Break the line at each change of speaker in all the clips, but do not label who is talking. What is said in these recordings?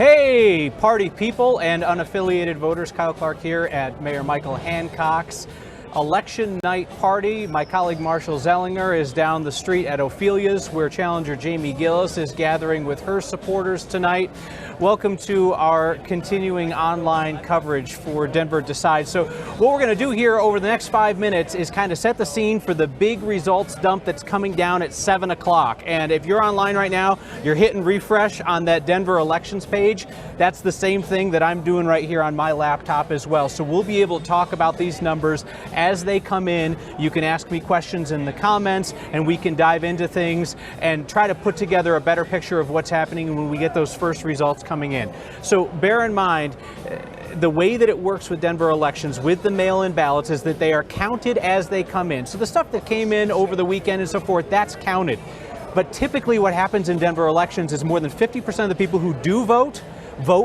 Hey, party people and unaffiliated voters. Kyle Clark here at Mayor Michael Hancock's election night party. My colleague Marshall Zellinger is down the street at Ophelia's, where challenger Jamie Giellis is gathering with her supporters tonight. Welcome to our continuing online coverage for Denver Decides. So what we're going to do here over the next 5 minutes is kind of set the scene for the big results dump that's coming down at 7 o'clock. And if you're online right now, you're hitting refresh on that Denver elections page. That's the same thing that I'm doing right here on my laptop as well. So we'll be able to talk about these numbers as they come in. You can ask me questions in the comments and we can dive into things and try to put together a better picture of what's happening when we get those first results coming in. So bear in mind, the way that it works with Denver elections with the mail-in ballots is that they are counted as they come in. So the stuff that came in over the weekend and so forth, that's counted. But typically what happens in Denver elections is more than 50% of the people who do vote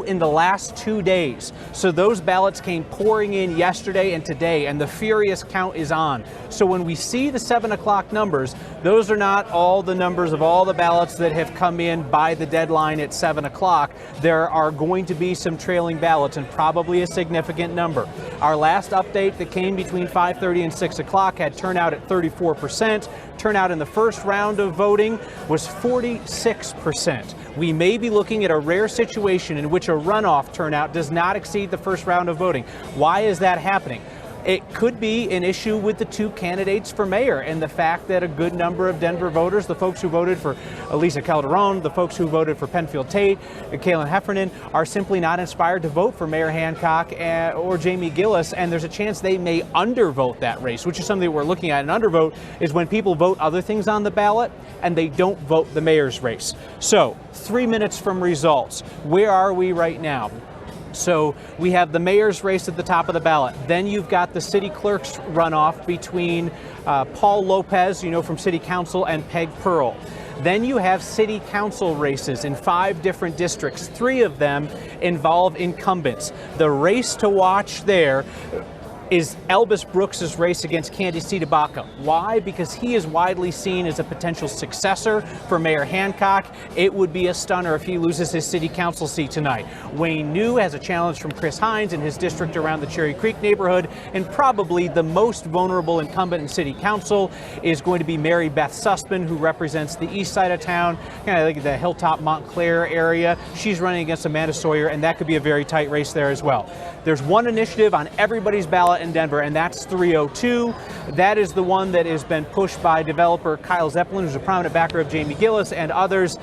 in the last 2 days. So those ballots came pouring in yesterday and today, and the furious count is on. So when we see the 7 o'clock numbers, those are not all the numbers of all the ballots that have come in by the deadline at 7 o'clock. There are going to be some trailing ballots, and probably a significant number. Our last update that came between 5:30 and 6 o'clock had turnout at 34%. Turnout in the first round of voting was 46%. We may be looking at a rare situation in which a runoff turnout does not exceed the first round of voting. Why is that happening? It could be an issue with the two candidates for mayor and the fact that a good number of Denver voters, the folks who voted for Elisa Calderon, the folks who voted for Penfield Tate, Kalen Heffernan, are simply not inspired to vote for Mayor Hancock or Jamie Giellis, and there's a chance they may undervote that race, which is something that we're looking at. An undervote is when people vote other things on the ballot and they don't vote the mayor's race. So 3 minutes from results. Where are we right now? So we have the mayor's race at the top of the ballot. Then you've got the city clerk's runoff between Paul Lopez, from city council, and Peg Pearl. Then you have city council races in 5 different districts. 3 of them involve incumbents. The race to watch there is Elvis Brooks's race against Candice Tabaka. Why? Because he is widely seen as a potential successor for Mayor Hancock. It would be a stunner if he loses his city council seat tonight. Wayne New has a challenge from Chris Hines in his district around the Cherry Creek neighborhood, and probably the most vulnerable incumbent in city council is going to be Mary Beth Sussman, who represents the east side of town, kind of like the Hilltop Montclair area. She's running against Amanda Sawyer, and that could be a very tight race there as well. There's one initiative on everybody's ballot in Denver, and that's 302. That is the one that has been pushed by developer Kyle Zeppelin, who's a prominent backer of Jamie Giellis, and others,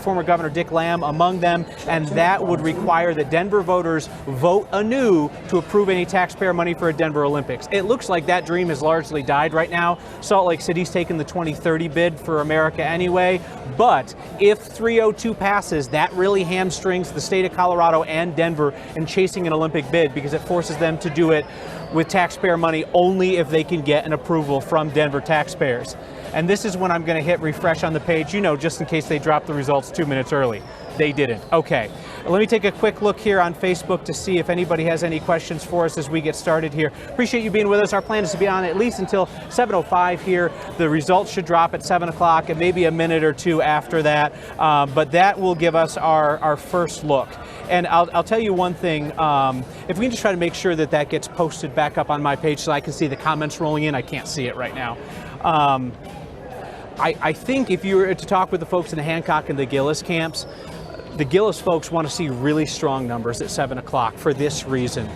former Governor Dick Lamb among them, and that would require that Denver voters vote anew to approve any taxpayer money for a Denver Olympics. It looks like that dream has largely died right now. Salt Lake City's taken the 2030 bid for America anyway, but if 302 passes, that really hamstrings the state of Colorado and Denver in chasing an Olympic bid, because it forces them to do it with taxpayer money only if they can get an approval from Denver taxpayers. And this is when I'm going to hit refresh on the page, just in case they dropped the results 2 minutes early. They didn't. Okay. Let me take a quick look here on Facebook to see if anybody has any questions for us as we get started here. Appreciate you being with us. Our plan is to be on at least until 7:05 here. The results should drop at 7 o'clock and maybe a minute or two after that. But that will give us our first look. And I'll tell you one thing, if we can just try to make sure that gets posted back up on my page so I can see the comments rolling in. I can't see it right now. I think if you were to talk with the folks in the Hancock and the Giellis camps, the Giellis folks want to see really strong numbers at 7 o'clock for this reason.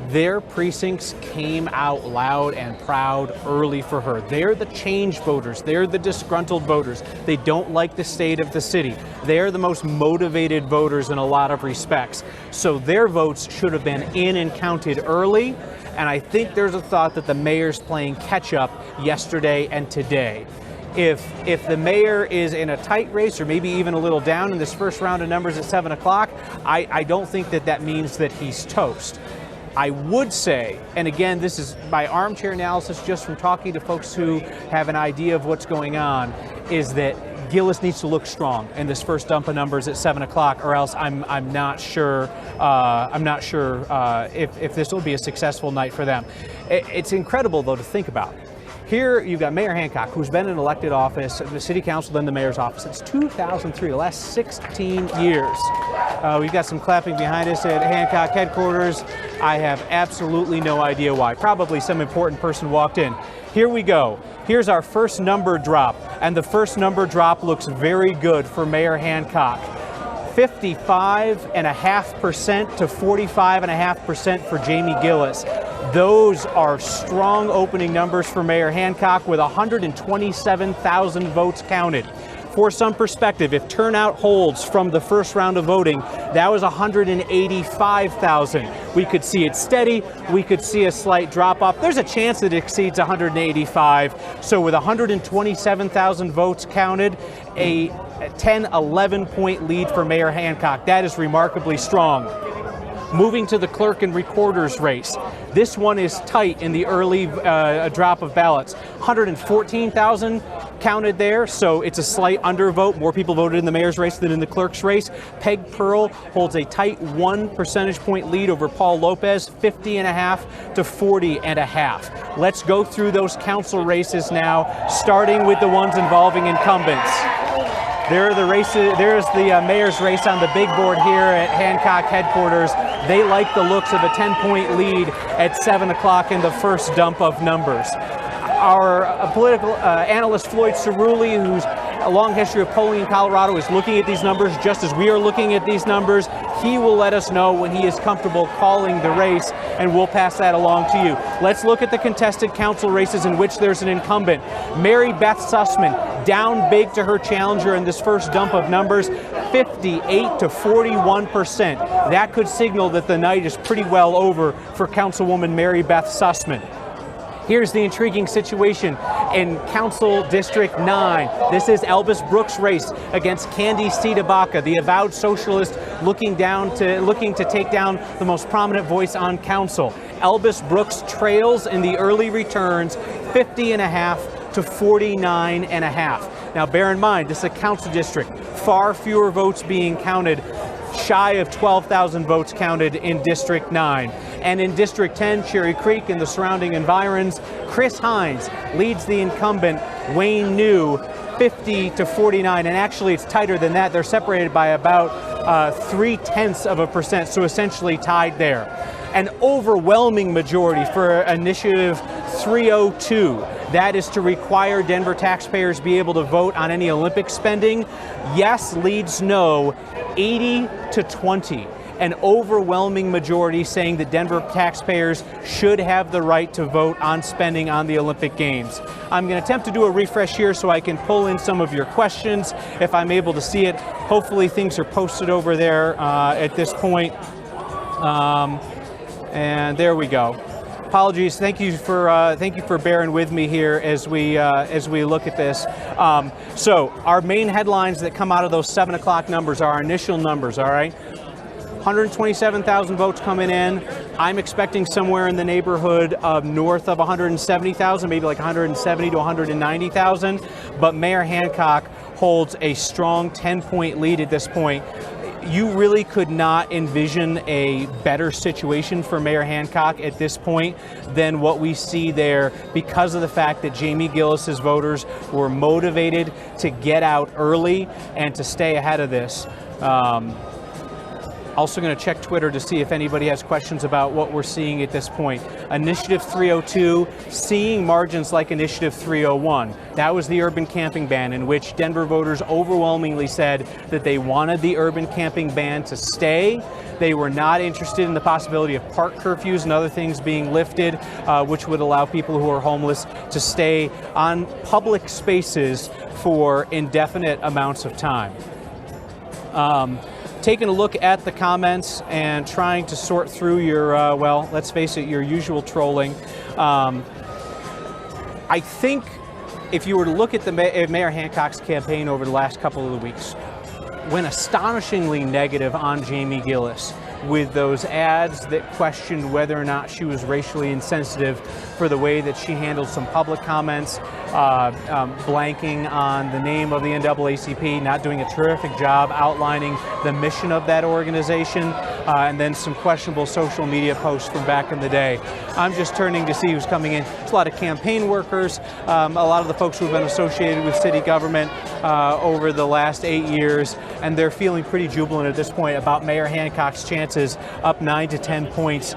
Their precincts came out loud and proud early for her. They're the change voters. They're the disgruntled voters. They don't like the state of the city. They're the most motivated voters in a lot of respects. So their votes should have been in and counted early. And I think there's a thought that the mayor's playing catch up yesterday and today. If the mayor is in a tight race or maybe even a little down in this first round of numbers at 7 o'clock, I don't think that means that he's toast. I would say, and again, this is my armchair analysis just from talking to folks who have an idea of what's going on, is that Giellis needs to look strong in this first dump of numbers at 7 o'clock, or else I'm not sure. If this will be a successful night for them. It's incredible though to think about. Here you've got Mayor Hancock, who's been in elected office, the city council, then the mayor's office since 2003, the last 16 years. We've got some clapping behind us at Hancock headquarters. I have absolutely no idea why. Probably some important person walked in. Here we go. Here's our first number drop, and the first number drop looks very good for Mayor Hancock. 55.5% to 45.5% for Jamie Giellis. Those are strong opening numbers for Mayor Hancock with 127,000 votes counted. For some perspective, if turnout holds from the first round of voting, that was 185,000. We could see it steady. We could see a slight drop off. There's a chance that it exceeds 185. So with 127,000 votes counted, a 10-11 point lead for Mayor Hancock. That is remarkably strong. Moving to the clerk and recorder's race. This one is tight in the early drop of ballots. 114,000 counted there, so it's a slight undervote. More people voted in the mayor's race than in the clerk's race. Peg Pearl holds a tight 1 percentage point lead over Paul Lopez, 50.5 to 40.5. Let's go through those council races now, starting with the ones involving incumbents. There are the races. There's the mayor's race on the big board here at Hancock headquarters. They like the looks of a 10-point lead at 7 o'clock in the first dump of numbers. Our political analyst Floyd Cerulli, who's a long history of polling in Colorado, is looking at these numbers just as we are looking at these numbers. He will let us know when he is comfortable calling the race, and we'll pass that along to you. Let's look at the contested council races in which there's an incumbent. Mary Beth Sussman down big to her challenger in this first dump of numbers, 58 to 41%. That could signal that the night is pretty well over for Councilwoman Mary Beth Sussman. Here's the intriguing situation in Council District 9. This is Elvis Brooks' race against Candy Tabaka, the avowed socialist looking to take down the most prominent voice on council. Elvis Brooks trails in the early returns, 50.5 to 49.5. Now bear in mind, this is a council district, far fewer votes being counted, shy of 12,000 votes counted in District 9. And in District 10, Cherry Creek and the surrounding environs, Chris Hines leads the incumbent, Wayne New, 50 to 49. And actually it's tighter than that. They're separated by about 0.3%, so essentially tied there. An overwhelming majority for Initiative 302. That is to require Denver taxpayers be able to vote on any Olympic spending. Yes leads no, 80 to 20. An overwhelming majority saying that Denver taxpayers should have the right to vote on spending on the Olympic Games. I'm going to attempt to do a refresh here so I can pull in some of your questions if I'm able to see it. Hopefully things are posted over there at this point. And there we go. Apologies. Thank you for bearing with me here as we look at this. So our main headlines that come out of those 7 o'clock numbers are our initial numbers. All right, 127,000 votes coming in. I'm expecting somewhere in the neighborhood of north of 170,000, maybe like 170 to 190,000. But Mayor Hancock holds a strong 10-point lead at this point. You really could not envision a better situation for Mayor Hancock at this point than what we see there, because of the fact that Jamie Giellis' voters were motivated to get out early and to stay ahead of this. Also going to check Twitter to see if anybody has questions about what we're seeing at this point. Initiative 302, seeing margins like Initiative 301. That was the urban camping ban, in which Denver voters overwhelmingly said that they wanted the urban camping ban to stay. They were not interested in the possibility of park curfews and other things being lifted, which would allow people who are homeless to stay on public spaces for indefinite amounts of time. Taking a look at the comments and trying to sort through your, well, let's face it, your usual trolling. I think if you were to look at the Mayor Hancock's campaign over the last couple of weeks, went astonishingly negative on Jamie Giellis, with those ads that questioned whether or not she was racially insensitive for the way that she handled some public comments, blanking on the name of the NAACP, not doing a terrific job outlining the mission of that organization, and then some questionable social media posts from back in the day. I'm just turning to see who's coming in. There's a lot of campaign workers, a lot of the folks who've been associated with city government, over the last 8 years, and they're feeling pretty jubilant at this point about Mayor Hancock's chances, up 9 to 10 points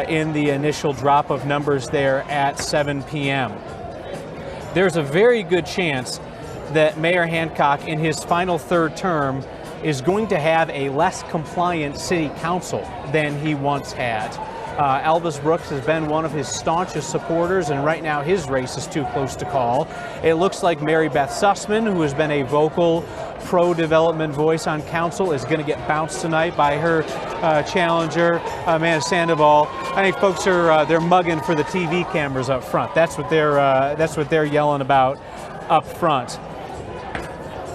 in the initial drop of numbers there at 7 p.m. There's a very good chance that Mayor Hancock, in his final third term, is going to have a less compliant city council than he once had. Elvis Brooks has been one of his staunchest supporters, and right now his race is too close to call. It looks like Mary Beth Sussman, who has been a vocal pro-development voice on council, is going to get bounced tonight by her challenger, Amanda Sandoval. I think folks are they're mugging for the TV cameras up front. That's what they're yelling about up front.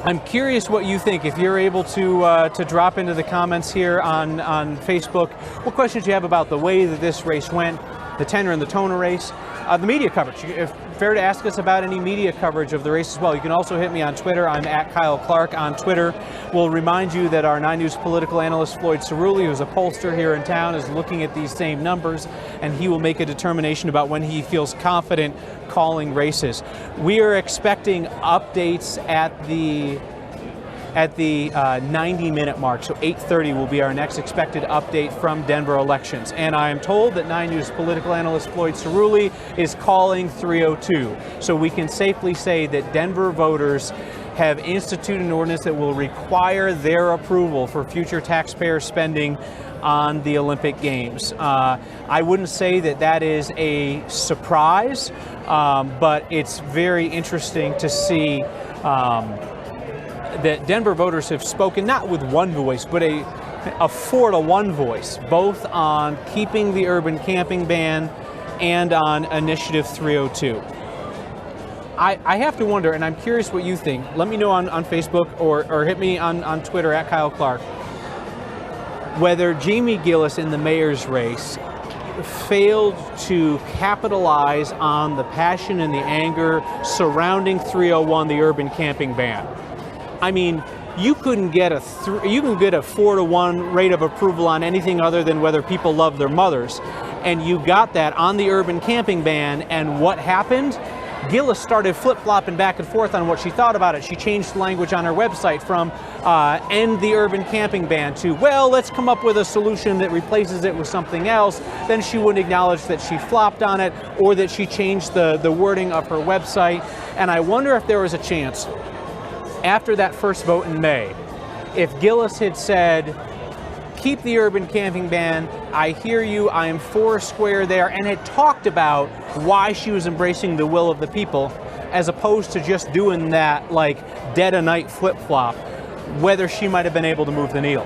I'm curious what you think. If you're able to drop into the comments here on Facebook, what questions you have about the way that this race went, the tenor and the tone of race, the media coverage. If fair to ask us about any media coverage of the race as well. You can also hit me on Twitter. I'm at Kyle Clark on Twitter. We'll remind you that our 9 News political analyst Floyd Cerulli, who's a pollster here in town, is looking at these same numbers, and he will make a determination about when he feels confident calling races. We are expecting updates at the 90-minute mark, so 8:30 will be our next expected update from Denver elections. And I am told that 9 News political analyst Floyd Cerulli is calling 3:02. So we can safely say that Denver voters have instituted an ordinance that will require their approval for future taxpayer spending on the Olympic Games. I wouldn't say that is a surprise, but it's very interesting to see that Denver voters have spoken not with one voice, but a 4-to-1 voice, both on keeping the urban camping ban and on Initiative 302. I have to wonder, and I'm curious what you think. Let me know on Facebook or hit me on Twitter at Kyle Clark, whether Jamie Giellis in the mayor's race failed to capitalize on the passion and the anger surrounding 301, the urban camping ban. I mean, you couldn't get a 4-to-1 rate of approval on anything other than whether people love their mothers, and you got that on the urban camping ban. And what happened? Giellis started flip-flopping back and forth on what she thought about it. She changed the language on her website from end the urban camping ban to, well, let's come up with a solution that replaces it with something else. Then she wouldn't acknowledge that she flopped on it or that she changed the wording of her website. And I wonder if there was a chance after that first vote in May, if Giellis had said, keep the urban camping ban, I hear you, I am foursquare there, and had talked about why she was embracing the will of the people, as opposed to just doing that like dead of night flip-flop, whether she might have been able to move the needle.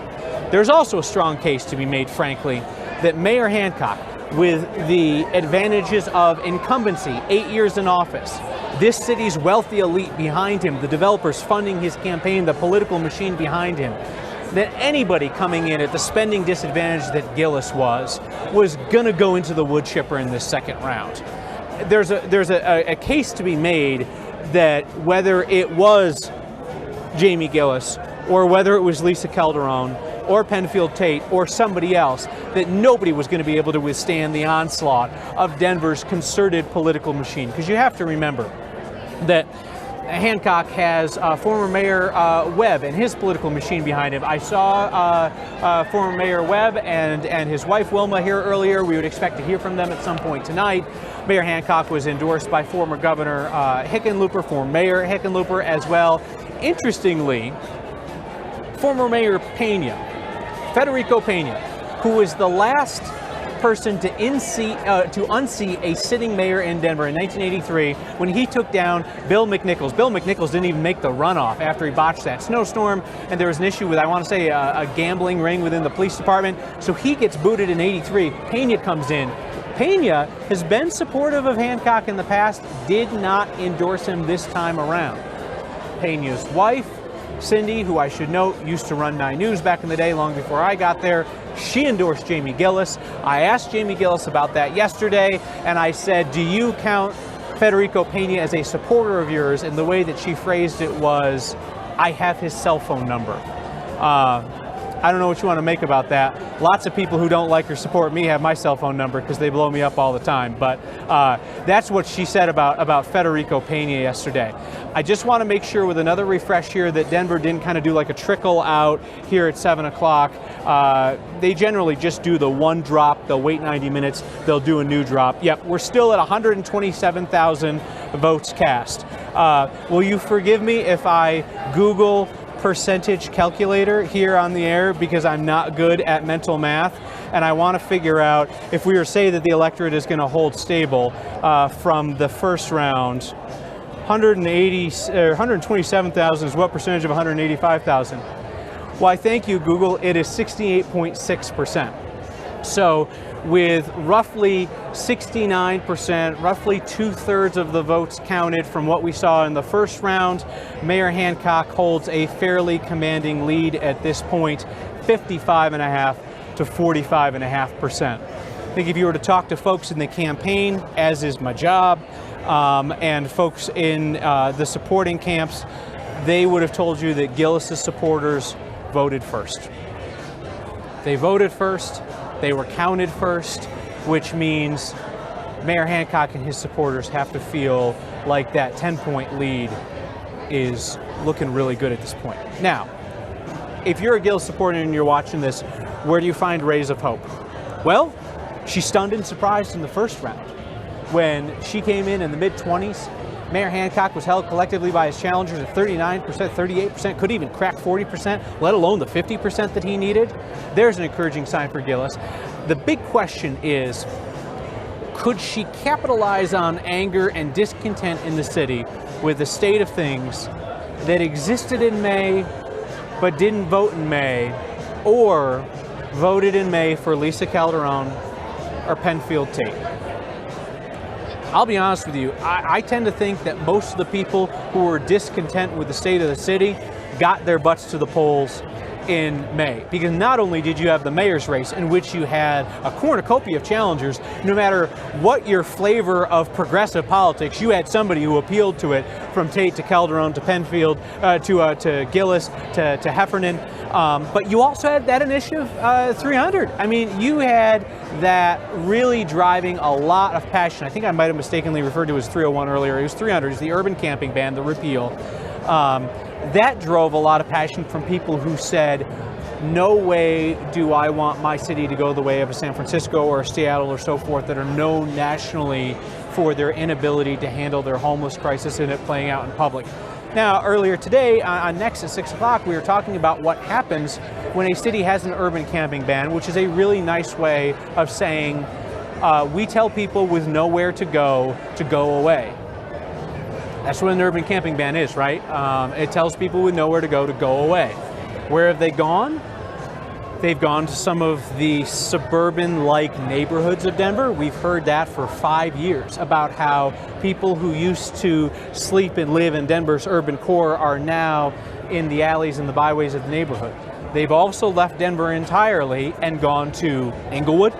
There's also a strong case to be made, frankly, that Mayor Hancock, with the advantages of incumbency, 8 years in office, this city's wealthy elite behind him, the developers funding his campaign, the political machine behind him, that anybody coming in at the spending disadvantage that Giellis was going to go into the wood chipper in this second round. There's a case to be made that whether it was Jamie Giellis or whether it was Lisa Calderon or Penfield Tate or somebody else, that nobody was going to be able to withstand the onslaught of Denver's concerted political machine. Because you have to remember that Hancock has former Mayor Webb and his political machine behind him. I saw former Mayor Webb and his wife Wilma here earlier. We would expect to hear from them at some point tonight. Mayor Hancock was endorsed by former Governor Hickenlooper, former Mayor Hickenlooper as well. Interestingly, former Mayor Federico Pena, who was the last person to unseat a sitting mayor in Denver in 1983 when he took down Bill McNichols. Bill McNichols didn't even make the runoff after he botched that snowstorm, and there was an issue with, I want to say, a gambling ring within the police department. So he gets booted in 83. Pena comes in. Pena has been supportive of Hancock in the past, did not endorse him this time around. Pena's wife, Cindy, who I should note used to run 9 News back in the day, long before I got there, she endorsed Jamie Giellis. I asked Jamie Giellis about that yesterday, and I said, do you count Federico Pena as a supporter of yours? And the way that she phrased it was, I have his cell phone number. I don't know what you want to make about that. Lots of people who don't like or support me have my cell phone number because they blow me up all the time. But that's what she said about Federico Pena yesterday. I just want to make sure with another refresh here that Denver didn't kind of do like a trickle out here at 7 o'clock. They generally just do the one drop. They'll wait 90 minutes. They'll do a new drop. Yep, we're still at 127,000 votes cast. Will you forgive me if I Google percentage calculator here on the air, because I'm not good at mental math, and I want to figure out if we were to say that the electorate is going to hold stable from the first round. 127,000 is what percentage of 185,000? Why, thank you, Google. It is 68.6%. So with roughly 69%, roughly 2/3 of the votes counted from what we saw in the first round, Mayor Hancock holds a fairly commanding lead at this point, 55.5% to 45.5%. I think if you were to talk to folks in the campaign, as is my job, and folks in the supporting camps, they would have told you that Giellis' supporters voted first. They voted first. They were counted first, which means Mayor Hancock and his supporters have to feel like that 10-point lead is looking really good at this point. Now, if you're a Giellis supporter and you're watching this, where do you find rays of hope? Well, she stunned and surprised in the first round. When she came in the mid-20s, Mayor Hancock was held collectively by his challengers at 39%, 38%, could even crack 40%, let alone the 50% that he needed. There's an encouraging sign for Giellis. The big question is, could she capitalize on anger and discontent in the city with the state of things that existed in May but didn't vote in May, or voted in May for Lisa Calderon or Penfield Tate? I'll be honest with you, I tend to think that most of the people who were discontent with the state of the city got their butts to the polls in May. Because not only did you have the mayor's race, in which you had a cornucopia of challengers, no matter what your flavor of progressive politics, you had somebody who appealed to it, from Tate to Calderon to Penfield to Giellis to Heffernan. But you also had that initiative 300. I mean, you had that really driving a lot of passion. I think I might have mistakenly referred to it as 301 earlier. It was 300. It's the urban camping ban, the repeal. That drove a lot of passion from people who said, no way do I want my city to go the way of a San Francisco or a Seattle or so forth, that are known nationally for their inability to handle their homeless crisis and it playing out in public. Now, earlier today on Next at 6 o'clock, we were talking about what happens when a city has an urban camping ban, which is a really nice way of saying we tell people with nowhere to go away. That's what an urban camping ban is, right? It tells people with nowhere to go away. Where have they gone? They've gone to some of the suburban-like neighborhoods of Denver. We've heard that for 5 years, about how people who used to sleep and live in Denver's urban core are now in the alleys and the byways of the neighborhood. They've also left Denver entirely and gone to Inglewood,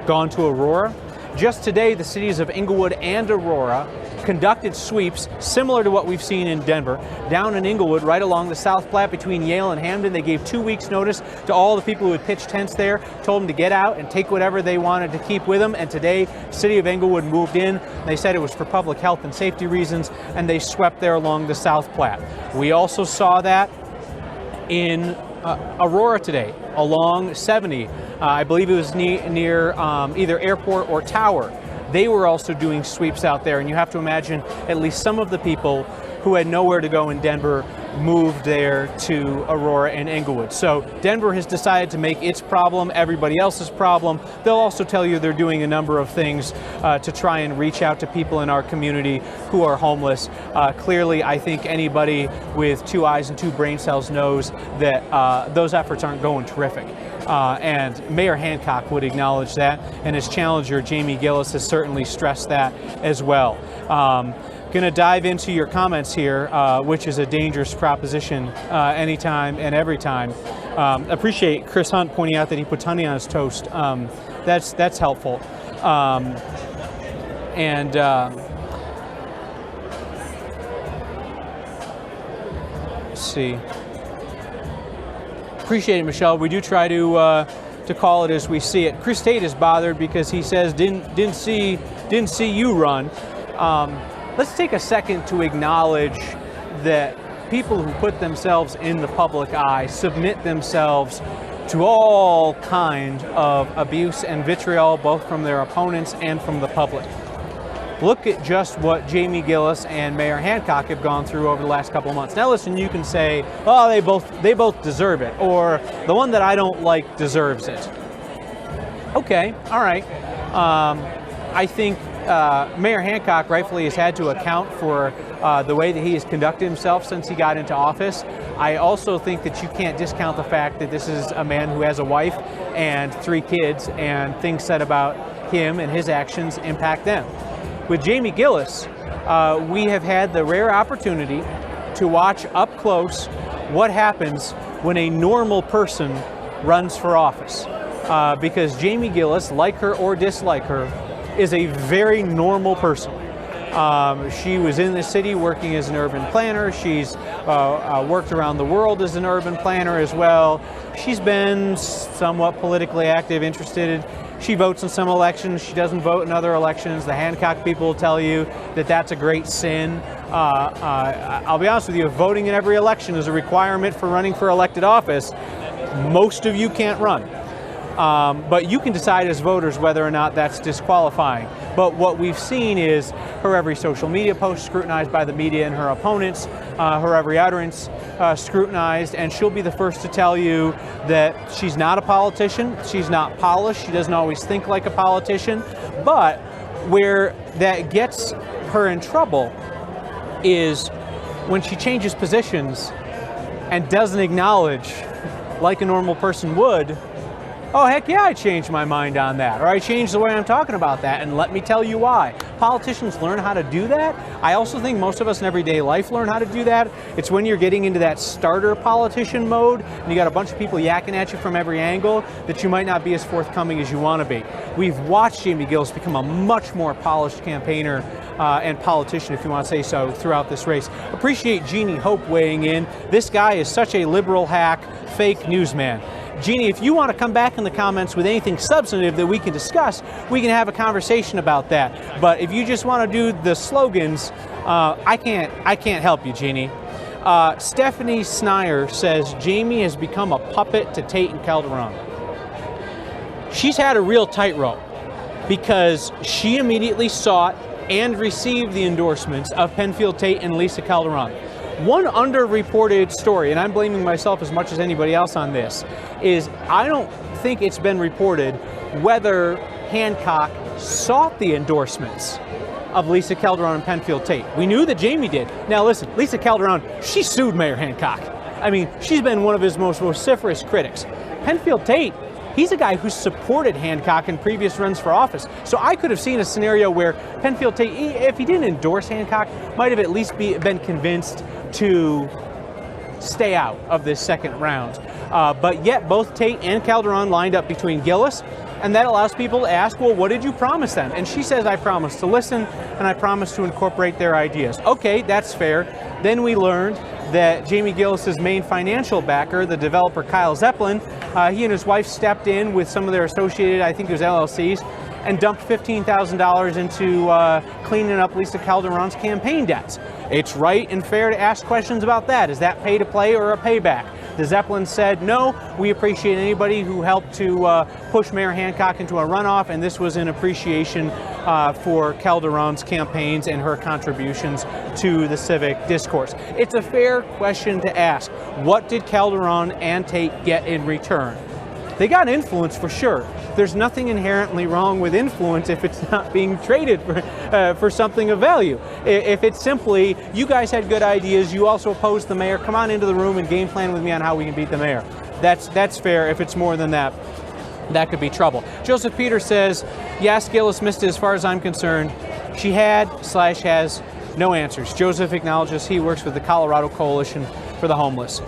gone to Aurora. Just today, the cities of Inglewood and Aurora conducted sweeps similar to what we've seen in Denver. Down in Inglewood, right along the South Platte between Yale and Hamden, they gave 2 weeks notice to all the people who had pitched tents there, told them to get out and take whatever they wanted to keep with them. And today, the city of Inglewood moved in. They said it was for public health and safety reasons, and they swept there along the South Platte. We also saw that in Aurora today, along 70. I believe it was near either Airport or Tower. They were also doing sweeps out there, and you have to imagine at least some of the people who had nowhere to go in Denver moved there to Aurora and Inglewood. So Denver has decided to make its problem everybody else's problem. They'll also tell you they're doing a number of things to try and reach out to people in our community who are homeless. Clearly, I think anybody with 2 eyes and 2 brain cells knows that those efforts aren't going terrific. And Mayor Hancock would acknowledge that, and his challenger, Jamie Giellis, has certainly stressed that as well. Going to dive into your comments here, which is a dangerous proposition anytime and every time. Appreciate Chris Hunt pointing out that he puts honey on his toast. That's helpful. Let's see. Appreciate it, Michelle. We do try to call it as we see it. Chris Tate is bothered because he says didn't see you run. Let's take a second to acknowledge that people who put themselves in the public eye submit themselves to all kind of abuse and vitriol, both from their opponents and from the public. Look at just what Jamie Giellis and Mayor Hancock have gone through over the last couple of months. Now listen, you can say, oh, they both deserve it, or the one that I don't like deserves it. Okay, all right. I think Mayor Hancock rightfully has had to account for the way that he has conducted himself since he got into office. I also think that you can't discount the fact that this is a man who has a wife and 3 kids, and things said about him and his actions impact them. With Jamie Giellis, we have had the rare opportunity to watch up close what happens when a normal person runs for office. Because Jamie Giellis, like her or dislike her, is a very normal person. She was in the city working as an urban planner. She's worked around the world as an urban planner as well. She's been somewhat politically active, interested. She votes in some elections. She doesn't vote in other elections. The Hancock people will tell you that that's a great sin. I'll be honest with you, if voting in every election is a requirement for running for elected office, most of you can't run. But you can decide as voters whether or not that's disqualifying. But what we've seen is her every social media post scrutinized by the media and her opponents, her every utterance scrutinized, and she'll be the first to tell you that she's not a politician, she's not polished, she doesn't always think like a politician. But where that gets her in trouble is when she changes positions and doesn't acknowledge, like a normal person would, oh, heck yeah, I changed my mind on that, or I changed the way I'm talking about that, and let me tell you why. Politicians learn how to do that. I also think most of us in everyday life learn how to do that. It's when you're getting into that starter politician mode, and you got a bunch of people yakking at you from every angle, that you might not be as forthcoming as you want to be. We've watched Jamie Giellis become a much more polished campaigner and politician, if you want to say so, throughout this race. Appreciate Jeannie Hope weighing in. This guy is such a liberal hack, fake newsman. Jeannie, if you want to come back in the comments with anything substantive that we can discuss, we can have a conversation about that. But if you just want to do the slogans, I can't help you, Jeannie. Stephanie Sneyer says Jamie has become a puppet to Tate and Calderon. She's had a real tightrope because she immediately sought and received the endorsements of Penfield Tate and Lisa Calderon. One underreported story, and I'm blaming myself as much as anybody else on this, is I don't think it's been reported whether Hancock sought the endorsements of Lisa Calderon and Penfield Tate. We knew that Jamie did. Now listen, Lisa Calderon, she sued Mayor Hancock. I mean, she's been one of his most vociferous critics. Penfield Tate, he's a guy who supported Hancock in previous runs for office. So I could have seen a scenario where Penfield Tate, if he didn't endorse Hancock, might have at least been convinced to stay out of this second round. But yet both Tate and Calderon lined up between Giellis, and that allows people to ask, well, what did you promise them? And she says, I promised to listen, and I promised to incorporate their ideas. Okay, that's fair. Then we learned that Jamie Gillis' main financial backer, the developer Kyle Zeppelin, he and his wife stepped in with some of their associated, I think it was LLCs, and dumped $15,000 into cleaning up Lisa Calderon's campaign debts. It's right and fair to ask questions about that. Is that pay to play or a payback? The Zeppelin said, no, we appreciate anybody who helped to push Mayor Hancock into a runoff, and this was in appreciation for Calderon's campaigns and her contributions to the civic discourse. It's a fair question to ask. What did Calderon and Tate get in return? They got influence for sure. There's nothing inherently wrong with influence if it's not being traded for something of value. If it's simply, you guys had good ideas, you also opposed the mayor, come on into the room and game plan with me on how we can beat the mayor. That's fair. If it's more than that, that could be trouble. Joseph Peters says, yes, Giellis missed it as far as I'm concerned. She has no answers. Joseph acknowledges he works with the Colorado Coalition for the Homeless.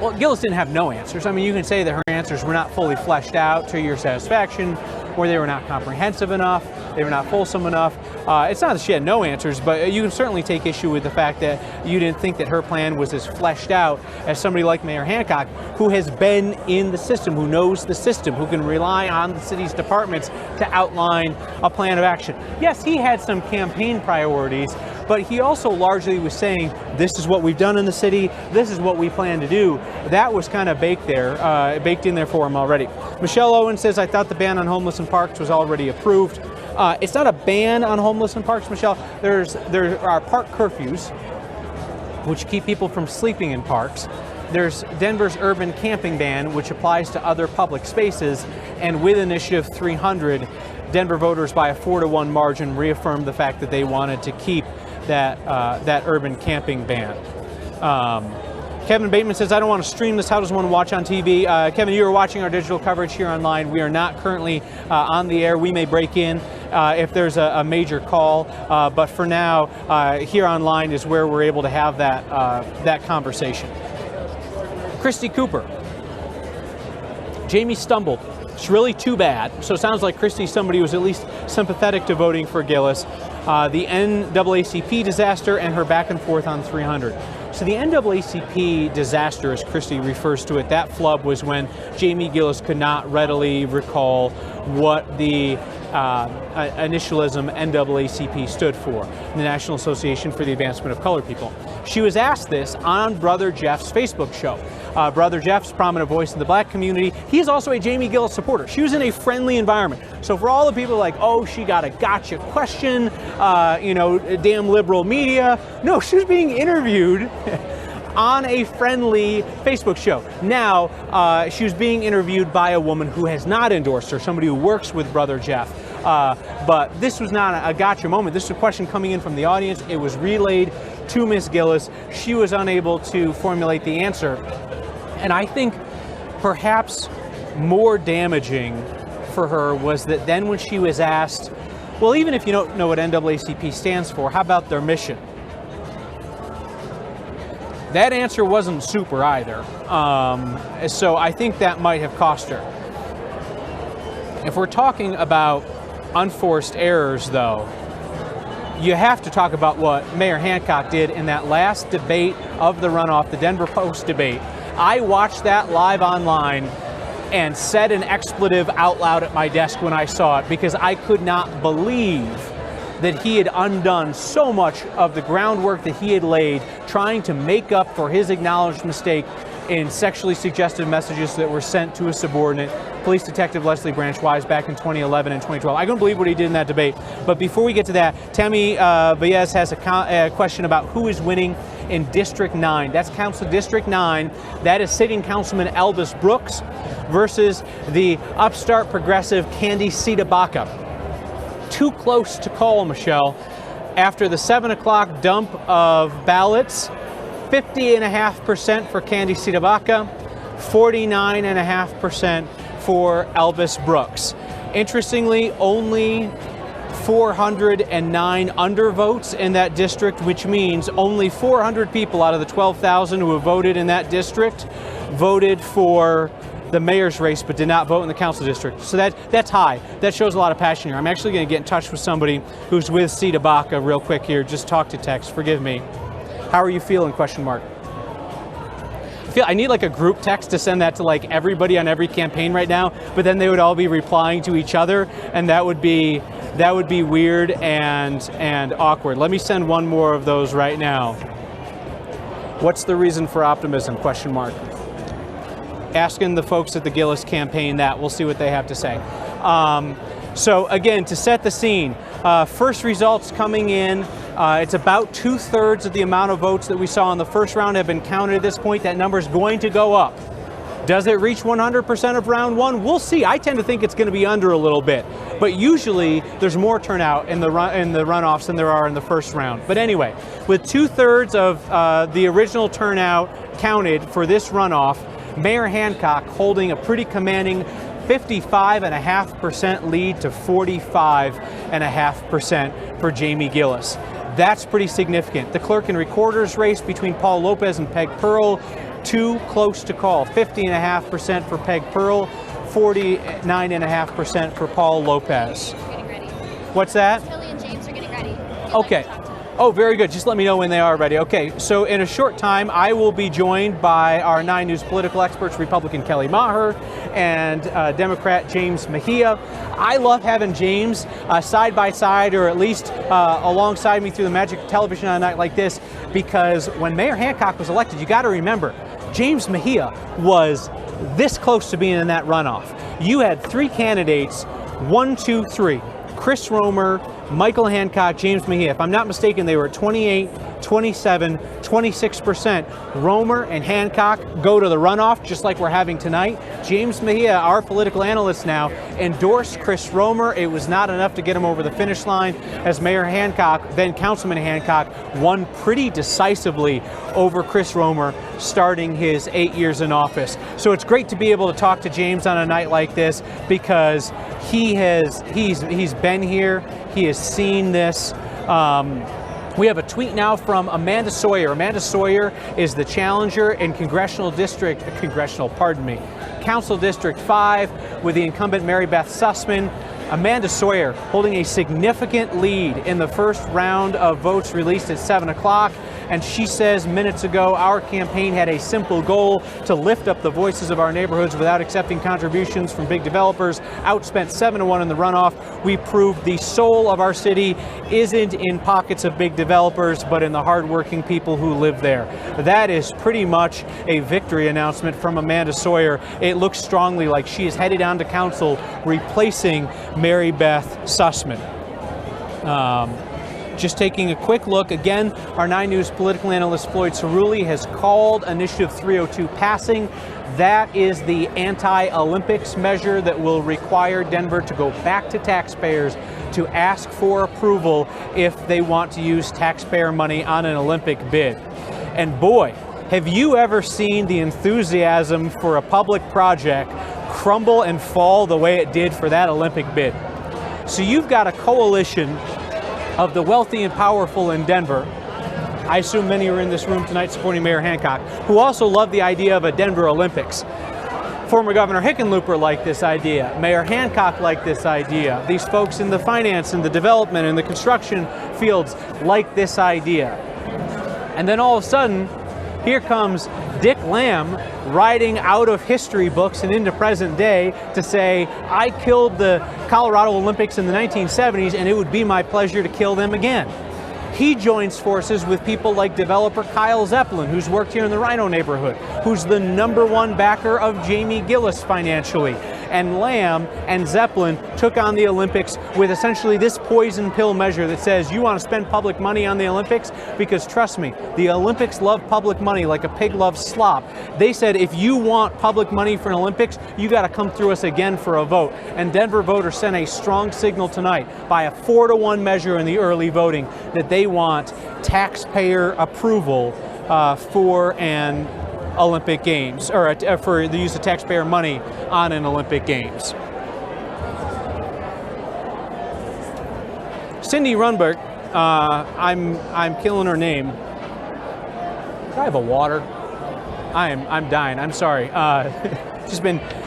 Well, Giellis didn't have no answers. I mean, you can say that her answers were not fully fleshed out to your satisfaction, or they were not comprehensive enough, they were not fulsome enough. It's not that she had no answers, but you can certainly take issue with the fact that you didn't think that her plan was as fleshed out as somebody like Mayor Hancock, who has been in the system, who knows the system, who can rely on the city's departments to outline a plan of action. Yes, he had some campaign priorities, but he also largely was saying, this is what we've done in the city, this is what we plan to do. That was kind of baked in there for him already. Michelle Owen says, I thought the ban on homeless in parks was already approved. It's not a ban on homeless in parks, Michelle. There are park curfews, which keep people from sleeping in parks. There's Denver's urban camping ban, which applies to other public spaces. And with Initiative 300, Denver voters by a 4-to-1 margin reaffirmed the fact that they wanted to keep that urban camping ban. Kevin Bateman says, I don't want to stream this. How does one watch on TV? Kevin, you are watching our digital coverage here online. We are not currently on the air. We may break in if there's a major call, but for now, here online is where we're able to have that conversation. Christy Cooper. Jamie stumbled. It's really too bad. So it sounds like Christy's somebody who was at least sympathetic to voting for Giellis. The NAACP disaster and her back and forth on 300. So the NAACP disaster, as Christy refers to it, that flub was when Jamie Giellis could not readily recall what the initialism NAACP stood for, the National Association for the Advancement of Colored People. She was asked this on Brother Jeff's Facebook show. Brother Jeff's prominent voice in the black community. He's also a Jamie Giellis supporter. She was in a friendly environment. So for all the people like, oh, she got a gotcha question, damn liberal media. No, she was being interviewed on a friendly Facebook show. Now, she was being interviewed by a woman who has not endorsed her, somebody who works with Brother Jeff. But this was not a gotcha moment. This was a question coming in from the audience. It was relayed to Ms. Giellis. She was unable to formulate the answer. And I think perhaps more damaging for her was that then when she was asked, well, even if you don't know what NAACP stands for, how about their mission? That answer wasn't super either. So I think that might have cost her. If we're talking about unforced errors, though, you have to talk about what Mayor Hancock did in that last debate of the runoff, the Denver Post debate. I watched that live online and said an expletive out loud at my desk when I saw it because I could not believe that he had undone so much of the groundwork that he had laid trying to make up for his acknowledged mistake in sexually suggestive messages that were sent to a subordinate, Police Detective Leslie Branch Wise, back in 2011 and 2012. I couldn't believe what he did in that debate. But before we get to that, Tammy Baez has a question about who is winning in District 9. That's Council District 9. That is sitting Councilman Elvis Brooks versus the upstart progressive Candy Citabaca. Too close to call, Michelle. After the 7 o'clock dump of ballots, 50.5% for Candy Citabaca, 49.5% for Elvis Brooks. Interestingly, only 409 undervotes in that district, which means only 400 people out of the 12,000 who have voted in that district voted for the mayor's race but did not vote in the council district. So that's high. That shows a lot of passion here. I'm actually going to get in touch with somebody who's with Citabaca real quick here. Just talk to text. Forgive me. How are you feeling? Question mark. I need like a group text to send that to like everybody on every campaign right now, but then they would all be replying to each other, and that would be weird and awkward. Let me send one more of those right now. What's the reason for optimism? Question mark. Asking the folks at the Giellis campaign that. We'll see what they have to say. So again, to set the scene, first results coming in. It's about 2/3 of the amount of votes that we saw in the first round have been counted at this point. That number is going to go up. Does it reach 100% of round one? We'll see. I tend to think it's going to be under a little bit. But usually there's more turnout in the runoffs than there are in the first round. But anyway, with 2/3 of the original turnout counted for this runoff, Mayor Hancock holding a pretty commanding 55.5% lead to 45.5% for Jamie Giellis. That's pretty significant. The clerk and recorder's race between Paul Lopez and Peg Pearl, too close to call. 50.5% for Peg Pearl, 49.5% for Paul Lopez.
Getting ready.
What's that?
Tilly and James are getting ready.
Okay. Oh, very good. Just let me know when they are ready. Okay, so in a short time, I will be joined by our 9 News political experts, Republican Kelly Maher and Democrat James Mejia. I love having James side by side, or at least alongside me through the magic of television on a night like this, because when Mayor Hancock was elected, you got to remember, James Mejia was this close to being in that runoff. You had 3 candidates, 1, 2, 3. Chris Romer, Michael Hancock, James Mejia. If I'm not mistaken, they were 28, 27, 26%. Romer and Hancock go to the runoff, just like we're having tonight. James Mejia, our political analyst now, endorsed Chris Romer. It was not enough to get him over the finish line, as Mayor Hancock, then Councilman Hancock, won pretty decisively over Chris Romer, starting his 8 years in office. So it's great to be able to talk to James on a night like this, because he's been here, he has seen this. We have a tweet now from Amanda Sawyer. Amanda Sawyer is the challenger in Council District 5 with the incumbent Mary Beth Sussman. Amanda Sawyer holding a significant lead in the first round of votes released at 7 o'clock. And she says minutes ago, our campaign had a simple goal to lift up the voices of our neighborhoods without accepting contributions from big developers. Outspent 7-1 in the runoff. We proved the soul of our city isn't in pockets of big developers, but in the hardworking people who live there. That is pretty much a victory announcement from Amanda Sawyer. It looks strongly like she is headed on to council, replacing Mary Beth Sussman. Just taking a quick look, again, our 9 News political analyst Floyd Cerulli has called Initiative 302 passing. That is the anti-Olympics measure that will require Denver to go back to taxpayers to ask for approval if they want to use taxpayer money on an Olympic bid. And boy, have you ever seen the enthusiasm for a public project crumble and fall the way it did for that Olympic bid. So you've got a coalition of the wealthy and powerful in Denver. I assume many are in this room tonight supporting Mayor Hancock, who also love the idea of a Denver Olympics. Former Governor Hickenlooper liked this idea. Mayor Hancock liked this idea. These folks in the finance and the development and the construction fields like this idea. And then all of a sudden, here comes Dick Lamb riding out of history books and into present day to say, I killed the Colorado Olympics in the 1970s and it would be my pleasure to kill them again. He joins forces with people like developer Kyle Zeppelin, who's worked here in the Rhino neighborhood, who's the #1 backer of Jamie Giellis financially. And Lamb and Zeppelin took on the Olympics with essentially this poison pill measure that says, you want to spend public money on the Olympics? Because trust me, the Olympics love public money like a pig loves slop. They said, if you want public money for an Olympics, you got to come through us again for a vote. And Denver voters sent a strong signal tonight by a 4-1 measure in the early voting that they want taxpayer approval for an Olympic Games, or for the use of taxpayer money on an Olympic Games. Cindy Runberg, I'm killing her name. Do I have a water? I'm dying. I'm sorry.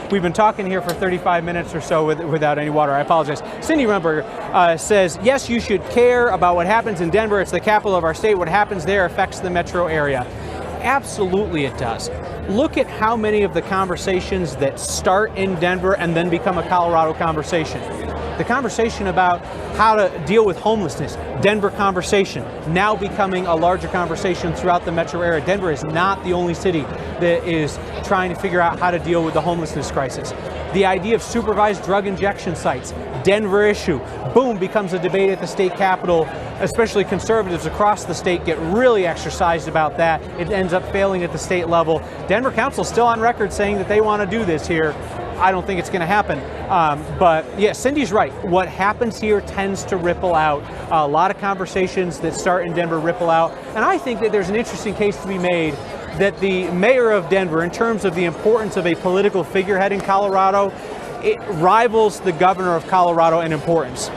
We've been talking here for 35 minutes or so without any water. I apologize. Cindy Runberg says, yes, you should care about what happens in Denver. It's the capital of our state. What happens there affects the metro area. Absolutely it does. Look at how many of the conversations that start in Denver and then become a Colorado conversation. The conversation about how to deal with homelessness, Denver conversation, now becoming a larger conversation throughout the metro area. Denver is not the only city that is trying to figure out how to deal with the homelessness crisis. The idea of supervised drug injection sites, Denver issue, boom, becomes a debate at the state capitol. Especially conservatives across the state get really exercised about that. It ends up failing at the state level. Denver Council still on record saying that they want to do this here. I don't think it's going to happen. But yeah, Cindy's right. What happens here tends to ripple out. A lot of conversations that start in Denver ripple out. And I think that there's an interesting case to be made that the mayor of Denver, in terms of the importance of a political figurehead in Colorado, it rivals the governor of Colorado in importance.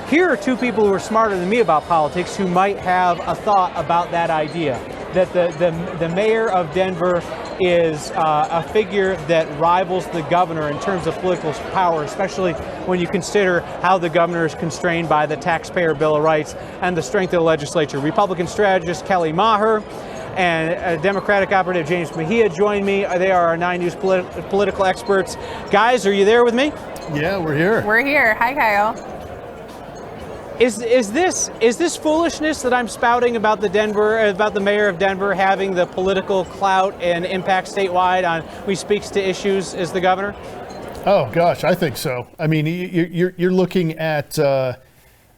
Here are two people who are smarter than me about politics who might have a thought about that idea. that the mayor of Denver is a figure that rivals the governor in terms of political power, especially when you consider how the governor is constrained by the Taxpayer Bill of Rights and the strength of the legislature. Republican strategist Kelly Maher and Democratic operative James Mejia join me. They are our 9 News political experts. Guys, are you there with me?
Yeah, we're here.
We're here. Hi, Kyle.
Is this foolishness that I'm spouting about the mayor of Denver having the political clout and impact statewide on when he speaks to issues as the governor?
Oh gosh, I think so. I mean, you're looking at the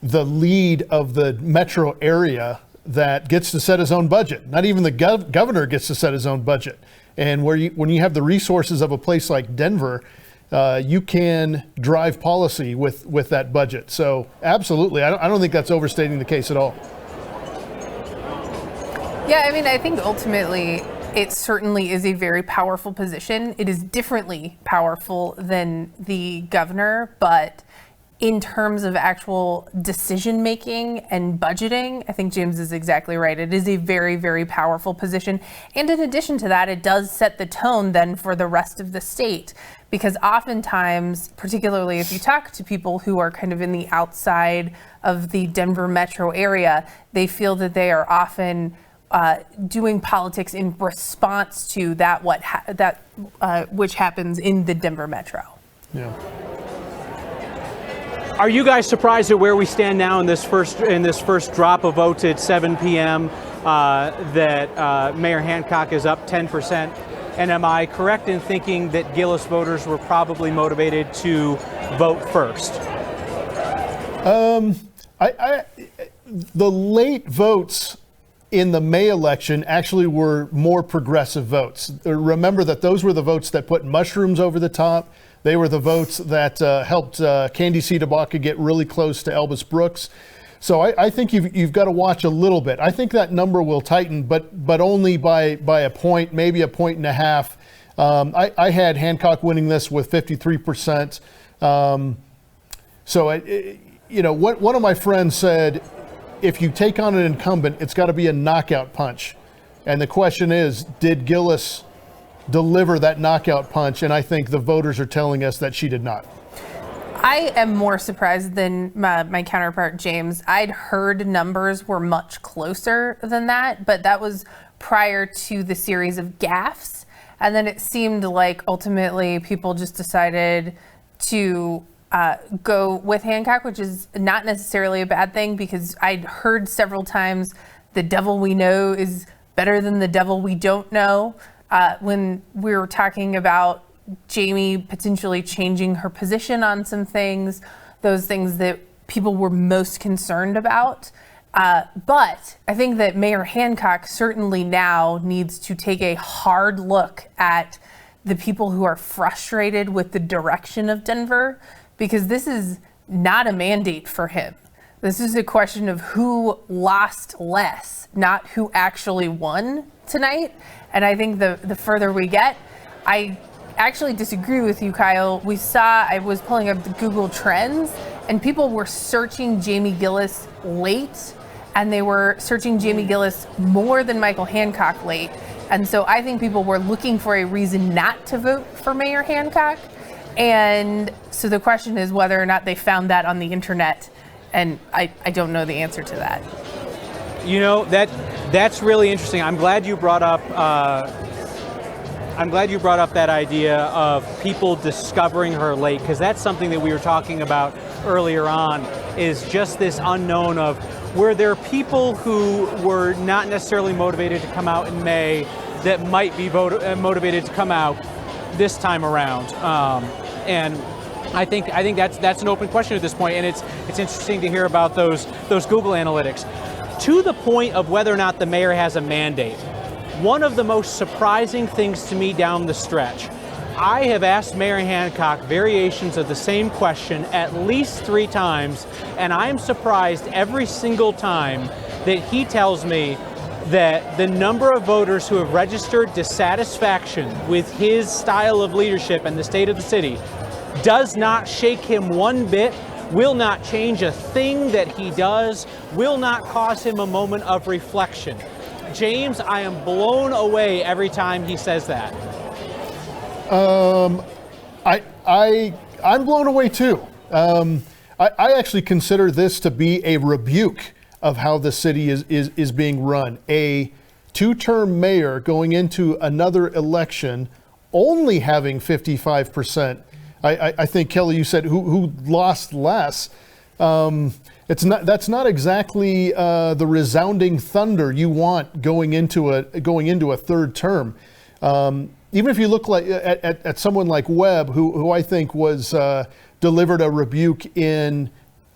lead of the metro area that gets to set his own budget. Not even the governor gets to set his own budget. And when you have the resources of a place like Denver, you can drive policy with that budget. So absolutely, I don't think that's overstating the case at all.
Yeah, I mean, I think ultimately it certainly is a very powerful position. It is differently powerful than the governor, but in terms of actual decision making and budgeting, I think James is exactly right. It is a very, very powerful position. And in addition to that, it does set the tone then for the rest of the state. Because oftentimes, particularly if you talk to people who are kind of in the outside of the Denver metro area, they feel that they are often doing politics in response to that which happens in the Denver metro.
Yeah.
Are you guys surprised at where we stand now in this first drop of votes at 7 p.m. That Mayor Hancock is up 10%? And am I correct in thinking that Giellis voters were probably motivated to vote first?
The late votes in the May election actually were more progressive votes. Remember that those were the votes that put mushrooms over the top. They were the votes that helped Candy C. DeBaca get really close to Elvis Brooks. So I think you've got to watch a little bit. I think that number will tighten, but only by a point, maybe a point and a half. I had Hancock winning this with 53%. One of my friends said, if you take on an incumbent, it's got to be a knockout punch. And the question is, did Giellis deliver that knockout punch? And I think the voters are telling us that she did not.
I am more surprised than my counterpart, James. I'd heard numbers were much closer than that, but that was prior to the series of gaffes. And then it seemed like ultimately people just decided to go with Hancock, which is not necessarily a bad thing, because I'd heard several times the devil we know is better than the devil we don't know. When we were talking about Jamie potentially changing her position on some things, those things that people were most concerned about. But I think that Mayor Hancock certainly now needs to take a hard look at the people who are frustrated with the direction of Denver, because this is not a mandate for him. This is a question of who lost less, not who actually won tonight. And I think the further we get, I actually disagree with you, Kyle. I was pulling up the Google Trends, and people were searching Jamie Giellis late, and they were searching Jamie Giellis more than Michael Hancock late. And so I think people were looking for a reason not to vote for Mayor Hancock. And so the question is whether or not they found that on the internet, and I don't know the answer to that.
You know, that's really interesting. I'm glad you brought up that idea of people discovering her late, because that's something that we were talking about earlier on, is just this unknown of, were there people who were not necessarily motivated to come out in May that might be motivated to come out this time around? And I think that's an open question at this point, and it's interesting to hear about those Google analytics. To the point of whether or not the mayor has a mandate, one of the most surprising things to me down the stretch, I have asked Mayor Hancock variations of the same question at least 3 times, and I'm surprised every single time that he tells me that the number of voters who have registered dissatisfaction with his style of leadership and the state of the city does not shake him one bit, will not change a thing that he does, will not cause him a moment of reflection. James, I am blown away every time he says that.
I'm blown away too. I actually consider this to be a rebuke of how the city is being run. A two-term mayor going into another election only having 55%. I think, Kelly, you said who lost less. That's not exactly the resounding thunder you want going into a third term. Even if you look at someone like Webb, who I think was delivered a rebuke in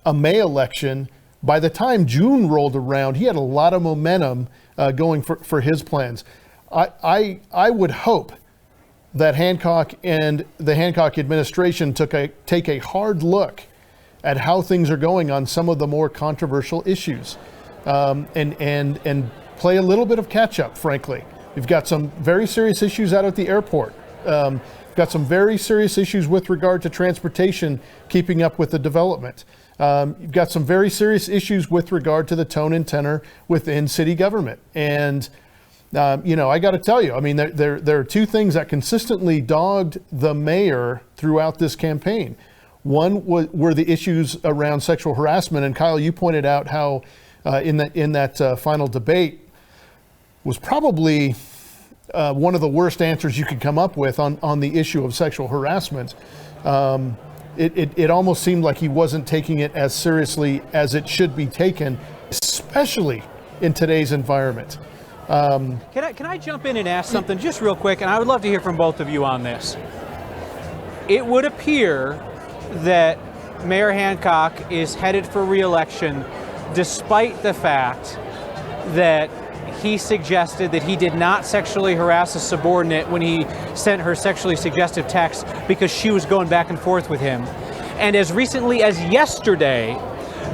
a May election, by the time June rolled around, he had a lot of momentum going for his plans. I would hope that Hancock and the Hancock administration take a hard look at how things are going on some of the more controversial issues, and play a little bit of catch up, frankly. We've got some very serious issues out at the airport. We've got some very serious issues with regard to transportation, keeping up with the development. You've got some very serious issues with regard to the tone and tenor within city government. And, I got to tell you, I mean, there are two things that consistently dogged the mayor throughout this campaign. One were the issues around sexual harassment. And Kyle, you pointed out how in that final debate was probably one of the worst answers you could come up with on the issue of sexual harassment. It almost seemed like he wasn't taking it as seriously as it should be taken, especially in today's environment.
Can I jump in and ask something just real quick? And I would love to hear from both of you on this. It would appear that Mayor Hancock is headed for re-election despite the fact that he suggested that he did not sexually harass a subordinate when he sent her sexually suggestive texts because she was going back and forth with him. And as recently as yesterday,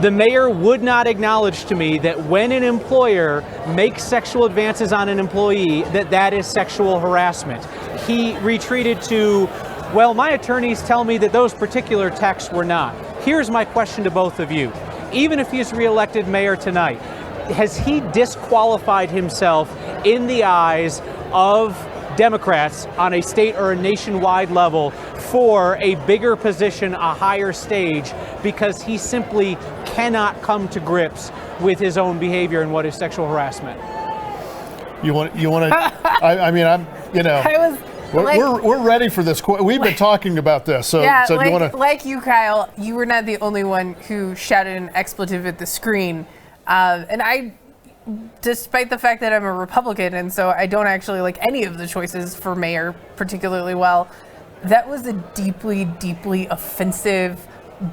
the mayor would not acknowledge to me that when an employer makes sexual advances on an employee, that is sexual harassment. He retreated to, well, my attorneys tell me that those particular texts were not. Here's my question to both of you. Even if he's reelected mayor tonight, has he disqualified himself in the eyes of Democrats on a state or a nationwide level for a bigger position, a higher stage, because he simply cannot come to grips with his own behavior and what is sexual harassment?
You want to? I mean, we're ready for this. We've been talking about this. So,
yeah,
so you want to?
Like you, Kyle, you were not the only one who shouted an expletive at the screen. And I, despite the fact that I'm a Republican, and so I don't actually like any of the choices for mayor particularly well, that was a deeply, deeply offensive,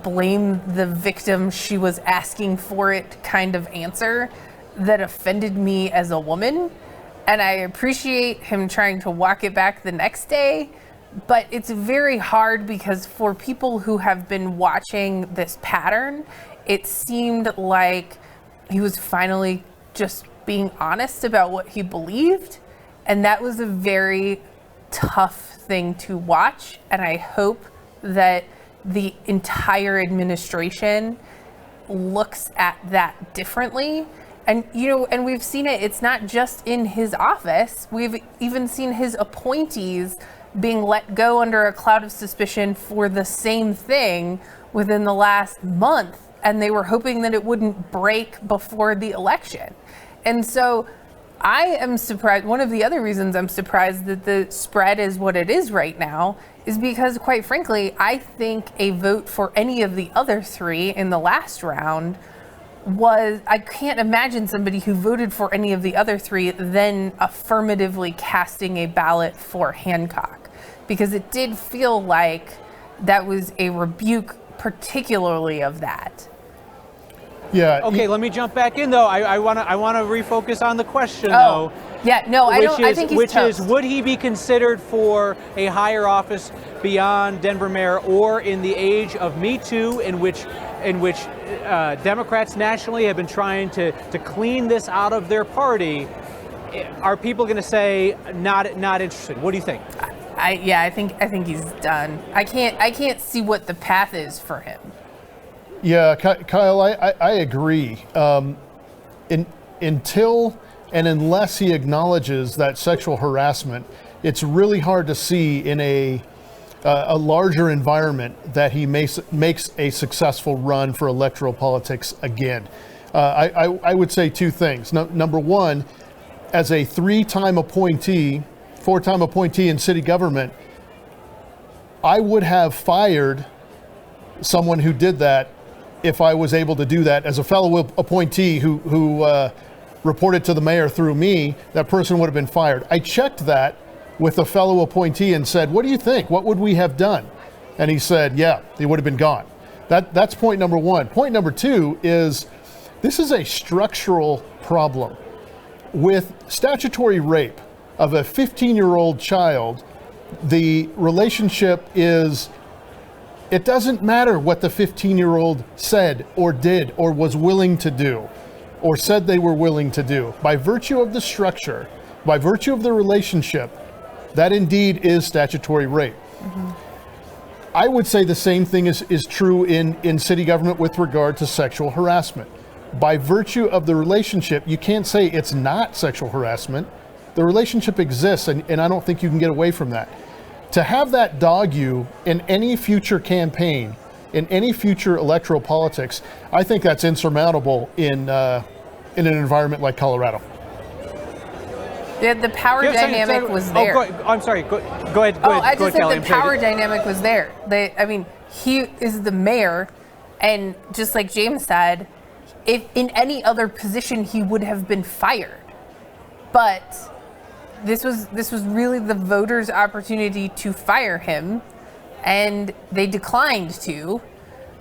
blame the victim she was asking for it kind of answer that offended me as a woman. And I appreciate him trying to walk it back the next day, but it's very hard because for people who have been watching this pattern, it seemed like he was finally just being honest about what he believed. And that was a very tough thing to watch. And I hope that the entire administration looks at that differently. And, and we've seen it, it's not just in his office. We've even seen his appointees being let go under a cloud of suspicion for the same thing within the last month. And they were hoping that it wouldn't break before the election. And so I am surprised. One of the other reasons I'm surprised that the spread is what it is right now is because, quite frankly, I think a vote for any of the other three in the last round I can't imagine somebody who voted for any of the other three then affirmatively casting a ballot for Hancock, because it did feel like that was a rebuke particularly of that.
Yeah.
Okay, let me jump back in though. I want to refocus on the question though.
Yeah, no, I think he's toast.
Would he be considered for a higher office beyond Denver mayor, or in the age of Me Too, in which Democrats nationally have been trying to clean this out of their party? Are people going to say not interested? What do you think?
I think he's done. I can't see what the path is for him.
Yeah, Kyle, I agree. Until And unless he acknowledges that sexual harassment, it's really hard to see in a larger environment that he makes a successful run for electoral politics again. I would say two things. Number one, as a four-time appointee in city government, I would have fired someone who did that if I was able to do that. As a fellow appointee who reported to the mayor through me, that person would have been fired. I checked that with a fellow appointee and said, what do you think? What would we have done? And he said, yeah, he would have been gone. That's point number one. Point number two is this is a structural problem. With statutory rape of a 15-year-old child, the relationship is, it doesn't matter what the 15-year-old said or did or was willing to do or said they were willing to do. By virtue of the structure, by virtue of the relationship, that indeed is statutory rape. Mm-hmm. I would say the same thing is true in city government with regard to sexual harassment. By virtue of the relationship, you can't say it's not sexual harassment. The relationship exists, and I don't think you can get away from that. To have that dog you in any future campaign, in any future electoral politics, I think that's insurmountable in an environment like Colorado.
The power dynamic was there.
I'm sorry. Go ahead.
I just said the power dynamic was there. He is the mayor, and just like James said, if in any other position he would have been fired. But this was really the voters' opportunity to fire him, and they declined to.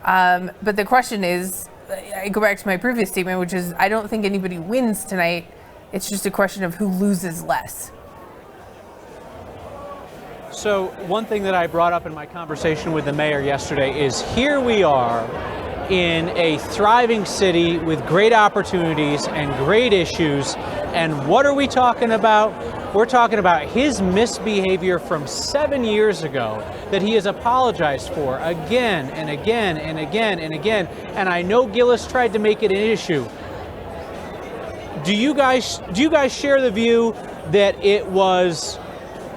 But the question is, I go back to my previous statement, which is I don't think anybody wins tonight. It's just a question of who loses less.
So one thing that I brought up in my conversation with the mayor yesterday is here we are in a thriving city with great opportunities and great issues. And what are we talking about? We're talking about his misbehavior from 7 years ago that he has apologized for again and again and again and again. And I know Giellis tried to make it an issue. Do you guys share the view that it was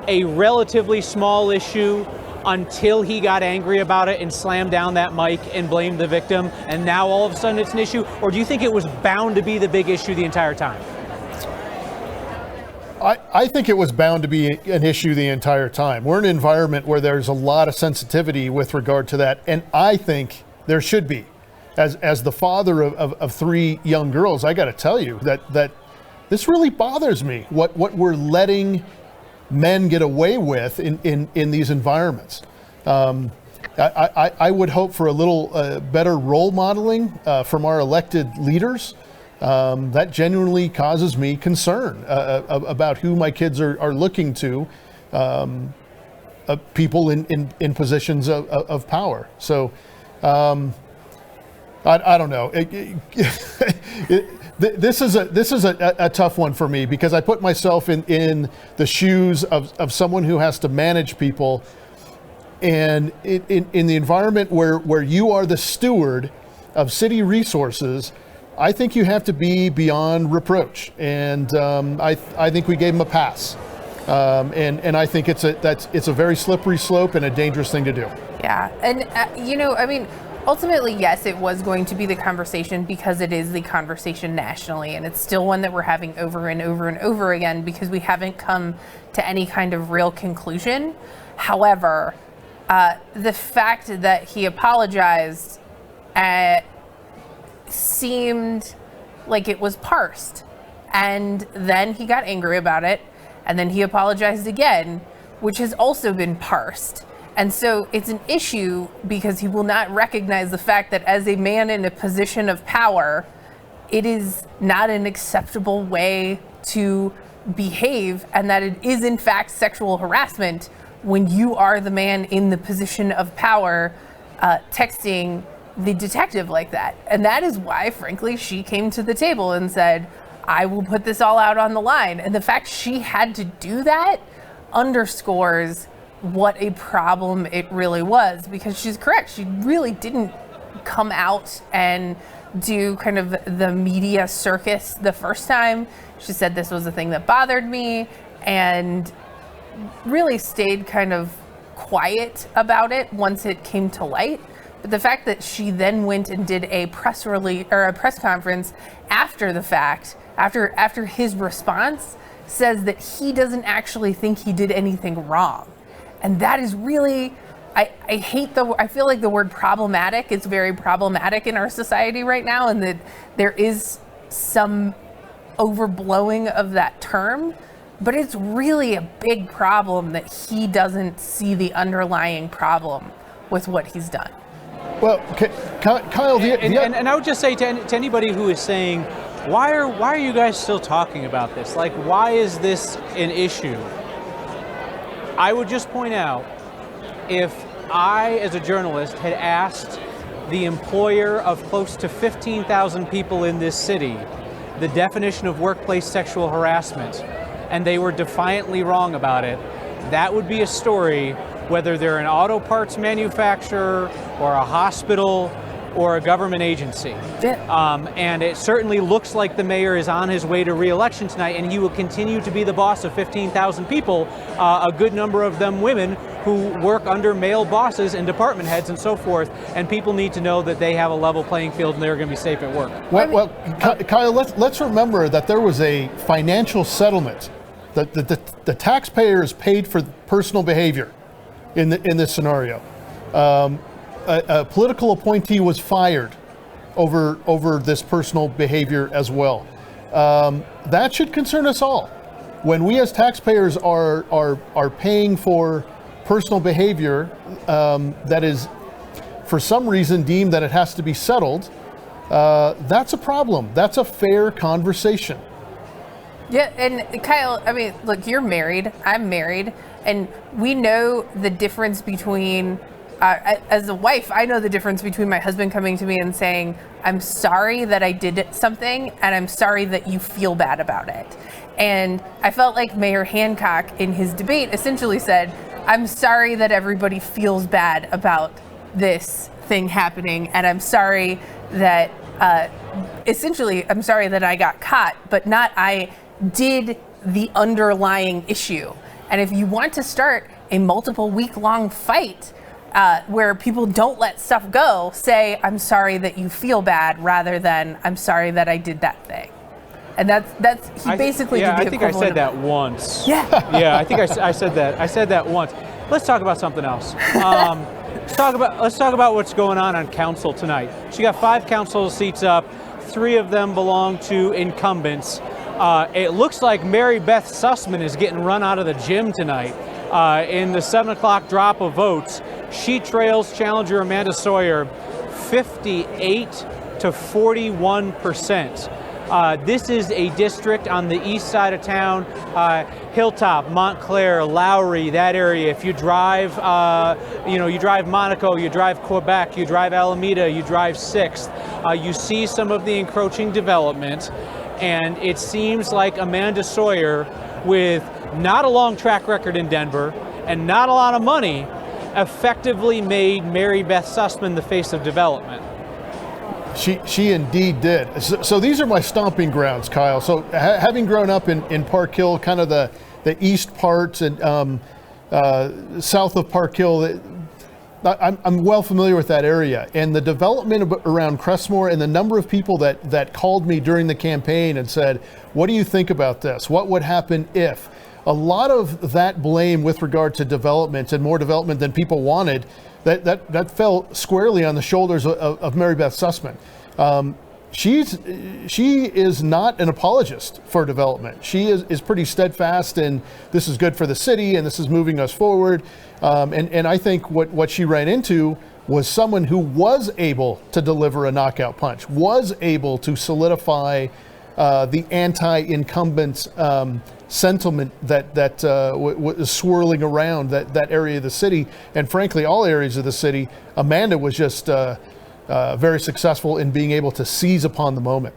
a relatively small issue until he got angry about it and slammed down that mic and blamed the victim, and now all of a sudden it's an issue? Or do you think it was bound to be the big issue the entire time?
I think it was bound to be an issue the entire time. We're in an environment where there's a lot of sensitivity with regard to that, and I think there should be. As the father of three young girls, I got to tell you that this really bothers me, what we're letting men get away with in these environments. I would hope for a little better role modeling from our elected leaders. That genuinely causes me concern about who my kids are looking to, people in positions of power. So I don't know. This is a tough one for me because I put myself in the shoes of someone who has to manage people, and in the environment where you are the steward of city resources, I think you have to be beyond reproach, and I think we gave him a pass, and I think it's a very slippery slope and a dangerous thing to do.
Yeah, and ultimately, yes, it was going to be the conversation because it is the conversation nationally, and it's still one that we're having over and over and over again because we haven't come to any kind of real conclusion. However, the fact that he apologized seemed like it was parsed, and then he got angry about it, and then he apologized again, which has also been parsed. And so it's an issue because he will not recognize the fact that as a man in a position of power, it is not an acceptable way to behave, and that it is in fact sexual harassment when you are the man in the position of power texting the detective like that. And that is why, frankly, she came to the table and said, I will put this all out on the line. And the fact she had to do that underscores what a problem it really was, because she's correct. She really didn't come out and do kind of the media circus the first time. She said this was the thing that bothered me, and really stayed kind of quiet about it once it came to light. But the fact that she then went and did a press release or a press conference after the fact, after his response, says that he doesn't actually think he did anything wrong. And that is really, I feel like the word problematic is very problematic in our society right now, and that there is some overblowing of that term, but it's really a big problem that he doesn't see the underlying problem with what he's done.
Well, Kyle,
and I would just say to anybody who is saying, why are you guys still talking about this? Like, why is this an issue? I would just point out, if I, as a journalist, had asked the employer of close to 15,000 people in this city the definition of workplace sexual harassment, and they were defiantly wrong about it, that would be a story, whether they're an auto parts manufacturer or a hospital or a government agency. And it certainly looks like the mayor is on his way to re-election tonight, and he will continue to be the boss of 15,000 people, a good number of them women who work under male bosses and department heads and so forth, and people need to know that they have a level playing field and they're going to be safe at work.
Well, Kyle, let's remember that there was a financial settlement. The taxpayers paid for personal behavior in this scenario. A political appointee was fired over this personal behavior as well. That should concern us all. When we as taxpayers are paying for personal behavior that is, for some reason, deemed that it has to be settled, that's a problem. That's a fair conversation.
Yeah, and Kyle, I mean, look, you're married, I'm married, and we know the difference between, as a wife, I know the difference between my husband coming to me and saying, I'm sorry that I did something, and I'm sorry that you feel bad about it. And I felt like Mayor Hancock in his debate essentially said, I'm sorry that everybody feels bad about this thing happening, and I'm sorry that, essentially, I'm sorry that I got caught, but not I did the underlying issue. And if you want to start a multiple week-long fight where people don't let stuff go, say, I'm sorry that you feel bad, rather than I'm sorry that I did that thing. And that's he basically did the
I think I said that once. Yeah, I think I said that. I said that once. Let's talk about something else. Let's talk about what's going on council tonight. She got 5 council seats up. 3 of them belong to incumbents. It looks like Mary Beth Sussman is getting run out of the gym tonight. In the 7 o'clock drop of votes, she trails challenger Amanda Sawyer 58 to 41%. This is a district on the east side of town, Hilltop, Montclair, Lowry, that area. If you drive, you drive Monaco, you drive Quebec, you drive Alameda, you drive 6th, you see some of the encroaching development, and it seems like Amanda Sawyer, with not a long track record in Denver and not a lot of money, effectively made Mary Beth Sussman the face of development.
She indeed did. So these are my stomping grounds, Kyle. So having grown up in Park Hill, kind of the east part and south of Park Hill, I'm well familiar with that area. And the development around Crestmore and the number of people that called me during the campaign and said, what do you think about this? What would happen if? A lot of that blame with regard to development and more development than people wanted, that fell squarely on the shoulders of Mary Beth Sussman. She is not an apologist for development. She is pretty steadfast in this is good for the city and this is moving us forward. And I think what she ran into was someone who was able to deliver a knockout punch, was able to solidify the anti-incumbent sentiment that was swirling around that area of the city, and frankly all areas of the city. Amanda was just very successful in being able to seize upon the moment.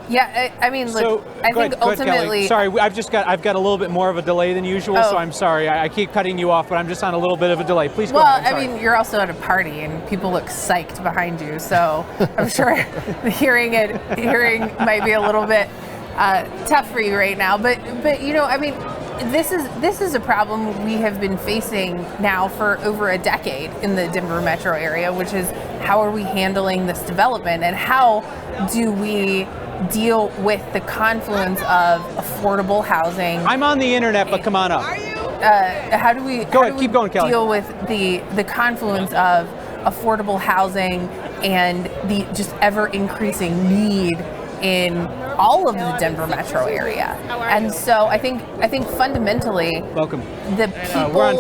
Yeah, I mean, look, I think ultimately.
Sorry, I've got a little bit more of a delay than usual, so I'm sorry. I keep cutting you off, but I'm just on a little bit of a delay. Please go ahead.
Well, I mean, you're also at a party and people look psyched behind you, so I'm sure hearing might be a little bit tough for you right now. But I mean, this is a problem we have been facing now for over a decade in the Denver metro area, which is how are we handling this development and how do we deal with the confluence of affordable housing.
I'm on the internet, but come on up.
How do we
keep going, Kelly.
Deal with the confluence of affordable housing and the just ever increasing need in all of the Denver metro area. And so I think fundamentally,
welcome.
The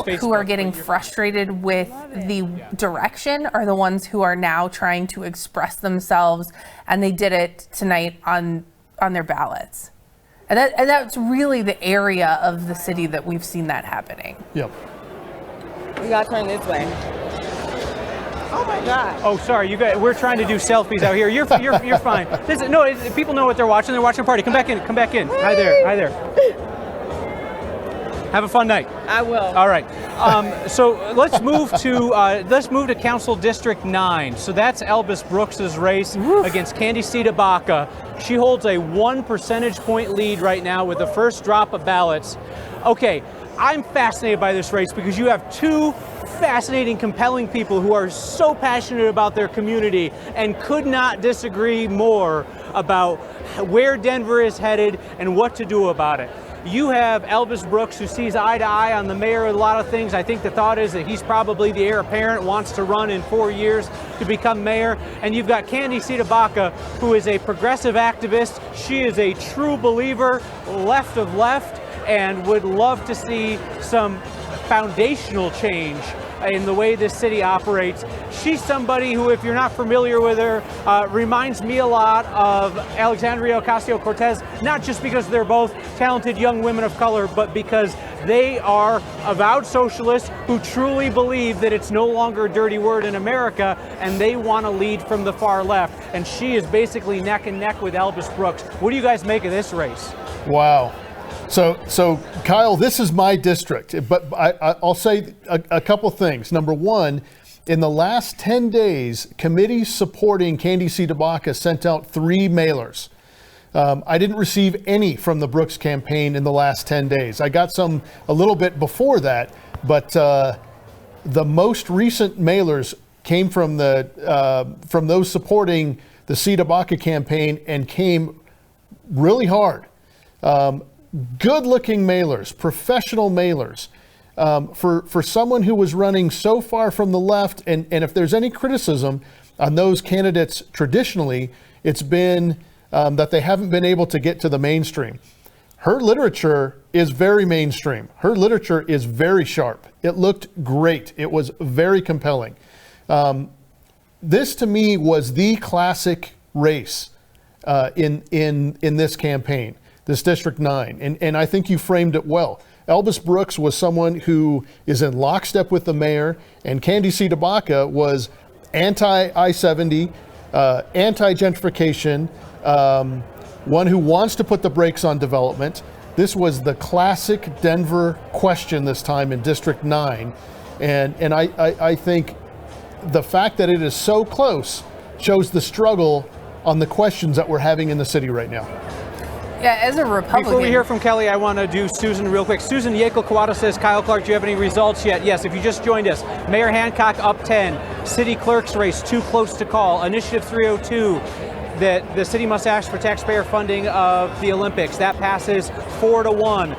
people who are getting frustrated with the direction are the ones who are now trying to express themselves, and they did it tonight on their ballots. And that's really the area of the city that we've seen that happening.
Yep.
We gotta turn this way. Oh my God.
Oh, sorry, you guys. We're trying to do selfies out here. You're fine. People know what they're watching. They're watching a party. Come back in.
Hey.
Hi there. Have a fun night.
I will.
All right. So let's move to Council District 9. So that's Elvis Brooks's race against Candy Tabaka. She holds a 1 percentage point lead right now with the first drop of ballots. Okay, I'm fascinated by this race because you have two fascinating, compelling people who are so passionate about their community and could not disagree more about where Denver is headed and what to do about it. You have Elvis Brooks, who sees eye to eye on the mayor with a lot of things. I think the thought is that he's probably the heir apparent, wants to run in 4 years to become mayor. And you've got Candy Tabaka, who is a progressive activist. She is a true believer, left of left, and would love to see some foundational change in the way this city operates. She's somebody who, if you're not familiar with her, reminds me a lot of Alexandria Ocasio-Cortez, not just because they're both talented young women of color, but because they are avowed socialists who truly believe that it's no longer a dirty word in America, and they want to lead from the far left. And she is basically neck and neck with Elvis Brooks. What do you guys make of this race?
Wow. So Kyle, this is my district, but I'll say a couple things. Number one, in the last 10 days, committees supporting Candy Tabaka sent out 3 mailers. I didn't receive any from the Brooks campaign in the last 10 days. I got some a little bit before that, but the most recent mailers came from those supporting the Tabaka campaign and came really hard. Good-looking mailers, professional mailers, for someone who was running so far from the left. And if there's any criticism on those candidates traditionally, it's been that they haven't been able to get to the mainstream. Her literature is very mainstream. Her literature is very sharp. It looked great. It was very compelling. This to me was the classic race in this campaign. This District 9, and I think you framed it well. Elvis Brooks was someone who is in lockstep with the mayor, and Candy Tabaka was anti-I-70, anti-gentrification, one who wants to put the brakes on development. This was the classic Denver question this time in District 9, and I think the fact that it is so close shows the struggle on the questions that we're having in the city right now.
Yeah, as a Republican.
Before we hear from Kelly, I want to do Susan real quick. Susan Yekel-Kawada says, Kyle Clark, do you have any results yet? Yes, if you just joined us. Mayor Hancock up 10. City clerk's race too close to call. Initiative 302, that the city must ask for taxpayer funding of the Olympics. That passes 4-1.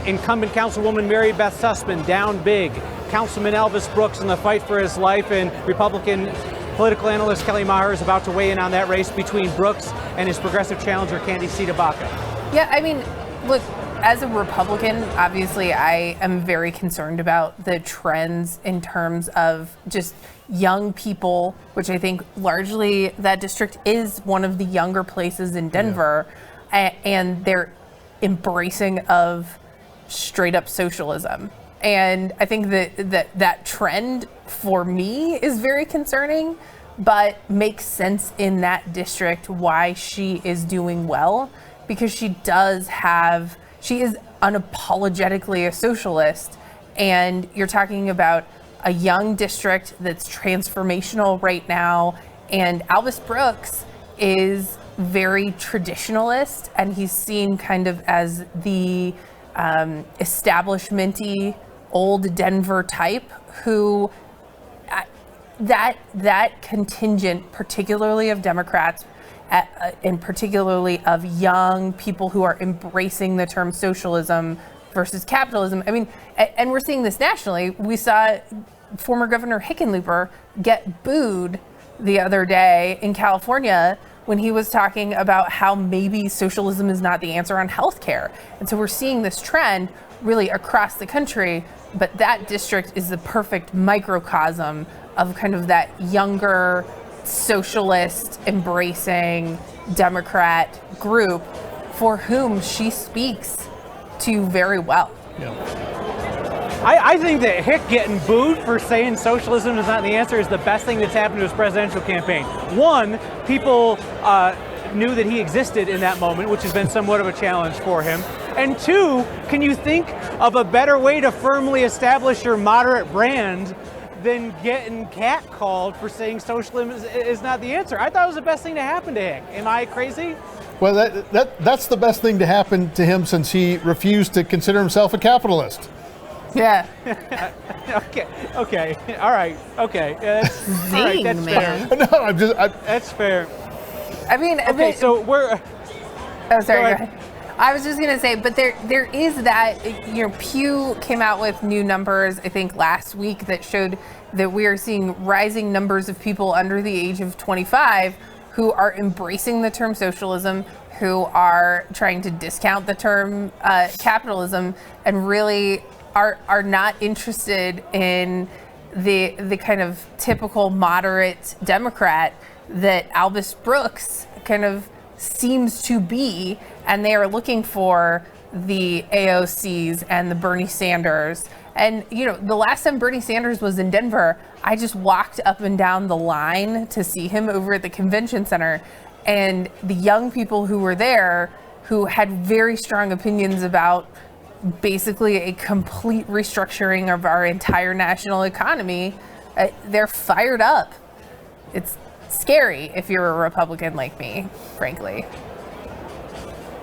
Incumbent Councilwoman Mary Beth Sussman down big. Councilman Elvis Brooks in the fight for his life, and Republican political analyst Kelly Maher is about to weigh in on that race between Brooks and his progressive challenger, Candy Tabaka.
Yeah, I mean, look, as a Republican, obviously I am very concerned about the trends in terms of just young people, which I think largely that district is one of the younger places in Denver, and their embracing of straight up socialism. And I think that trend for me is very concerning, but makes sense in that district why she is doing well, because she is unapologetically a socialist. And you're talking about a young district that's transformational right now. And Albus Brooks is very traditionalist, and he's seen kind of as the establishment-y old Denver type who that contingent, particularly of Democrats and particularly of young people who are embracing the term socialism versus capitalism. I mean, and we're seeing this nationally. We saw former Governor Hickenlooper get booed the other day in California when he was talking about how maybe socialism is not the answer on healthcare. And so we're seeing this trend really across the country, but that district is the perfect microcosm of kind of that younger, socialist, embracing Democrat group for whom she speaks to very well.
Yeah.
I think that Hick getting booed for saying socialism is not the answer is the best thing that's happened to his presidential campaign. One, people knew that he existed in that moment, which has been somewhat of a challenge for him. And two, can you think of a better way to firmly establish your moderate brand than getting catcalled for saying socialism is not the answer? I thought it was the best thing to happen to Hick. Am I crazy?
Well, that's the best thing to happen to him since he refused to consider himself a capitalist.
Yeah.
Okay. All right. Okay.
Zing,
all right, that's
man.
fair.
No,
That's fair.
I mean,
So we're.
Oh, sorry.
Go
Go
ahead.
ahead. I was just gonna say, but there is that. Pew came out with new numbers, I think last week, that showed that we are seeing rising numbers of people under the age of 25 who are embracing the term socialism, who are trying to discount the term capitalism, and really are not interested in the kind of typical moderate Democrat that Albus Brooks kind of seems to be, and they are looking for the AOCs and the Bernie Sanders. And, the last time Bernie Sanders was in Denver, I just walked up and down the line to see him over at the convention center. And the young people who were there, who had very strong opinions about basically a complete restructuring of our entire national economy, they're fired up. It's scary if you're a Republican like me, frankly.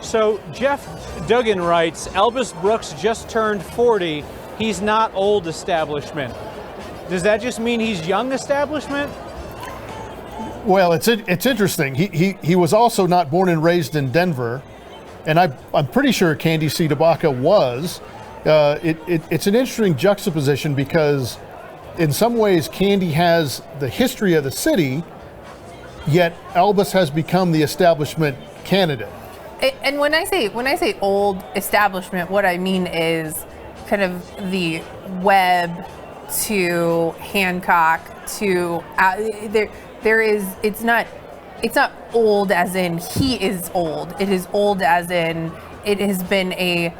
So Jeff Duggan writes, Albus Brooks just turned 40. He's not old establishment. Does that just mean he's young establishment?
Well, it's interesting. He was also not born and raised in Denver, and I'm pretty sure Candy C. DeBaca was. It's an interesting juxtaposition because in some ways Candy has the history of the city, yet Albus has become the establishment candidate.
And when I say old establishment, what I mean is kind of the Webb to Hancock to there is it's not old as in he is old. It is old as in it has been a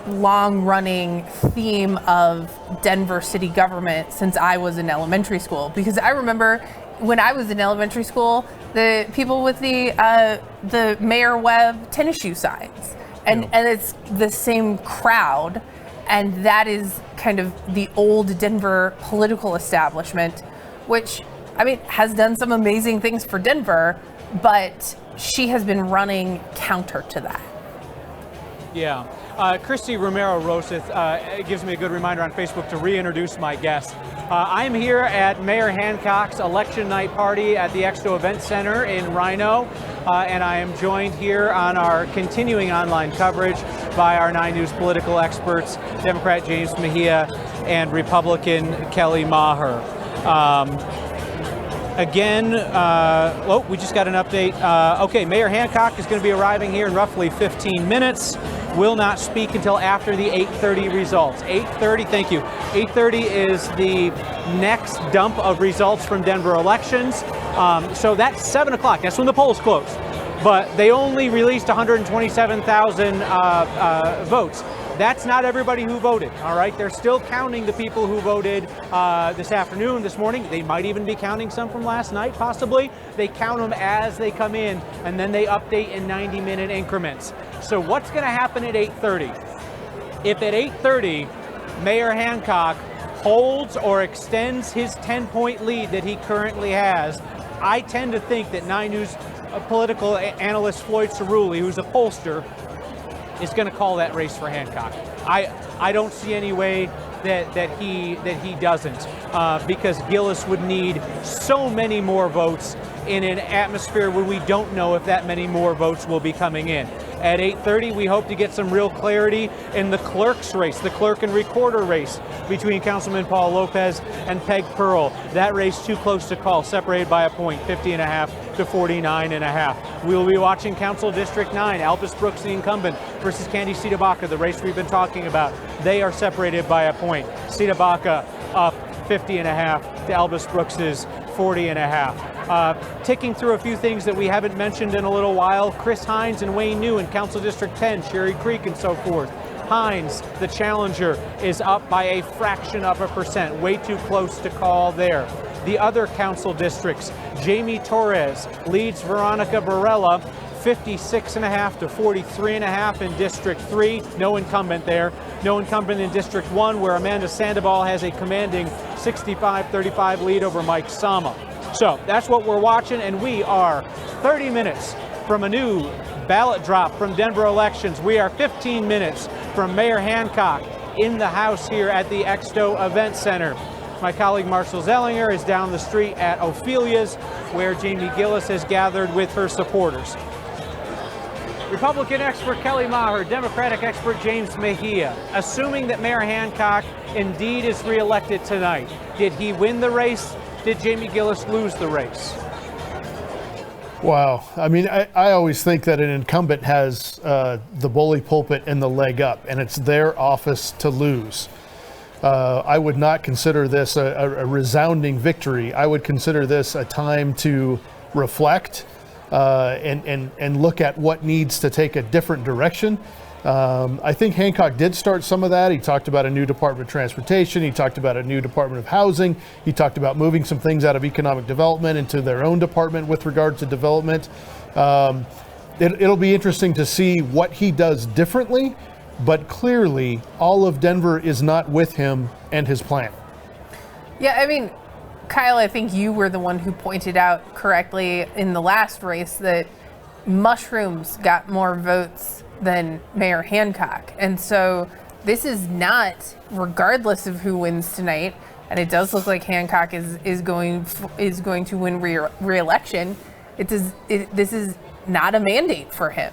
long-running theme of Denver city government since I was in elementary school. Because I remember when I was in elementary school, the people with the Mayor Webb tennis shoe signs, and it's the same crowd, and that is kind of the old Denver political establishment, which has done some amazing things for Denver, but she has been running counter to that.
Yeah. Christy Romero Roseth gives me a good reminder on Facebook to reintroduce my guest. I'm here at Mayor Hancock's election night party at the Exto Event Center in Rhino, and I am joined here on our continuing online coverage by our 9 News political experts, Democrat James Mejia and Republican Kelly Maher. We just got an update. Okay, Mayor Hancock is going to be arriving here in roughly 15 minutes. Will not speak until after the 8:30 results. 8:30, thank you. 8:30 is the next dump of results from Denver elections. So that's 7 o'clock. That's when the polls close. But they only released 127,000 votes. That's not everybody who voted, all right? They're still counting the people who voted this afternoon, this morning. They might even be counting some from last night, possibly. They count them as they come in, and then they update in 90-minute increments. So what's going to happen at 8:30? If at 8:30, Mayor Hancock holds or extends his 10-point lead that he currently has, I tend to think that 9 News political analyst Floyd Cerulli, who's a pollster, is going to call that race for Hancock. I don't see any way that he doesn't, because Giellis would need so many more votes in an atmosphere where we don't know if that many more votes will be coming in. At 8:30, we hope to get some real clarity in the clerk's race, the clerk and recorder race between Councilman Paul Lopez and Peg Pearl. That race too close to call, separated by a point, 50.5 to 49.5. We will be watching Council District 9, Albus Brooks, the incumbent, versus Candy Cidabaca, the race we've been talking about. They are separated by a point. Cidabaca up 50.5 to Albus Brooks's 40.5. Ticking through a few things that we haven't mentioned in a little while, Chris Hines and Wayne New in Council District 10, Cherry Creek and so forth. Hines, the challenger, is up by a fraction of a percent, way too close to call there. The other council districts, Jamie Torres leads Veronica Varela, 56.5 to 43.5 in District 3. No incumbent there. No incumbent in District 1, where Amanda Sandoval has a commanding 65-35 lead over Mike Sama. So that's what we're watching, and we are 30 minutes from a new ballot drop from Denver elections. We are 15 minutes from Mayor Hancock in the house here at the Exto Event Center. My colleague Marshall Zellinger is down the street at Ophelia's, where Jamie Giellis has gathered with her supporters. Republican expert Kelly Maher, Democratic expert James Mejia. Assuming that Mayor Hancock indeed is reelected tonight, did he win the race? Did Jamie Giellis lose the race?
Wow. I mean, I always think that an incumbent has the bully pulpit and the leg up, and it's their office to lose. I would not consider this a resounding victory. I would consider this a time to reflect and look at what needs to take a different direction. I think Hancock did start some of that. He talked about a new Department of Transportation. He talked about a new Department of Housing. He talked about moving some things out of economic development into their own department with regard to development. It'll be interesting to see what he does differently, but clearly all of Denver is not with him and his plan.
Yeah, I mean, Kyle, I think you were the one who pointed out correctly in the last race that mushrooms got more votes than Mayor Hancock. And so this is not, regardless of who wins tonight, and it does look like Hancock is going to win re-election, this is not a mandate for him.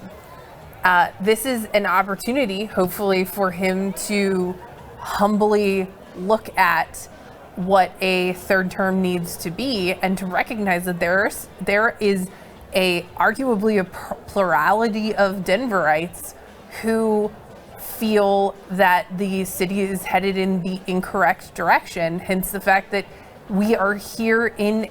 This is an opportunity, hopefully, for him to humbly look at what a third term needs to be and to recognize that there is arguably a plurality of Denverites who feel that the city is headed in the incorrect direction, hence the fact that we are here in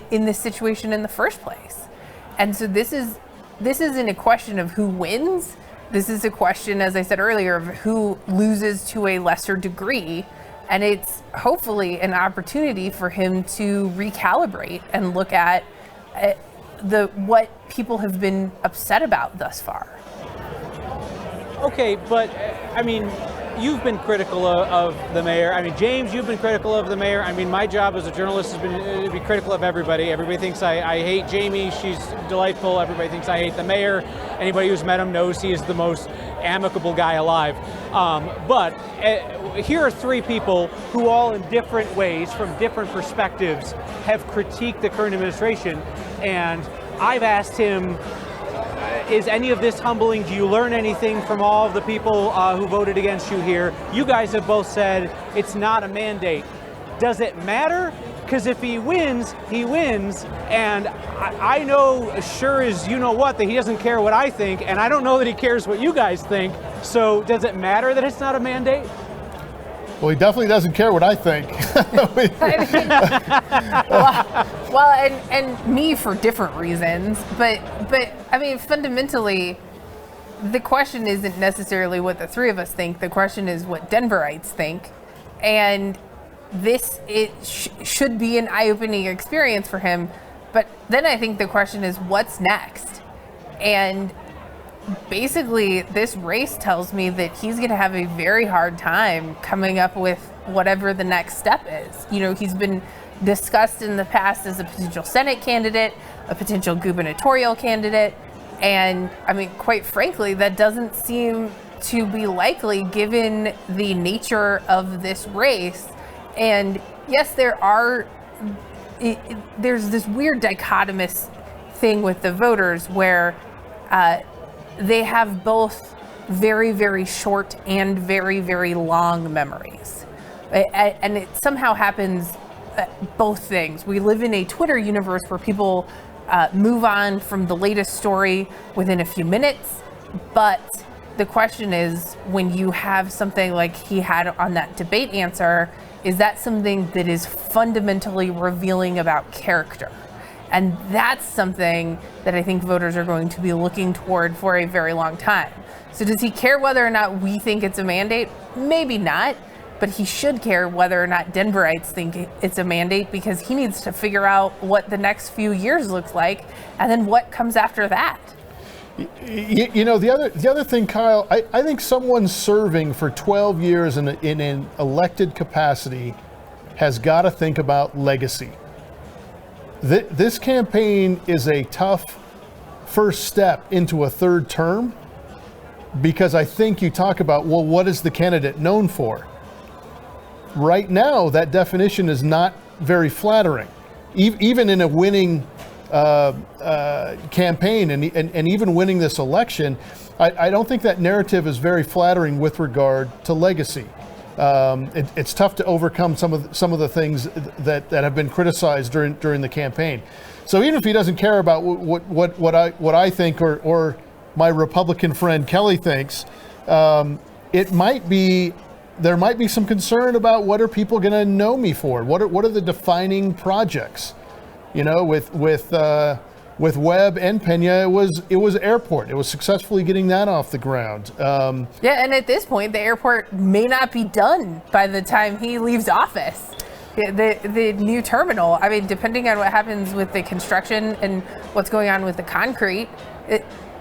this situation in the first place. And so this isn't a question of who wins. This is a question, as I said earlier, of who loses to a lesser degree. And it's hopefully an opportunity for him to recalibrate and look at what people have been upset about thus far.
Okay, but I mean, you've been critical of the mayor. I mean, James, you've been critical of the mayor. I mean, my job as a journalist has been to be critical of everybody. Everybody thinks I hate Jamie. She's delightful. Everybody thinks I hate the mayor. Anybody who's met him knows he is the most amicable guy alive. But here are three people who all in different ways, from different perspectives, have critiqued the current administration. And I've asked him, is any of this humbling? Do you learn anything from all of the people who voted against you here? You guys have both said it's not a mandate. Does it matter? Because if he wins, he wins. And I know, sure as you know what, that he doesn't care what I think. And I don't know that he cares what you guys think. So does it matter that it's not a mandate?
Well, he definitely doesn't care what I think.
And me for different reasons, but I mean, fundamentally, the question isn't necessarily what the three of us think. The question is what Denverites think. And should be an eye-opening experience for him. But then I think the question is what's next? And basically this race tells me that he's going to have a very hard time coming up with whatever the next step is. You know, he's been discussed in the past as a potential Senate candidate, a potential gubernatorial candidate. And I mean, quite frankly, that doesn't seem to be likely given the nature of this race. And yes, there's this weird dichotomous thing with the voters where they have both very, very short and very, very long memories. And it somehow happens both things. We live in a Twitter universe where people move on from the latest story within a few minutes. But the question is, when you have something like he had on that debate answer, is that something that is fundamentally revealing about character? And that's something that I think voters are going to be looking toward for a very long time. So does he care whether or not we think it's a mandate? Maybe not, but he should care whether or not Denverites think it's a mandate, because he needs to figure out what the next few years looks like and then what comes after that.
You know, the other thing, Kyle, I think someone serving for 12 years in an elected capacity has got to think about legacy. This campaign is a tough first step into a third term, because I think you talk about, well, what is the candidate known for? Right now, that definition is not very flattering. Even in a winning campaign and even winning this election, I don't think that narrative is very flattering with regard to legacy. It's tough to overcome some of the things that have been criticized during the campaign. So even if he doesn't care about what I think or my Republican friend Kelly thinks, there might be some concern about what are people going to know me for? What are the defining projects? You know, with Webb and Pena, it was airport. It was successfully getting that off the ground.
Yeah, and at this point, the airport may not be done by the time he leaves office. The new terminal, I mean, depending on what happens with the construction and what's going on with the concrete,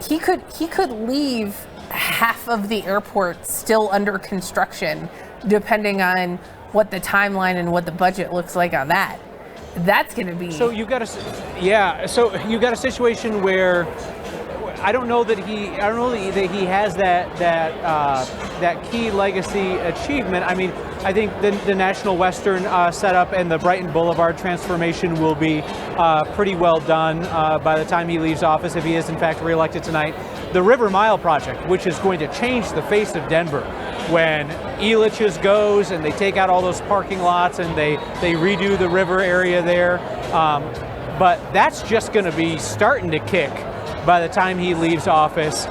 he could leave half of the airport still under construction, depending on what the timeline and what the budget looks like on that. That's going to be.
So you got a situation where I don't know that he has that key legacy achievement. I mean, I think the National Western setup and the Brighton Boulevard transformation will be pretty well done by the time he leaves office, if he is in fact reelected tonight. The River Mile project, which is going to change the face of Denver, when Elitch's goes and they take out all those parking lots and they redo the river area there. But that's just going to be starting to kick by the time he leaves office.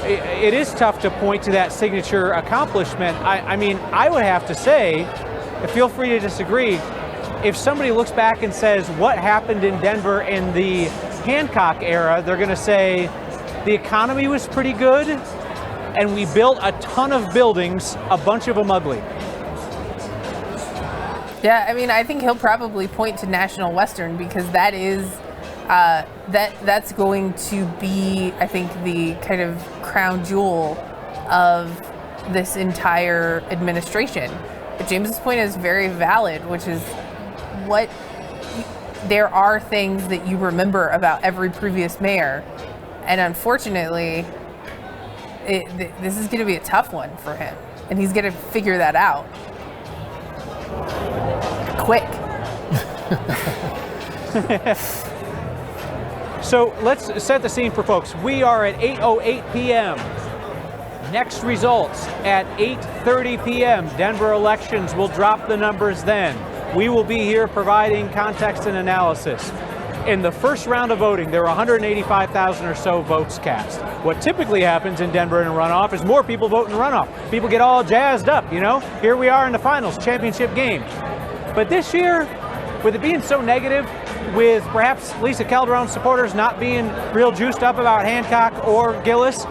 It is tough to point to that signature accomplishment. I mean, I would have to say, feel free to disagree, if somebody looks back and says, what happened in Denver in the Hancock era, they're going to say, the economy was pretty good, and we built a ton of buildings, a bunch of them ugly.
Yeah, I mean, I think he'll probably point to National Western, because that is that's going to be, I think, the kind of crown jewel of this entire administration. But James's point is very valid, which is there are things that you remember about every previous mayor, and unfortunately, this is going to be a tough one for him, and he's going to figure that out quick.
So let's set the scene for folks. We are at 8:08 p.m. Next results at 8:30 p.m. Denver elections will drop the numbers then. We will be here providing context and analysis. In the first round of voting, there were 185,000 or so votes cast. What typically happens in Denver in a runoff is more people vote in a runoff. People get all jazzed up, you know? Here we are in the finals, championship game. But this year, with it being so negative, with perhaps Lisa Calderon's supporters not being real juiced up about Hancock or Giellis,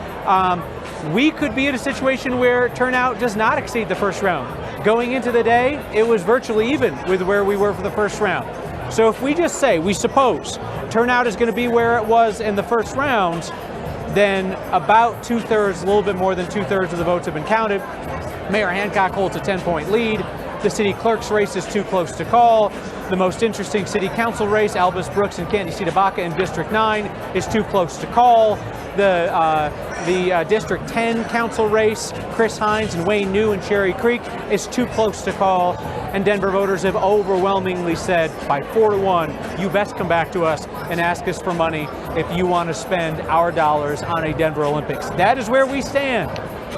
we could be in a situation where turnout does not exceed the first round. Going into the day, it was virtually even with where we were for the first round. So if we just say, we suppose, turnout is going to be where it was in the first round, then about 2/3, a little bit more than 2/3 of the votes have been counted. Mayor Hancock holds a 10-point lead. The city clerk's race is too close to call. The most interesting city council race, Albus Brooks and Candy Tabaka in District 9, is too close to call. The District 10 council race, Chris Hines and Wayne New in Cherry Creek, is too close to call. And Denver voters have overwhelmingly said by 4-1, you best come back to us and ask us for money if you want to spend our dollars on a Denver Olympics. That is where we stand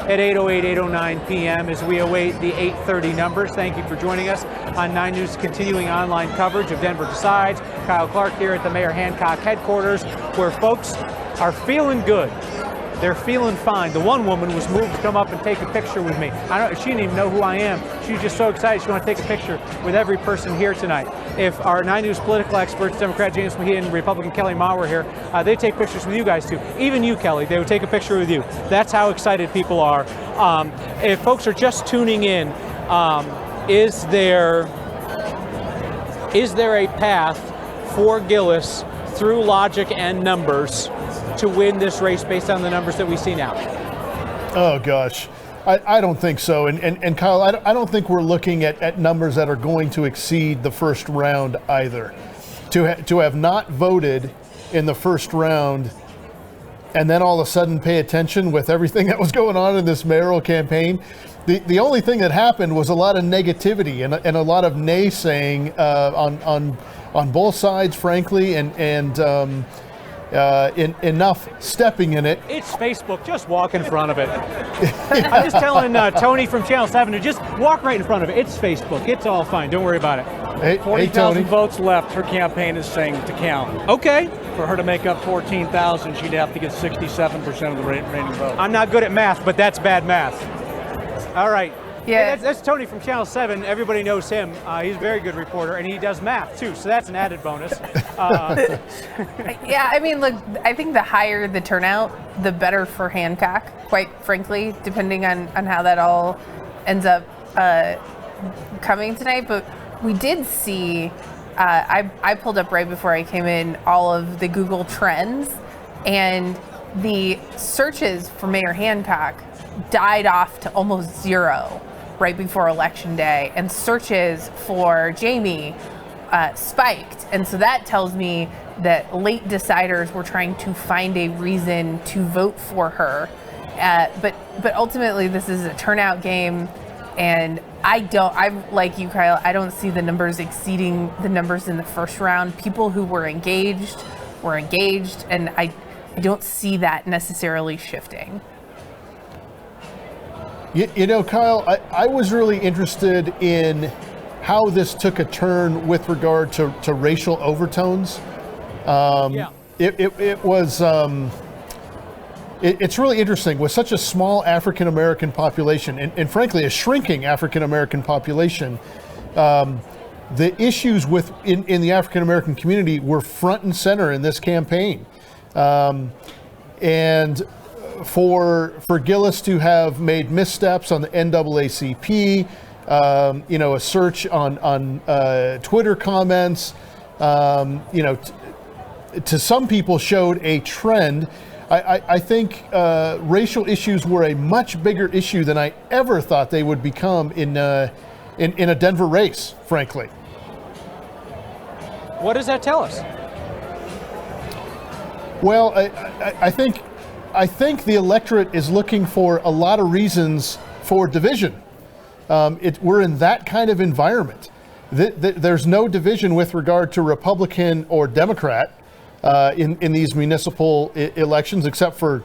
at 8:08, 8:09 p.m. as we await the 8:30 numbers. Thank you for joining us on 9 News' continuing online coverage of Denver Decides. Kyle Clark here at the Mayor Hancock headquarters, where folks are feeling good. They're feeling fine. The one woman was moved to come up and take a picture with me. She didn't even know who I am. She was just so excited she wanted to take a picture with every person here tonight. If our 9 News political experts, Democrat James Mahia and Republican Kelly Ma were here, they'd take pictures with you guys too. Even you, Kelly, they would take a picture with you. That's how excited people are. If folks are just tuning in, is there a path for Giellis through logic and numbers to win this race based on the numbers that we see now?
Oh, gosh. I don't think so. And Kyle, I don't think we're looking at numbers that are going to exceed the first round either. To have not voted in the first round and then all of a sudden pay attention with everything that was going on in this mayoral campaign, the only thing that happened was a lot of negativity and a lot of naysaying on both sides, frankly, and enough stepping in it.
It's Facebook. Just walk in front of it. I'm just telling Tony from Channel 7 to just walk right in front of it. It's Facebook. It's all fine. Don't worry about it.
Hey,
40,000
Tony.
votes left. Her campaign is saying to count.
Okay.
For her to make up 14,000, she'd have to get 67% of the remaining votes.
I'm not good at math, but that's bad math. All right.
Yeah.
Hey, that's Tony from Channel 7. Everybody knows him. He's a very good reporter, and he does math, too, so that's an added bonus.
Yeah, I mean, look, I think the higher the turnout, the better for Hancock, quite frankly, depending on how that all ends up coming tonight. But we did see, I pulled up right before I came in all of the Google Trends, and the searches for Mayor Hancock died off to almost zero right before Election Day, and searches for Jamie spiked. And so that tells me that late deciders were trying to find a reason to vote for her. But ultimately, this is a turnout game, and I'm like you, Kyle, I don't see the numbers exceeding the numbers in the first round. People who were engaged, and I don't see that necessarily shifting.
You know, Kyle, I was really interested in how this took a turn with regard to racial overtones.
Yeah.
It was, it's really interesting. With such a small African-American population, and frankly, a shrinking African-American population, the issues in the African-American community were front and center in this campaign. And for Giellis to have made missteps on the NAACP, a search on Twitter comments, to some people showed a trend. I think racial issues were a much bigger issue than I ever thought they would become in a Denver race, frankly.
What does that tell us?
Well, I think the electorate is looking for a lot of reasons for division. We're in that kind of environment. There's no division with regard to Republican or Democrat in these municipal elections, except for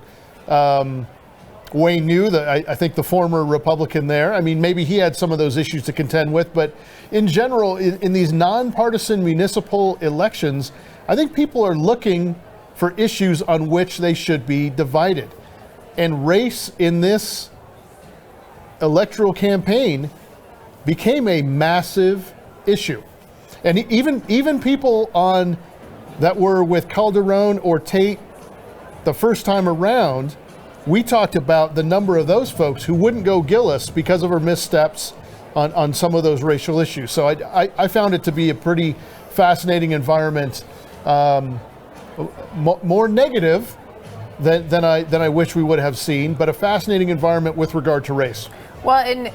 Wayne New, I think the former Republican there. I mean, maybe he had some of those issues to contend with, but in general, in these nonpartisan municipal elections, I think people are looking for issues on which they should be divided. And race in this electoral campaign became a massive issue. And even people that were with Calderon or Tate the first time around, we talked about the number of those folks who wouldn't go Giellis because of her missteps on some of those racial issues. So I found it to be a pretty fascinating environment, more negative than I wish we would have seen, but a fascinating environment with regard to race.
Well, and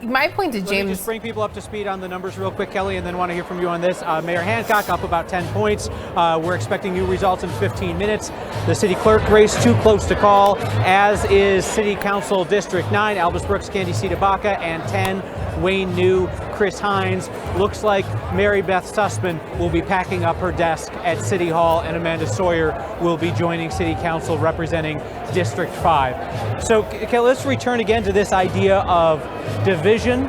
my point to James.
Let me just bring people up to speed on the numbers real quick, Kelly, and then want to hear from you on this. Mayor Hancock up about 10 points. We're expecting new results in 15 minutes. The city clerk race too close to call, as is City Council District 9, Albus Brooks, Candy C. Tabaka, and 10, Wayne New, Chris Hines. Looks like Mary Beth Sussman will be packing up her desk at City Hall, and Amanda Sawyer will be joining City Council representing District 5. So, Kelly, let's return again to this idea of division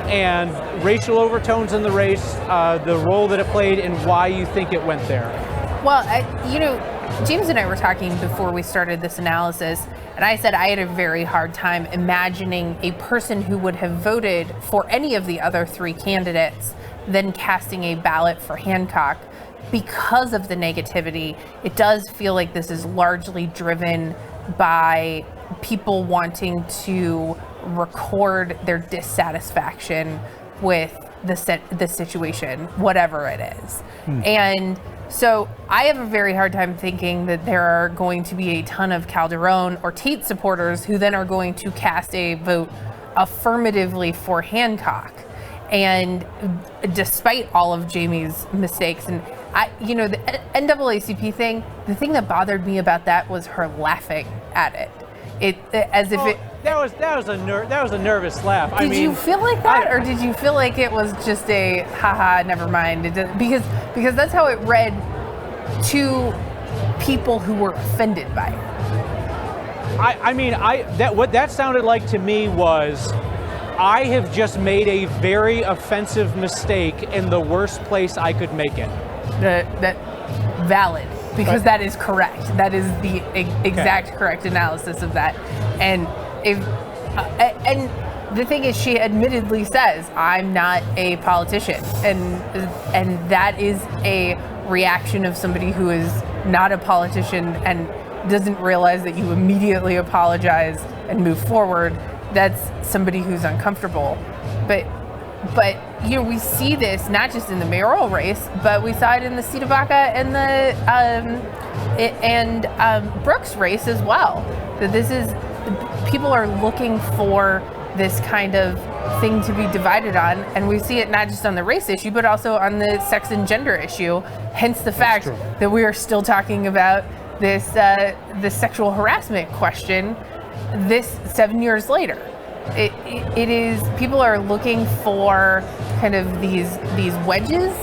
and racial overtones in the race, the role that it played, and why you think it went there.
Well, James and I were talking before we started this analysis, and I said I had a very hard time imagining a person who would have voted for any of the other three candidates then casting a ballot for Hancock because of the negativity. It does feel like this is largely driven by people wanting to record their dissatisfaction with the situation, whatever it is. And so I have a very hard time thinking that there are going to be a ton of Calderon or Tate supporters who then are going to cast a vote affirmatively for Hancock. And despite all of Jamie's mistakes, and the NAACP thing, the thing that bothered me about that was her laughing at it. That
was a nervous laugh.
Did you feel like that, or did you feel like it was just a haha, never mind? Because that's how it read to people who were offended by it.
What that sounded like to me was, I have just made a very offensive mistake in the worst place I could make it.
That valid. Because that is correct. That is the exact correct analysis of that. And and the thing is, she admittedly says, "I'm not a politician," and that is a reaction of somebody who is not a politician and doesn't realize that you immediately apologize and move forward. That's somebody who's uncomfortable. But we see this not just in the mayoral race, but we saw it in the C. Tabaka and the Brooks race as well. That this is, people are looking for this kind of thing to be divided on, and we see it not just on the race issue, but also on the sex and gender issue. Hence the fact that we are still talking about this sexual harassment question this 7 years later. It is, people are looking for kind of these wedges,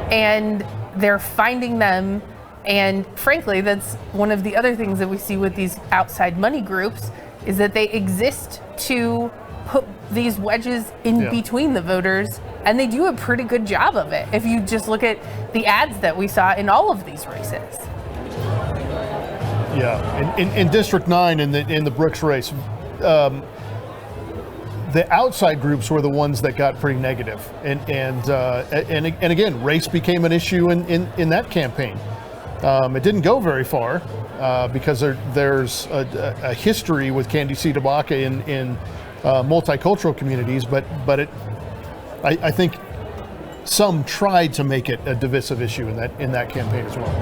and they're finding them. And frankly, that's one of the other things that we see with these outside money groups, is that they exist to put these wedges in between the voters, and they do a pretty good job of it. If you just look at the ads that we saw in all of these races.
Yeah, in District 9 in the Brooks race, the outside groups were the ones that got pretty negative, and again, race became an issue in that campaign. It didn't go very far because there's a history with Candy C. Tabaka in multicultural communities, but I think some tried to make it a divisive issue in that campaign as well.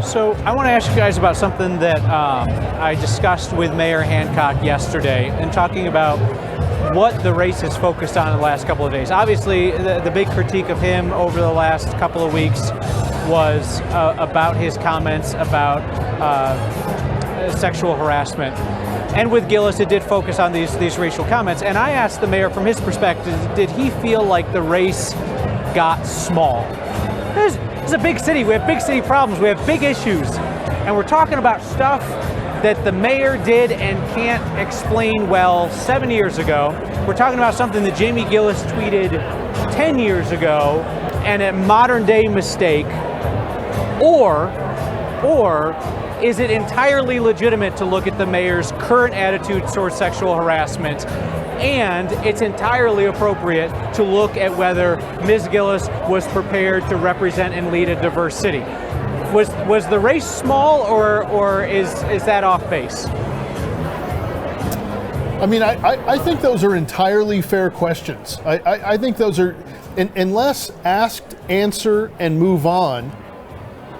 So I want to ask you guys about something that I discussed with Mayor Hancock yesterday, and talking about what the race has focused on in the last couple of days. Obviously, the big critique of him over the last couple of weeks was about his comments about sexual harassment. And with Giellis, it did focus on these racial comments. And I asked the mayor, from his perspective, did he feel like the race got small? It's a big city. We have big city problems. We have big issues. And we're talking about stuff that the mayor did and can't explain well 7 years ago. We're talking about something that Jamie Giellis tweeted 10 years ago, and a modern day mistake. Or is it entirely legitimate to look at the mayor's current attitude towards sexual harassment? And it's entirely appropriate to look at whether Ms. Giellis was prepared to represent and lead a diverse city. Was the race small, or is that off base?
I mean, I think those are entirely fair questions. I think those are, unless asked, answer, and move on,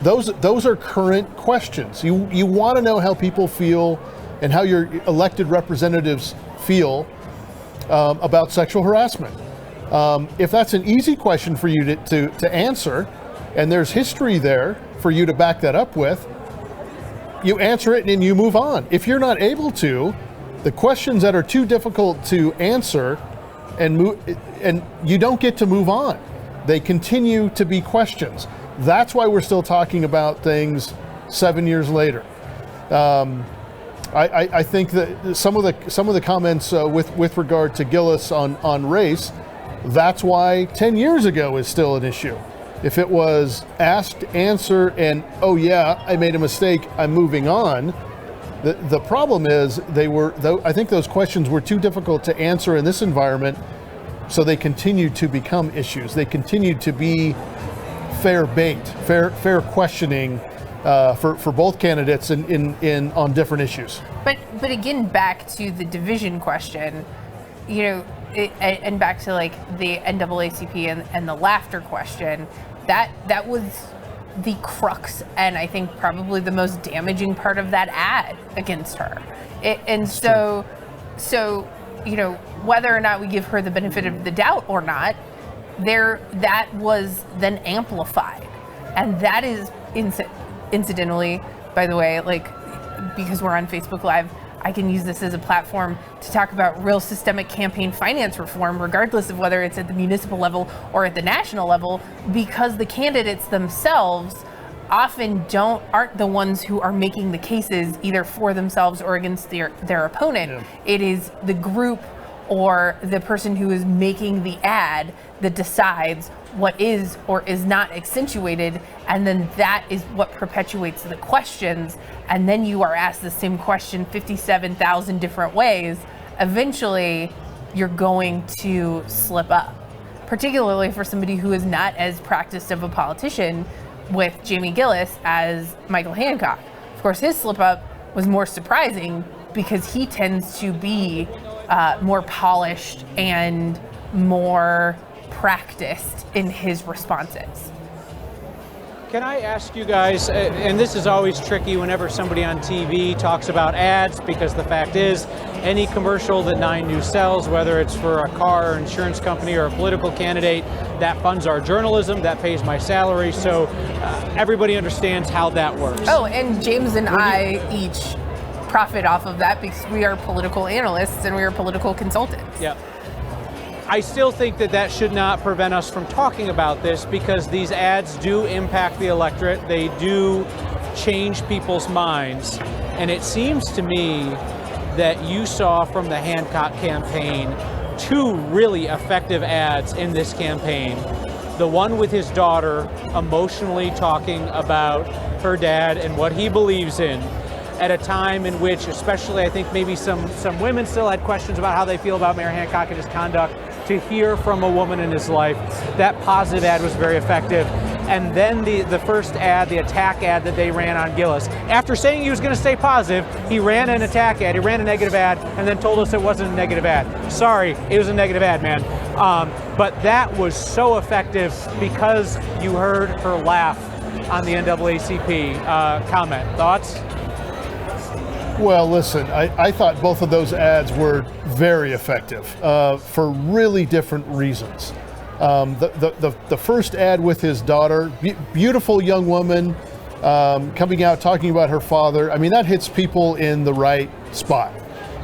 those are current questions. You want to know how people feel and how your elected representatives feel about sexual harassment. If that's an easy question for you to answer, and there's history there for you to back that up with, you answer it and you move on. If you're not able to, the questions that are too difficult to answer and you don't get to move on. They continue to be questions. That's why we're still talking about things 7 years later. I think that some of the comments with regard to Giellis on race, that's why 10 years ago is still an issue. If it was asked, answer, and oh yeah, I made a mistake, I'm moving on. The problem is I think those questions were too difficult to answer in this environment, so they continue to become issues. They continue to be fair bait, fair questioning for both candidates on different issues.
But again, back to the division question, and back to like the NAACP and the laughter question, that was the crux, and I think probably the most damaging part of that ad against her. So whether or not we give her the benefit of the doubt or not, that was then amplified, and that is incidentally, by the way, like, because we're on Facebook Live, I can use this as a platform to talk about real systemic campaign finance reform, regardless of whether it's at the municipal level or at the national level, because the candidates themselves often aren't the ones who are making the cases either for themselves or against their opponent. Yeah. It is the group or the person who is making the ad that decides what is or is not accentuated, and then that is what perpetuates the questions, and then you are asked the same question 57,000 different ways. Eventually you're going to slip up, particularly for somebody who is not as practiced of a politician with Jamie Giellis as Michael Hancock. Of course, his slip up was more surprising because he tends to be more polished and more practiced in his responses.
Can I ask you guys, and this is always tricky whenever somebody on TV talks about ads, because the fact is, any commercial that 9 News sells, whether it's for a car or insurance company or a political candidate, that funds our journalism, that pays my salary, so everybody understands how that works.
Oh, and James and I each profit off of that because we are political analysts and we are political consultants.
Yeah. I still think that should not prevent us from talking about this, because these ads do impact the electorate. They do change people's minds. And it seems to me that you saw from the Hancock campaign 2 really effective ads in this campaign. The one with his daughter emotionally talking about her dad and what he believes in, at a time in which, especially I think maybe some women still had questions about how they feel about Mayor Hancock and his conduct. To hear from a woman in his life, that positive ad was very effective. And then the first ad, the attack ad that they ran on Giellis, after saying he was going to stay positive, he ran an attack ad, he ran a negative ad, and then told us it wasn't a negative ad. Sorry, it was a negative ad, man. But that was so effective because you heard her laugh on the NAACP comment. Thoughts?
Well, listen, I thought both of those ads were very effective for really different reasons. The first ad with his daughter, beautiful young woman coming out talking about her father. I mean, that hits people in the right spot.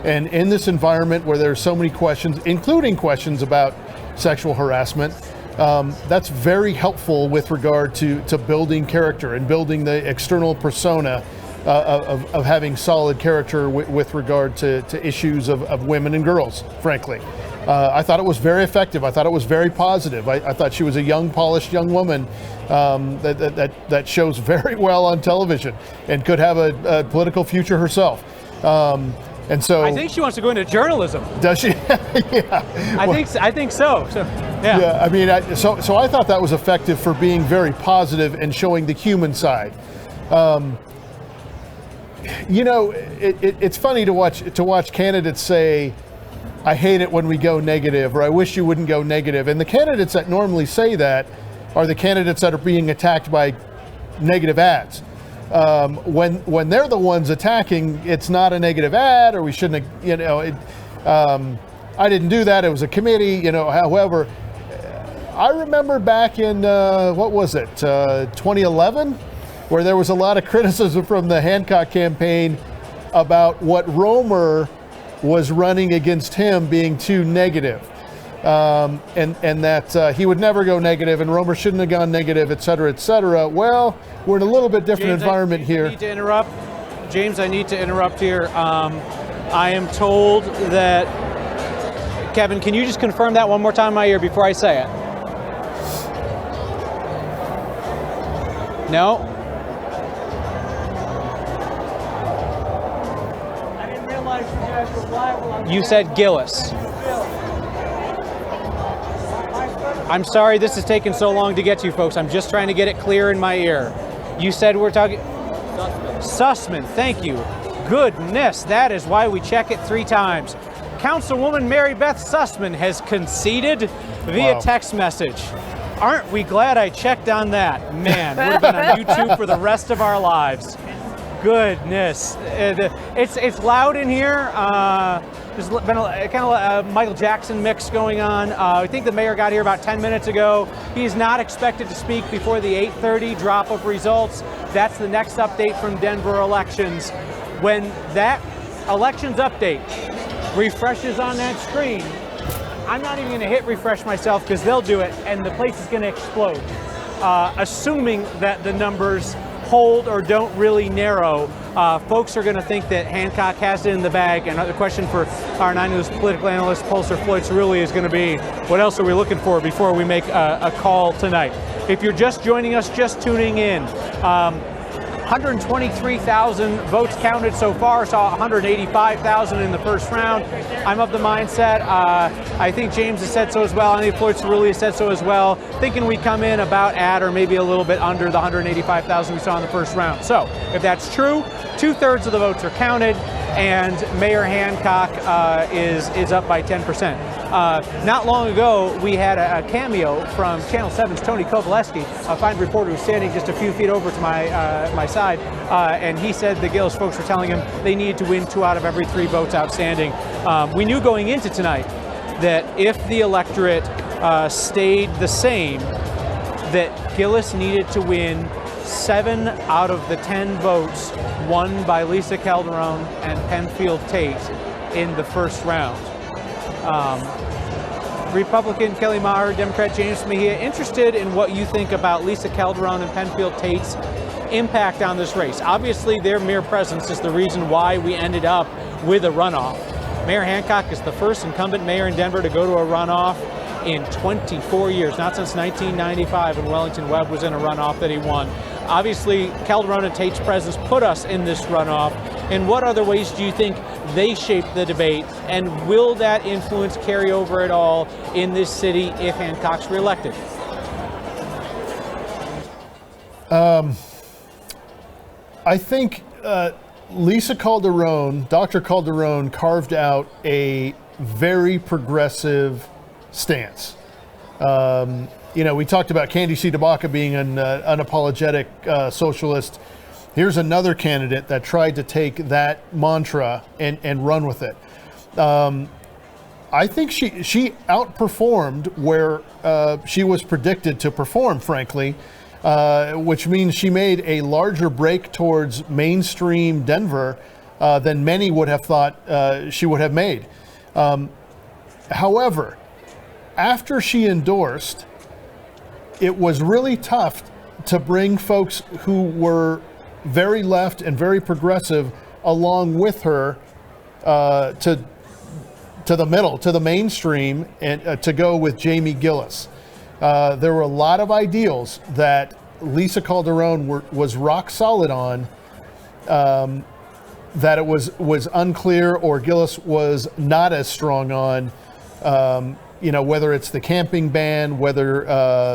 And in this environment where there's so many questions, including questions about sexual harassment, that's very helpful with regard to building character and building the external persona of having solid character with regard to issues of women and girls, frankly. I thought it was very effective. I thought it was very positive. I thought she was a young, polished young woman that shows very well on television and could have a political future herself. And so
I think she wants to go into journalism.
Does she? Yeah.
I think so. Yeah.
Yeah. I mean, so I thought that was effective for being very positive and showing the human side. You know, it's funny to watch candidates say, "I hate it when we go negative," or "I wish you wouldn't go negative." And the candidates that normally say that are the candidates that are being attacked by negative ads. When they're the ones attacking, it's not a negative ad, or we shouldn't have, you know, I didn't do that. It was a committee, you know. However, I remember back in, what was it, 2011, where there was a lot of criticism from the Hancock campaign about what Romer was running against him being too negative. And that he would never go negative, and Romer shouldn't have gone negative, et cetera, et cetera. Well, we're in a little bit different environment here.
I need to interrupt. James, I need to interrupt here. I am told that, Kevin, can you just confirm that one more time in my ear before I say it? No?
I didn't realize you guys were live.
You said Giellis. I'm sorry this is taking so long to get to you folks. I'm just trying to get it clear in my ear. You said we're talking... Sussman, thank you. Goodness, that is why we check it 3 times. Councilwoman Mary Beth Sussman has conceded via text message. Aren't we glad I checked on that? Man, we've been on YouTube for the rest of our lives. Goodness. It's loud in here. There's been a kind of a Michael Jackson mix going on. I think the mayor got here about 10 minutes ago. He's not expected to speak before the 8:30 drop of results. That's the next update from Denver elections. When that elections update refreshes on that screen, I'm not even going to hit refresh myself because they'll do it and the place is going to explode. Assuming that the numbers hold or don't really narrow, folks are going to think that Hancock has it in the bag. And the question for our 9 News political analyst, Pollster Floyd Cerulli, is going to be, what else are we looking for before we make a call tonight? If you're just joining us, just tuning in, 123,000 votes counted so far, saw 185,000 in the first round. I'm of the mindset, I think James has said so as well, I think Floyd Cerulli has said so as well, thinking we come in about at or maybe a little bit under the 185,000 we saw in the first round. So if that's true, 2/3 of the votes are counted, and Mayor Hancock is up by 10%. Not long ago, we had a cameo from Channel 7's Tony Kovaleski, a fine reporter who's standing just a few feet over to my side, and he said the Giellis folks were telling him they needed to win 2 out of every 3 votes outstanding. We knew going into tonight that if the electorate stayed the same, that Giellis needed to win 7 out of the 10 votes won by Lisa Calderon and Penfield Tate in the first round. Republican Kelly Maher, Democrat James Mejia, interested in what you think about Lisa Calderon and Penfield Tate's impact on this race. Obviously, their mere presence is the reason why we ended up with a runoff. Mayor Hancock is the first incumbent mayor in Denver to go to a runoff in 24 years, not since 1995 when Wellington Webb was in a runoff that he won. Obviously, Calderon and Tate's presence put us in this runoff. In what other ways do you think they shaped the debate, and will that influence carry over at all in this city if Hancock's reelected?
I think Lisa Calderon, Dr. Calderon, carved out a very progressive stance. You know, we talked about Candy C. DeBaca being an unapologetic socialist. Here's another candidate that tried to take that mantra and run with it. I think she outperformed where she was predicted to perform, frankly, which means she made a larger break towards mainstream Denver than many would have thought she would have made. However, after she endorsed, it was really tough to bring folks who were very left and very progressive along with her to to the middle, to the mainstream, and to go with Jamie Giellis. There were a lot of ideals that Lisa Calderon was rock solid on, that it was unclear, or Giellis was not as strong on. Whether it's the camping ban, whether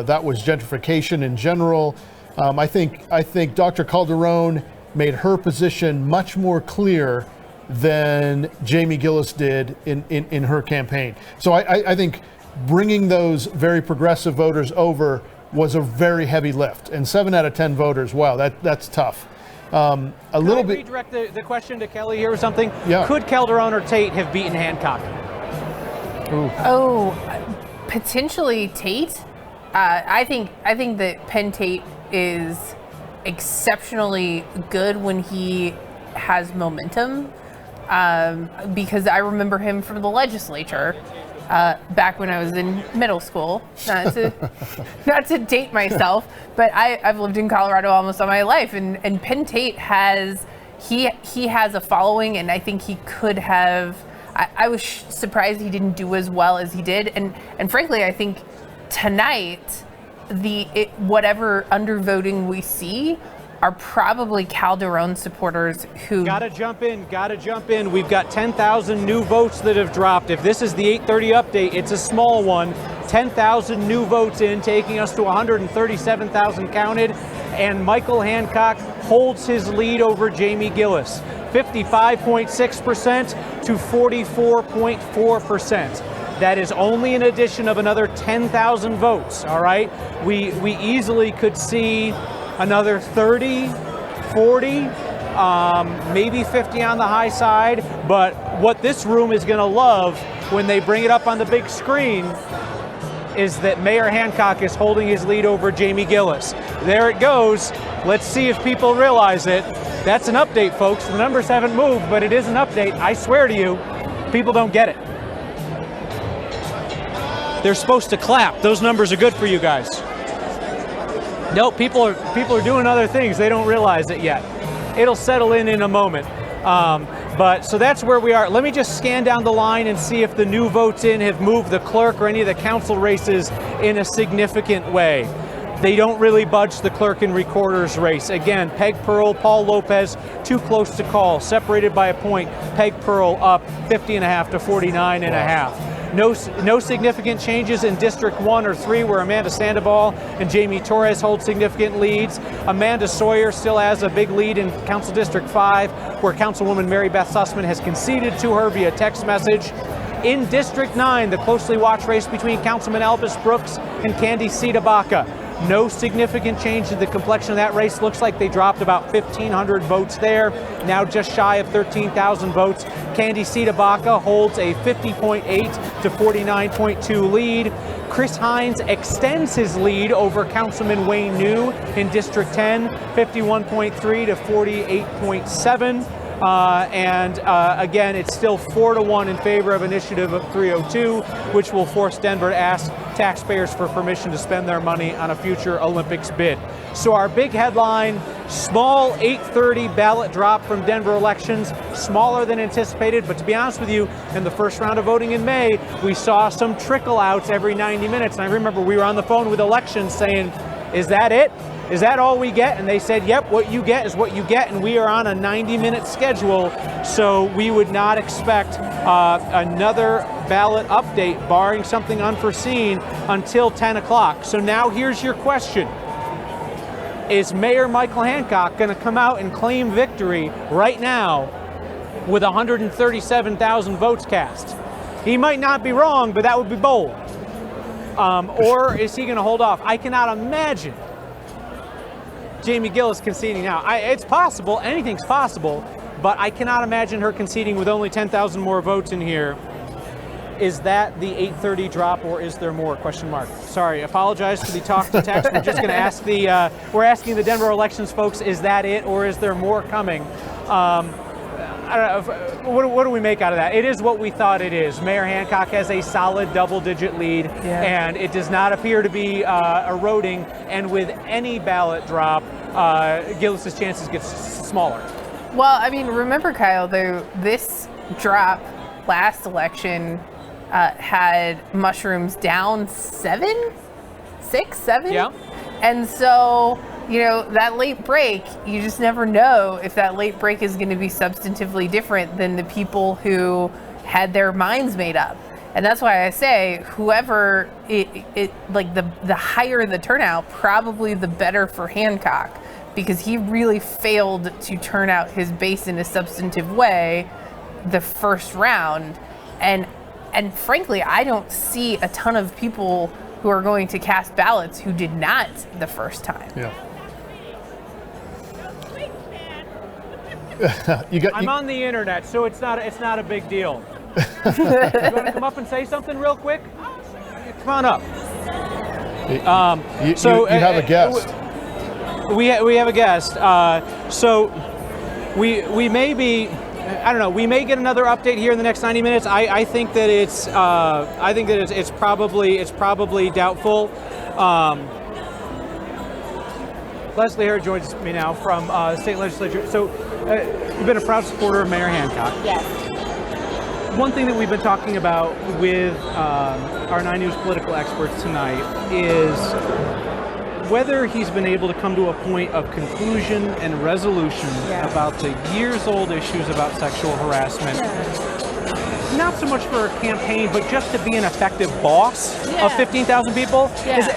that was gentrification in general. I think Dr. Calderon made her position much more clear than Jamie Giellis did in her campaign. So I think bringing those very progressive voters over was a very heavy lift. And 7 out of 10 voters, wow, that's tough.
Could I redirect the question to Kelly here or something?
Yeah.
Could Calderon or Tate have beaten Hancock?
Ooh.
Oh, potentially Tate. I think that Penn Tate is exceptionally good when he has momentum, because I remember him from the legislature back when I was in middle school. Not to date myself, but I've lived in Colorado almost all my life, and Penn Tate has a following, and I think he could have. I was surprised he didn't do as well as he did, and frankly, I think tonight whatever undervoting we see are probably Calderon supporters who
gotta jump in. We've got 10,000 new votes that have dropped. If this is the 8:30 update, it's a small one. 10,000 new votes in, taking us to 137,000 counted, and Michael Hancock holds his lead over Jamie Giellis, 55.6% to 44.4%. That is only an addition of another 10,000 votes, all right? We easily could see another 30, 40, maybe 50 on the high side, but what this room is gonna love when they bring it up on the big screen is that Mayor Hancock is holding his lead over Jamie Giellis. There it goes. Let's see if people realize it. That's an update, folks. The numbers haven't moved, but it is an update. I swear to you, people don't get it. They're supposed to clap. Those numbers are good for you guys. No, people are doing other things. They don't realize it yet. It'll settle in a moment. But so that's where we are. Let me just scan down the line and see if the new votes in have moved the clerk or any of the council races in a significant way. They don't really budge the clerk and recorder's race. Again, Peg Pearl, Paul Lopez, too close to call, separated by a point. Peg Pearl up 50.5 to 49.5. No significant changes in District 1 or 3, where Amanda Sandoval and Jamie Torres hold significant leads. Amanda Sawyer still has a big lead in Council District 5, where Councilwoman Mary Beth Sussman has conceded to her via text message. In District 9, the closely watched race between Councilman Elvis Brooks and Candy Tabaka. No significant change in the complexion of that race. Looks like they dropped about 1,500 votes there. Now just shy of 13,000 votes. Candy Tabaka holds a 50.8 to 49.2 lead. Chris Hines extends his lead over Councilman Wayne New in District 10, 51.3 to 48.7. Again, it's still 4-1 in favor of Initiative 302, which will force Denver to ask taxpayers for permission to spend their money on a future Olympics bid. So our big headline, small 8:30 ballot drop from Denver elections, smaller than anticipated, but to be honest with you, in the first round of voting in May, we saw some trickle outs every 90 minutes. And I remember we were on the phone with elections saying, is that it? Is that all we get? And they said, yep, what you get is what you get, and we are on a 90-minute schedule, so we would not expect another ballot update, barring something unforeseen, until 10 o'clock. So now here's your question. Is Mayor Michael Hancock going to come out and claim victory right now with 137,000 votes cast? He might not be wrong, but that would be bold. Or is he going to hold off? I cannot imagine Jamie Giellis conceding now. It's possible, anything's possible, but I cannot imagine her conceding with only 10,000 more votes in here. Is that the 8:30 drop, or is there more? Question mark. Sorry, apologize for the talk to text. We're just going to ask we're asking the Denver elections folks, is that it, or is there more coming? I don't know. What do we make out of that? It is what we thought it is. Mayor Hancock has a solid double-digit lead, and it does not appear to be eroding. And with any ballot drop, Gillis's chances get smaller.
Well, I mean, remember, Kyle, though, this drop last election had mushrooms down 6, 7.
Yeah.
And so, that late break, you just never know if that late break is going to be substantively different than the people who had their minds made up. And that's why I say whoever the higher the turnout, probably the better for Hancock, because he really failed to turn out his base in a substantive way the first round. And frankly, I don't see a ton of people who are going to cast ballots who did not the first time.
Yeah.
I'm on the internet, so it's not a big deal. You want to come up and say something real quick? Come on up.
You have a guest.
We have a guest. So we may be, I don't know. We may get another update here in the next 90 minutes. I think that it's it's probably doubtful. Leslie Hare joins me now from state legislature. So you've been a proud supporter of Mayor Hancock.
Yes.
One thing that we've been talking about with our 9 News political experts tonight is whether he's been able to come to a point of conclusion and resolution about the years-old issues about sexual harassment. Not so much for a campaign, but just to be an effective boss of 15,000 people.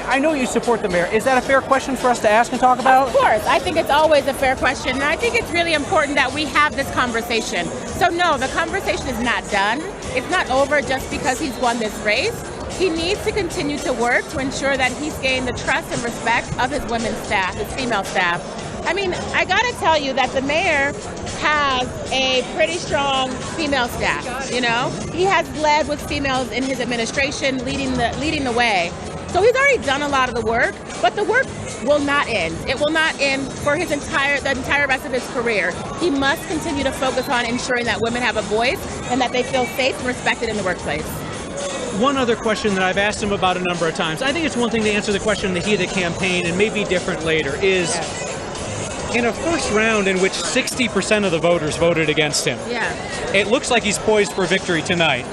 I know you support the mayor. Is that a fair question for us to ask and talk about?
Of course. I think it's always a fair question. And I think it's really important that we have this conversation. So no, the conversation is not done. It's not over just because he's won this race. He needs to continue to work to ensure that he's gained the trust and respect of his women's staff, his female staff. I mean, I gotta tell you that the mayor has a pretty strong female staff, He has led with females in his administration, leading the way. So he's already done a lot of the work, but the work will not end. It will not end for the entire rest of his career. He must continue to focus on ensuring that women have a voice and that they feel safe and respected in the workplace.
One other question that I've asked him about a number of times, I think it's one thing to answer the question in the heat of the campaign and maybe different later, is in a first round in which 60% of the voters voted against him. It looks like he's poised for victory tonight.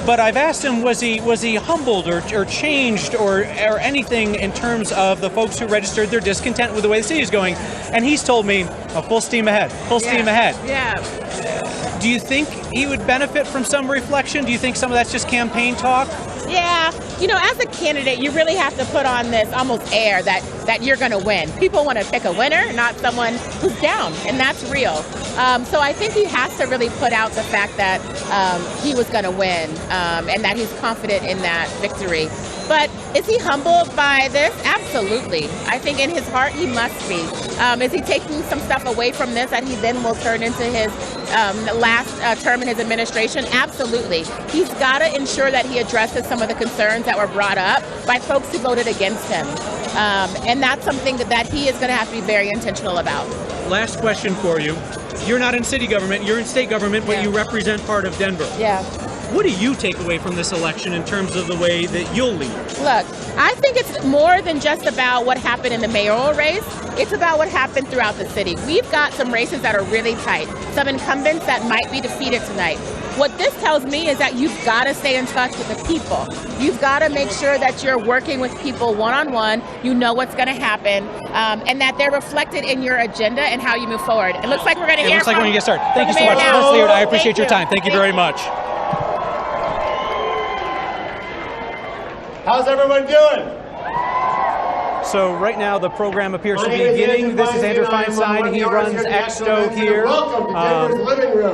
But I've asked him, was he humbled or changed or anything in terms of the folks who registered their discontent with the way the city is going? And he's told me, full steam ahead, steam ahead. Do you think he would benefit from some reflection? Do you think some of that's just campaign talk?
Yeah, as a candidate, you really have to put on this almost air that you're going to win. People want to pick a winner, not someone who's down, and that's real. So I think he has to really put out the fact that he was going to win and that he's confident in that victory. But is he humbled by this? Absolutely. I think in his heart he must be. Is he taking some stuff away from this that he then will turn into his last term in his administration? Absolutely. He's got to ensure that he addresses some of the concerns that were brought up by folks who voted against him. And that's something that he is going to have to be very intentional about.
Last question for you. You're not in city government, you're in state government, but you represent part of Denver. What do you take away from this election in terms of the way that you'll lead?
Look, I think it's more than just about what happened in the mayoral race. It's about what happened throughout the city. We've got some races that are really tight, some incumbents that might be defeated tonight. What this tells me is that you've got to stay in touch with the people. You've got to make sure that you're working with people one-on-one, you know what's going to happen, and that they're reflected in your agenda and how you move forward. It looks like we're going to hear
looks like we're going to get started. Thank you so much.
Now.
I appreciate your time. Thank you very much.
How's everyone doing?
So right now the program appears to be beginning. This is Andrew Feinstein. He runs Exto here.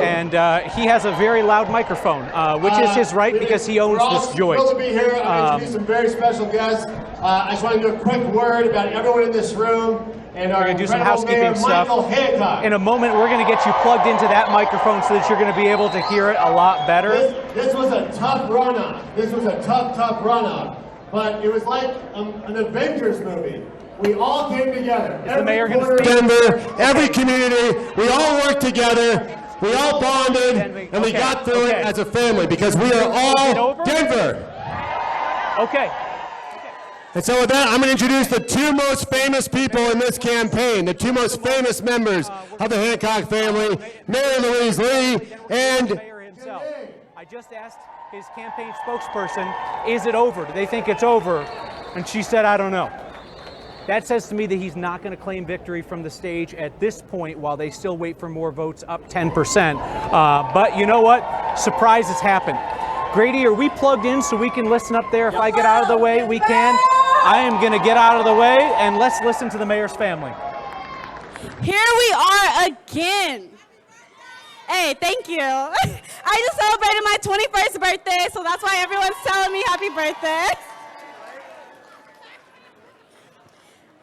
And he has a very loud microphone, which is his right because he owns this joint.
Thrilled to be here. I'm introducing some very special guests. I just want to do a quick word about everyone in this room. And
we're going to do some housekeeping stuff.
Michael Hancock.
In a moment, we're going to get you plugged into that microphone so that you're going to be able to hear it a lot better.
This was a tough runoff. This was a tough runoff. But it was like an Avengers movie. We all came together.
Is the mayor going to speak?
Denver, every community, we all worked together. We all bonded, and we got through it as a family because we are all Denver.
Okay.
And so with that, I'm going to introduce the two most famous people in this campaign, the two most famous members of the Hancock family, Mary Louise Lee and
I just asked his campaign spokesperson, is it over? Do they think it's over? And she said, I don't know. That says to me that he's not going to claim victory from the stage at this point while they still wait for more votes, up 10%. But you know what? Surprises happen. Grady, are we plugged in so we can listen up there? If I get out of the way, we can. I am going to get out of the way, and let's listen to the mayor's family.
Here we are again. Hey, thank you. I just celebrated my 21st birthday, so that's why everyone's telling me happy birthday.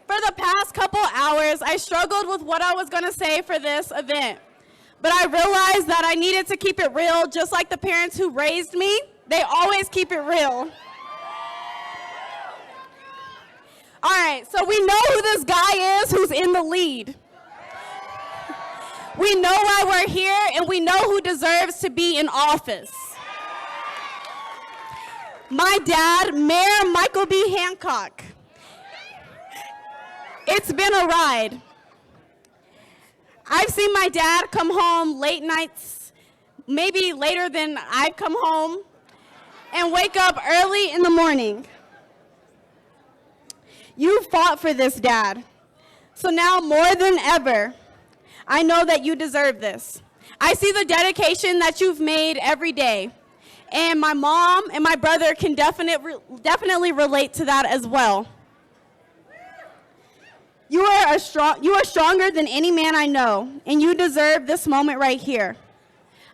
For the past couple hours, I struggled with what I was going to say for this event. But I realized that I needed to keep it real, just like the parents who raised me. They always keep it real. All right, so we know who this guy is who's in the lead. We know why we're here, and we know who deserves to be in office. My dad, Mayor Michael B. Hancock. It's been a ride. I've seen my dad come home late nights, maybe later than I've come home, and wake up early in the morning. You fought for this, Dad. So now more than ever, I know that you deserve this. I see the dedication that you've made every day. And my mom and my brother can definitely relate to that as well. You are stronger than any man I know, and you deserve this moment right here.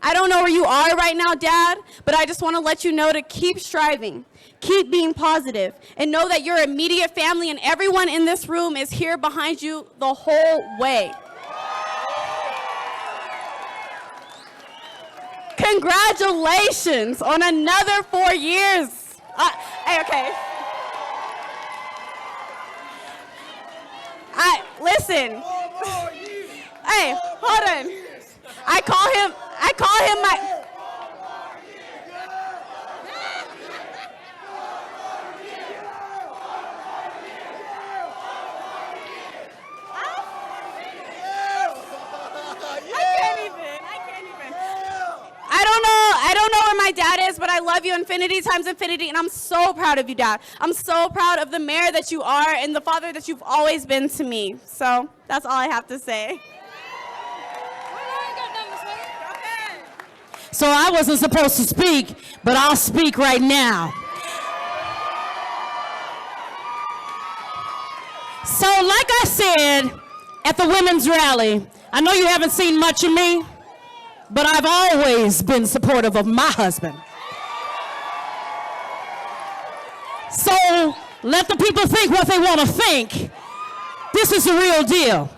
I don't know where you are right now, Dad, but I just want to let you know to keep striving, keep being positive, and know that your immediate family and everyone in this room is here behind you the whole way. Congratulations on another 4 years. Okay. Listen. Hey, hold on. I call him my. I don't know where my dad is, but I love you infinity times infinity, and I'm so proud of you, Dad. I'm so proud of the mayor that you are and the father that you've always been to me. So that's all I have to say.
So I wasn't supposed to speak, but I'll speak right now. So like I said at the women's rally, I know you haven't seen much of me, but I've always been supportive of my husband. So let the people think what they want to think. This is the real deal.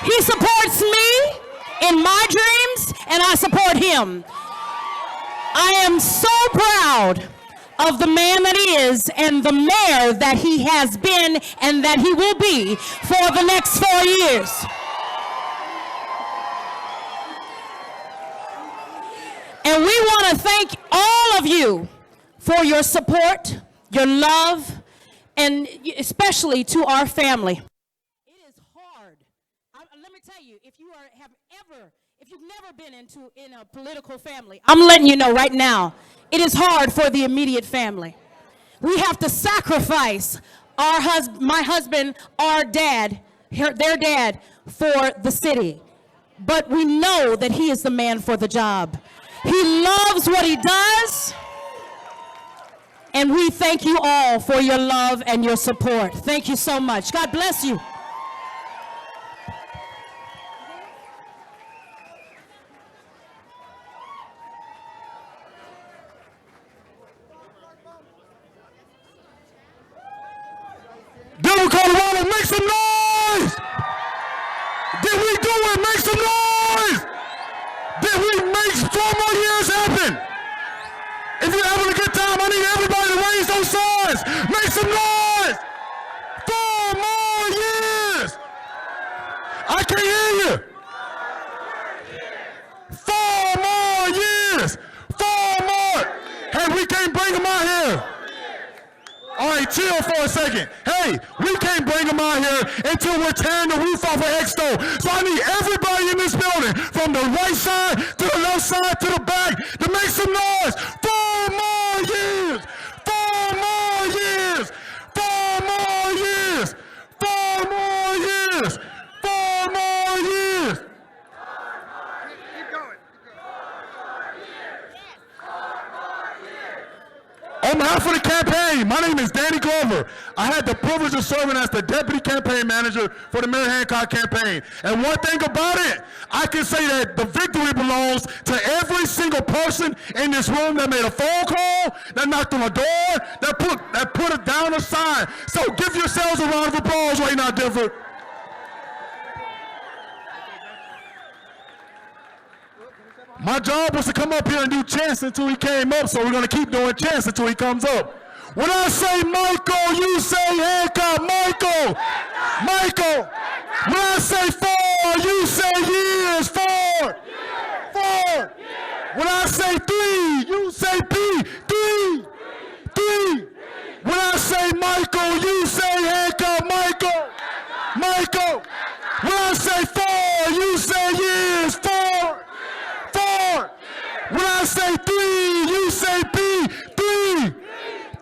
He supports me in my dreams, and I support him. I am so proud of the man that he is and the mayor that he has been and that he will be for the next 4 years. And we want to thank all of you for your support, your love, and especially to our family. It is hard. Let me tell you, if you've never been in a political family, I'm letting you know right now, it is hard for the immediate family. We have to sacrifice my husband, our dad, their dad, for the city. But we know that he is the man for the job. He loves what he does, and we thank you all for your love and your support. Thank you so much. God bless you.
Colorado, make some noise! Did we do it? Make some noise! Did we make 4 more years happen? If you're having a good time, I need everybody to raise those signs. Make some noise! 4 more years! I can't hear you. 4 more years! 4 more! Hey, we can't bring them out here. All right, chill for a second. Hey, we can't bring them out here until we're tearing the roof off of Expo. So I need everybody in this building, from the right side to the left side to the back, to make some noise. 4 more years. 4 more years. 4 more years. 4 more years. 4 more years. On behalf of the campaign, my name is Danny Glover. I had the privilege of serving as the deputy campaign manager for the Mayor Hancock campaign. And one thing about it, I can say that the victory belongs to every single person in this room that made a phone call, that knocked on a door, that put it down a sign. So give yourselves a round of applause right now, Denver. My job was to come up here and do chants until he came up, so we're going to keep doing chants until he comes up. When I say Michael, you say Hancock. Michael! Michael! When I say 4, you say years. 4! 4! When I say 3, you say P. 3! 3! When I say Michael, you say Hancock. Michael! Michael! When I say 4, you say years. 4! 4! When I say 3, you say P. 3!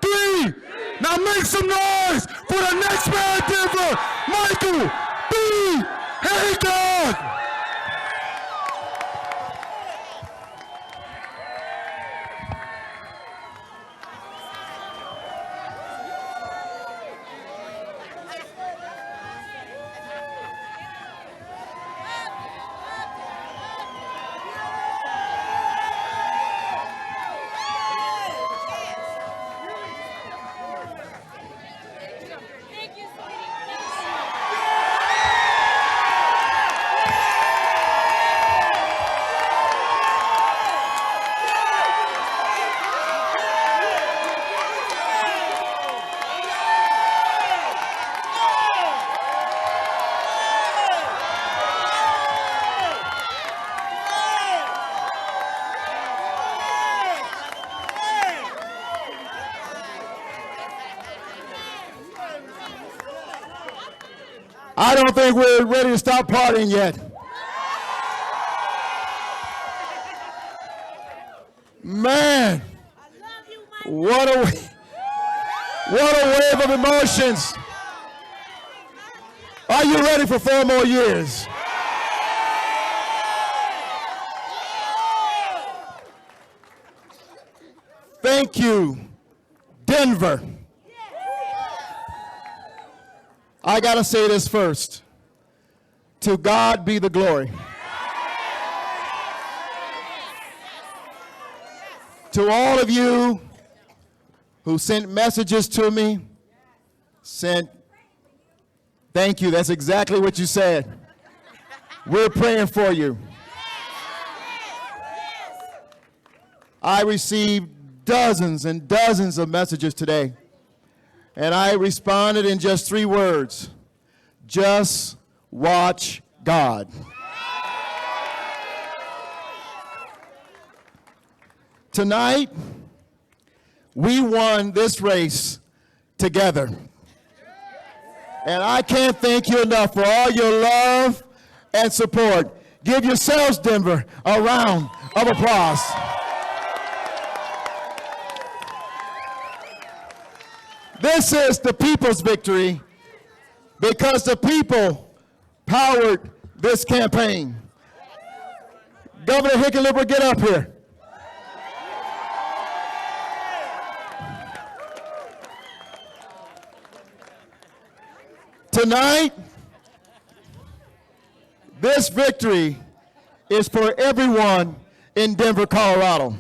3! Now make some noise for the next man, Denver, Michael B. Hancock! I don't think we're ready to stop partying yet. Man, what a wave of emotions. Are you ready for 4 more years? Thank you, Denver. I got to say this first. To God be the glory. To all of you who sent messages to me, thank you. That's exactly what you said. We're praying for you. I received dozens and dozens of messages today. And I responded in just 3 words. Just watch God. Tonight, we won this race together. And I can't thank you enough for all your love and support. Give yourselves, Denver, a round of applause. This is the people's victory because the people powered this campaign. Governor Hickenlooper, get up here. Tonight, this victory is for everyone in Denver, Colorado.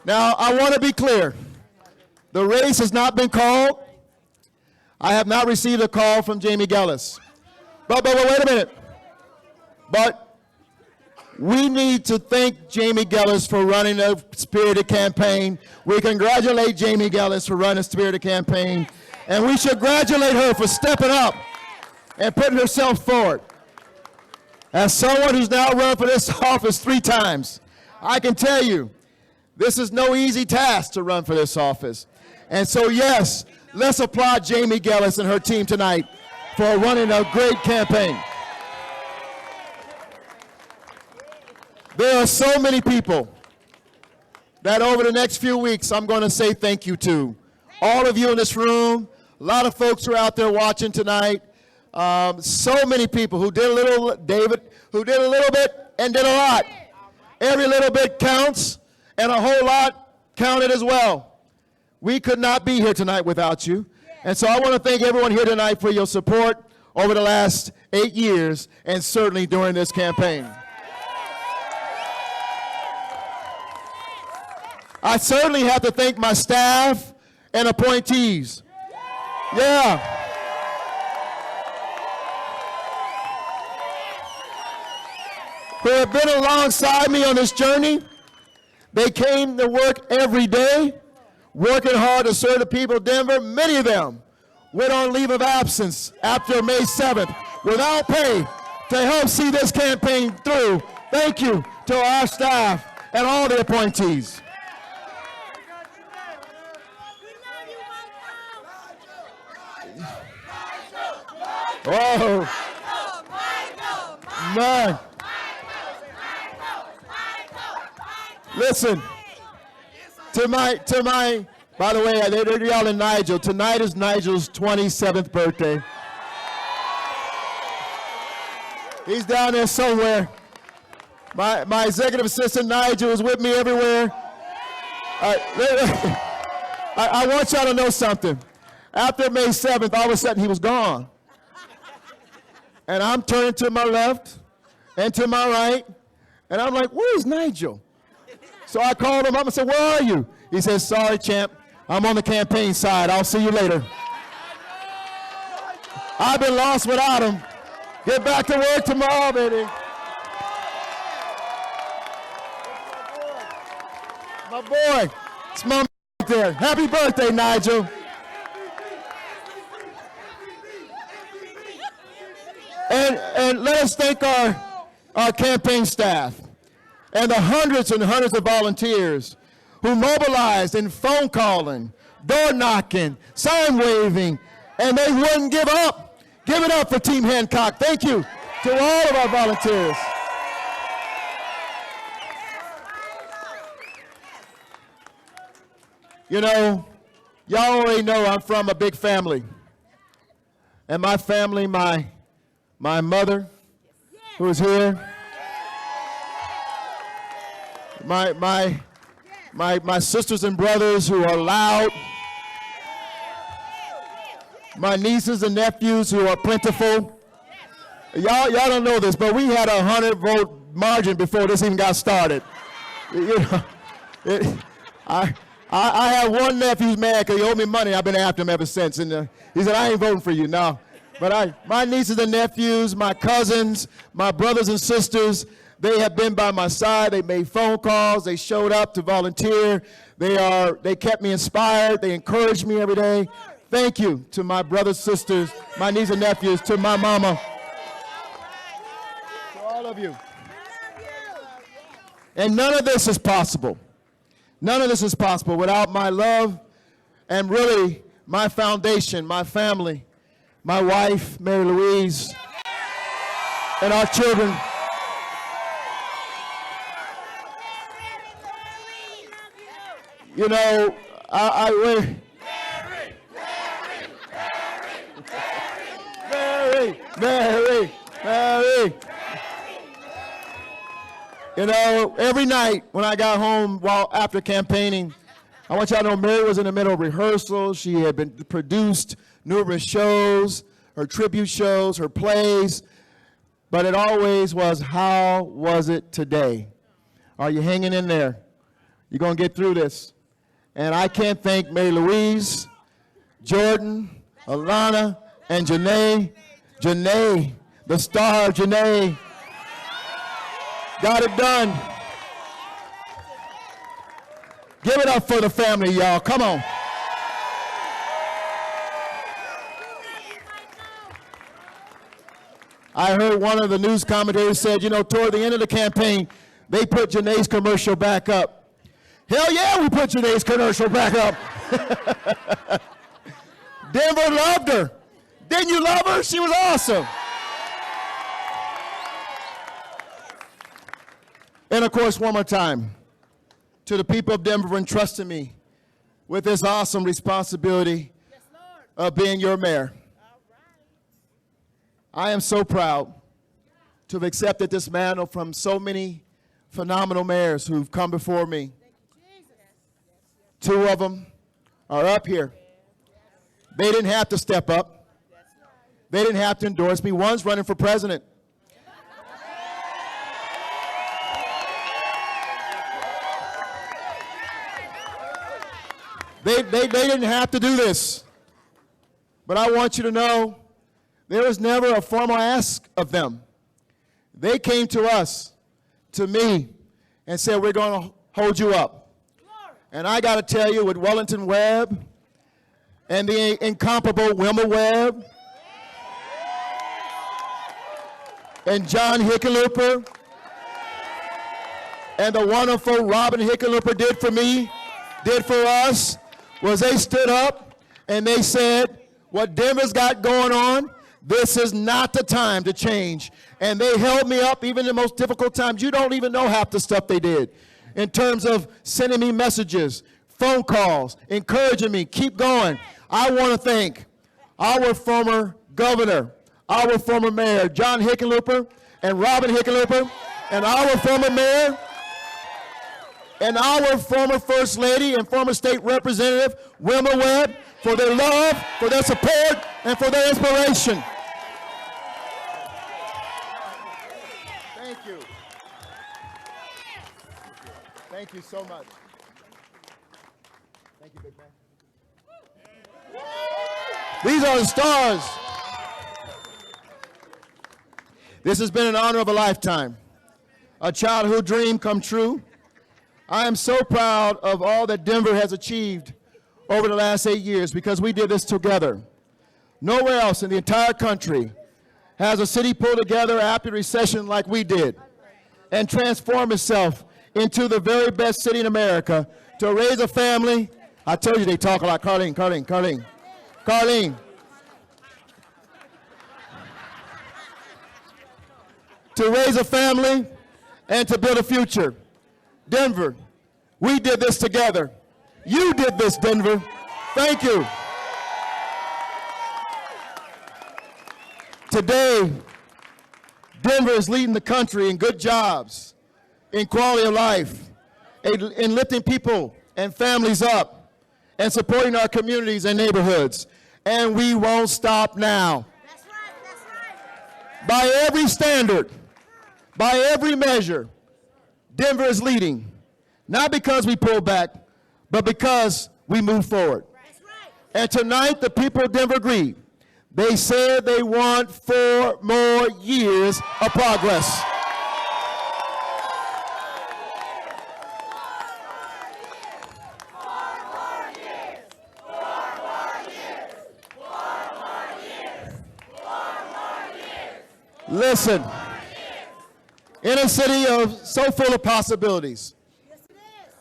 Now, I want to be clear. The race has not been called. I have not received a call from Jamie Giellis. But wait a minute. But we need to thank Jamie Giellis for running a spirited campaign. We congratulate Jamie Giellis for running a spirited campaign. And we should congratulate her for stepping up and putting herself forward. As someone who's now run for this office 3 times, I can tell you, This is no easy task to run for this office. And so, yes, let's applaud Jamie Giellis and her team tonight for running a great campaign. There are so many people that over the next few weeks I'm going to say thank you to. All of you in this room, a lot of folks who are out there watching tonight, so many people who did a little, David, who did a little bit and did a lot. Every little bit counts, and a whole lot counted as well. We could not be here tonight without you. And so I want to thank everyone here tonight for your support over the last 8 years and certainly during this campaign. I certainly have to thank my staff and appointees. Yeah. Who have been alongside me on this journey. They came to work every day, working hard to serve the people of Denver. Many of them went on leave of absence after May 7th without pay to help see this campaign through. Thank you to our staff and all the appointees. Oh, man. Listen, to my, by the way, they're yelling Nigel. Tonight is Nigel's 27th birthday. He's down there somewhere. My executive assistant Nigel is with me everywhere. I want y'all to know something. After May 7th, all of a sudden he was gone. And I'm turning to my left and to my right, and I'm like, where's Nigel? So I called him up and said, where are you? He says, sorry, champ, I'm on the campaign side. I'll see you later. I've been lost without him. Get back to work tomorrow, baby. My boy, it's my right there. Happy birthday, Nigel. And let us thank our campaign staff and the hundreds and hundreds of volunteers who mobilized in phone calling, door knocking, sign waving, and they wouldn't give up. Give it up for Team Hancock. Thank you to all of our volunteers. You know, y'all already know I'm from a big family. And my family, my mother, who is here, my sisters and brothers who are loud, my nieces and nephews who are plentiful. Y'all don't know this, but we had a 100-vote margin before this even got started. You know, I have one nephew who's mad because he owed me money. I've been after him ever since, and he said, I ain't voting for you. No. But my nieces and nephews, my cousins, my brothers and sisters, they have been by my side. They made phone calls. They showed up to volunteer. They kept me inspired. They encouraged me every day. Thank you to my brothers, sisters, my nieces and nephews, to my mama, to all of you. And none of this is possible. None of this is possible without my love and really my foundation, my family, my wife, Mary Louise, and our children. You know, Mary. You know, every night when I got home after campaigning, I want y'all to know Mary was in the middle of rehearsals. She had been produced numerous shows, her tribute shows, her plays, but it always was, how was it today? Are you hanging in there? You're going to get through this. And I can't thank Mary Louise, Jordan, Alana, and Janae. Janae, the star Janae, got it done. Give it up for the family, y'all. Come on. I heard one of the news commentators said, you know, toward the end of the campaign, they put Janae's commercial back up. Hell yeah, we put today's commercial back up. Denver loved her. Didn't you love her? She was awesome. And of course, one more time, to the people of Denver for entrusting me with this awesome responsibility of being your mayor. I am so proud to have accepted this mantle from so many phenomenal mayors who've come before me. Two of them are up here. They didn't have to step up. They didn't have to endorse me. One's running for president. They didn't have to do this. But I want you to know there was never a formal ask of them. They came to us, to me, and said, we're going to hold you up. And I got to tell you, with Wellington Webb and the incomparable Wilma Webb and John Hickenlooper and the wonderful Robin Hickenlooper did for me, did for us, was they stood up and they said, what Denver's got going on, this is not the time to change. And they held me up even in the most difficult times. You don't even know half the stuff they did in terms of sending me messages, phone calls, encouraging me, keep going. I want to thank our former governor, our former mayor, John Hickenlooper, and Robin Hickenlooper, and our former mayor, and our former First Lady and former State Representative, Wilma Webb, for their love, for their support, and for their inspiration. Thank you. Thank you so much. Thank you, big man. These are the stars. This has been an honor of a lifetime, a childhood dream come true. I am so proud of all that Denver has achieved over the last 8 years because we did this together. Nowhere else in the entire country has a city pulled together after recession like we did and transform itself into the very best city in America to raise a family. I told you they talk a lot. Carlene. To raise a family and to build a future. Denver, we did this together. You did this, Denver. Thank you. Today, Denver is leading the country in good jobs, in quality of life, in lifting people and families up, and supporting our communities and neighborhoods. And we won't stop now. That's right. By every standard, by every measure, Denver is leading, not because we pull back, but because we move forward. That's right. And tonight, the people of Denver agreed. They said they want 4 more years of progress. Listen, in a city so full of possibilities,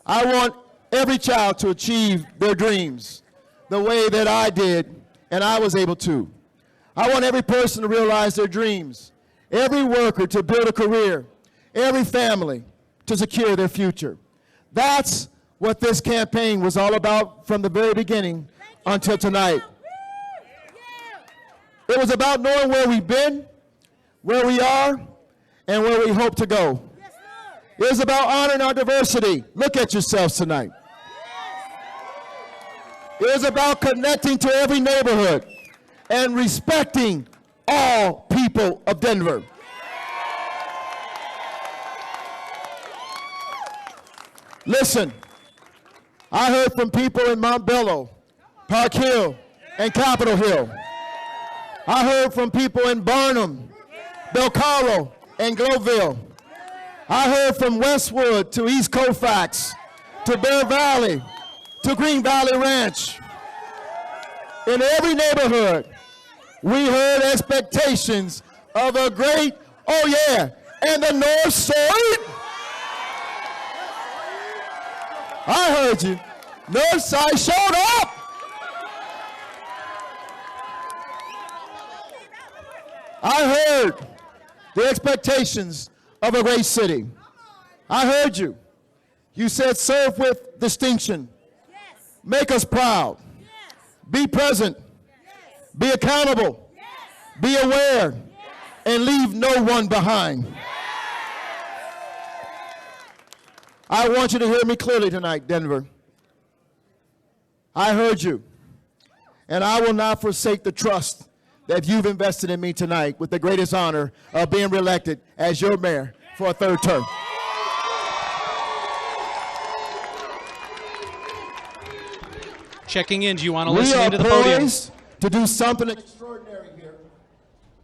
I want every child to achieve their dreams the way that I did and I was able to. I want every person to realize their dreams, every worker to build a career, every family to secure their future. That's what this campaign was all about from the very beginning until tonight. It was about knowing where we've been, where we are, and where we hope to go. It was about honoring our diversity. Look at yourselves tonight. It was about connecting to every neighborhood and respecting all people of Denver. Listen, I heard from people in Montbello, Park Hill, and Capitol Hill. I heard from people in Barnum, Belcaro, and Gloveville. I heard from Westwood to East Colfax, to Bear Valley, to Green Valley Ranch. In every neighborhood, we heard expectations of a great, oh yeah, and the North Side. I heard you. Northside showed up. I heard the expectations of a great city. I heard you. You said serve with distinction. Yes. Make us proud. Yes. Be present. Yes. Be accountable. Yes. Be aware. Yes. And leave no one behind. Yes. I want you to hear me clearly tonight, Denver. I heard you. And I will not forsake the trust that you've invested in me tonight with the greatest honor of being reelected as your mayor for a third term.
Checking in, do you want to listen into the podium?
We are poised to do something extraordinary here,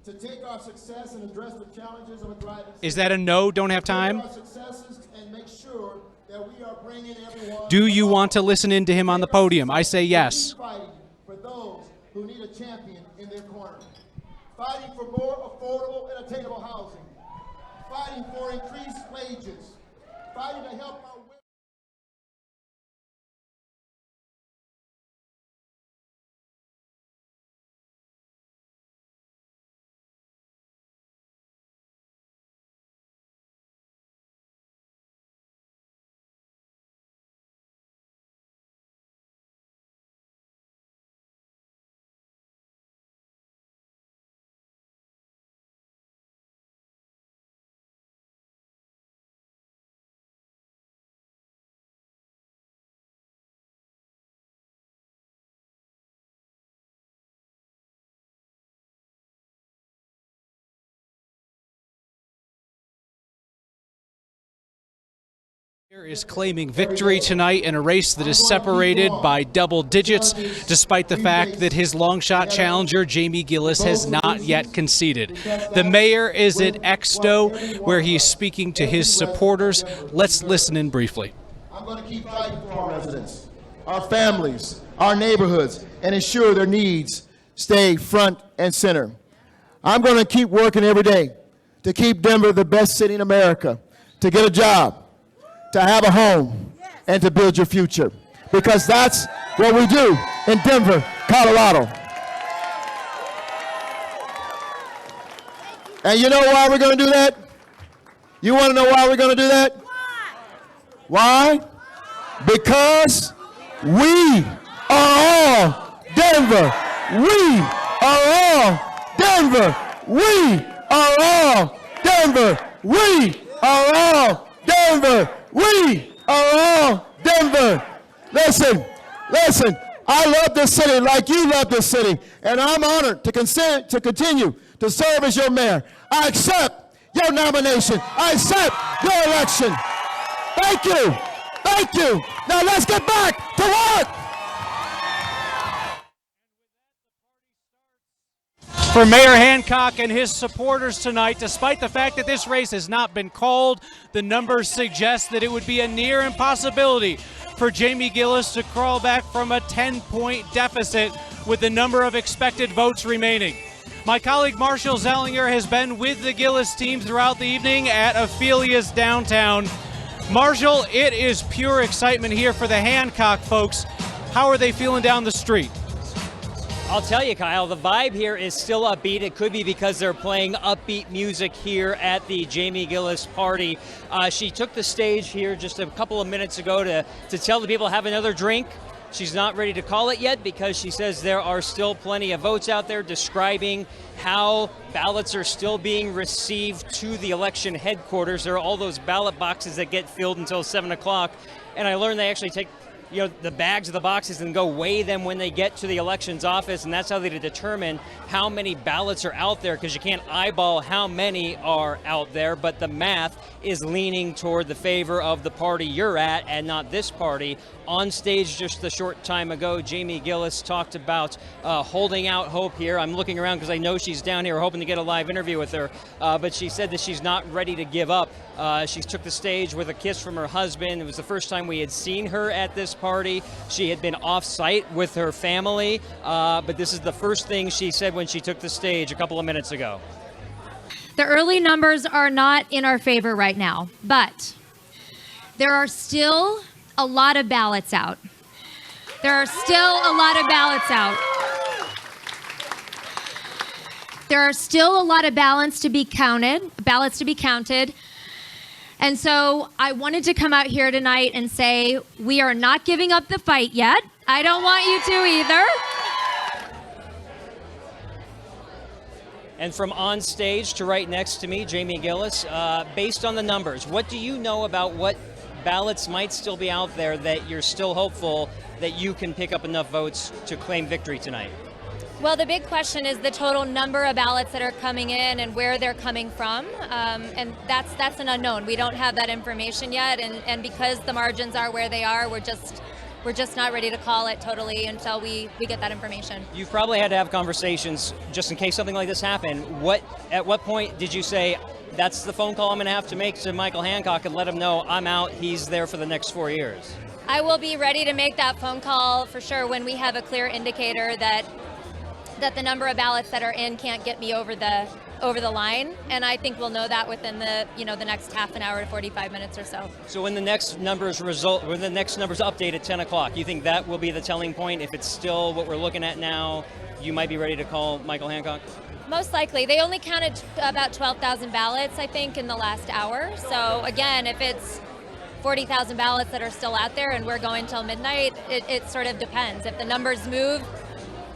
to take our success and address the challenges of a thriving city.
Is that a no? Don't have time?
Take our successes and make sure that we are bringing everyone.
Do you want to listen into him on the podium? I say yes.
Fighting for those who need a champion in their corner. Fighting for more affordable and attainable housing. Fighting for increased wages. Fighting to help our women.
Is claiming victory tonight in a race that is separated by double digits, despite the fact that his long shot challenger, Jamie Giellis, has not yet conceded. The mayor is at Exto, where he's speaking to his supporters. Let's listen in briefly.
I'm going to keep fighting for our residents, our families, our neighborhoods, and ensure their needs stay front and center. I'm going to keep working every day to keep Denver the best city in America, to get a job, to have a home, and to build your future. Because that's what we do in Denver, Colorado. And you know why we're going to do that? You want to know why we're going to do that? Why? Because we are all Denver. We are all Denver. We are all Denver. We are all Denver. We are all Denver. Listen, I love this city like you love this city, and I'm honored to continue to serve as your mayor. I accept your nomination. I accept your election. Thank you. Thank you. Now let's get back to work.
For Mayor Hancock and his supporters tonight, despite the fact that this race has not been called, the numbers suggest that it would be a near impossibility for Jamie Giellis to crawl back from a 10-point deficit with the number of expected votes remaining. My colleague Marshall Zellinger has been with the Giellis team throughout the evening at Ophelia's downtown. Marshall, it is pure excitement here for the Hancock folks. How are they feeling down the street?
I'll tell you, Kyle, the vibe here is still upbeat. It could be because they're playing upbeat music here at the Jamie Giellis party. She took the stage here just a couple of minutes ago to tell the people to have another drink. She's not ready to call it yet because she says there are still plenty of votes out there, describing how ballots are still being received to the election headquarters. There are all those ballot boxes that get filled until 7 o'clock. And I learned they actually take the bags of the boxes and go weigh them when they get to the elections office, and that's how they determine how many ballots are out there, because you can't eyeball how many are out there, but the math is leaning toward the favor of the party you're at and not this party. On stage just a short time ago, Jamie Giellis talked about holding out hope here. I'm looking around because I know she's down here hoping to get a live interview with her, but she said that she's not ready to give up. She took the stage with a kiss from her husband. It was the first time we had seen her at this party. She had been off-site with her family, but this is the first thing she said when she took the stage a couple of minutes ago.
The early numbers are not in our favor right now, but there are still a lot of ballots out. There are still a lot of ballots out. There are still a lot of ballots to be counted. And so I wanted to come out here tonight and say, we are not giving up the fight yet. I don't want you to either.
And from on stage to right next to me, Jamie Giellis, based on the numbers, what do you know about what ballots might still be out there that you're still hopeful that you can pick up enough votes to claim victory tonight?
Well, the big question is the total number of ballots that are coming in and where they're coming from, and that's an unknown. We don't have that information yet, and because the margins are where they are, we're just not ready to call it totally until we get that information.
You've probably had to have conversations just in case something like this happened. At what point did you say, that's the phone call I'm going to have to make to Michael Hancock and let him know I'm out, he's there for the next 4 years?
I will be ready to make that phone call for sure when we have a clear indicator that the number of ballots that are in can't get me over the line, and I think we'll know that within the next half an hour to 45 minutes or so.
So when the next numbers update at 10 o'clock, you think that will be the telling point? If it's still what we're looking at now, you might be ready to call Michael Hancock?
Most likely. They only counted about 12,000 ballots, I think, in the last hour. So again, if it's 40,000 ballots that are still out there and we're going till midnight, it sort of depends. If the numbers move,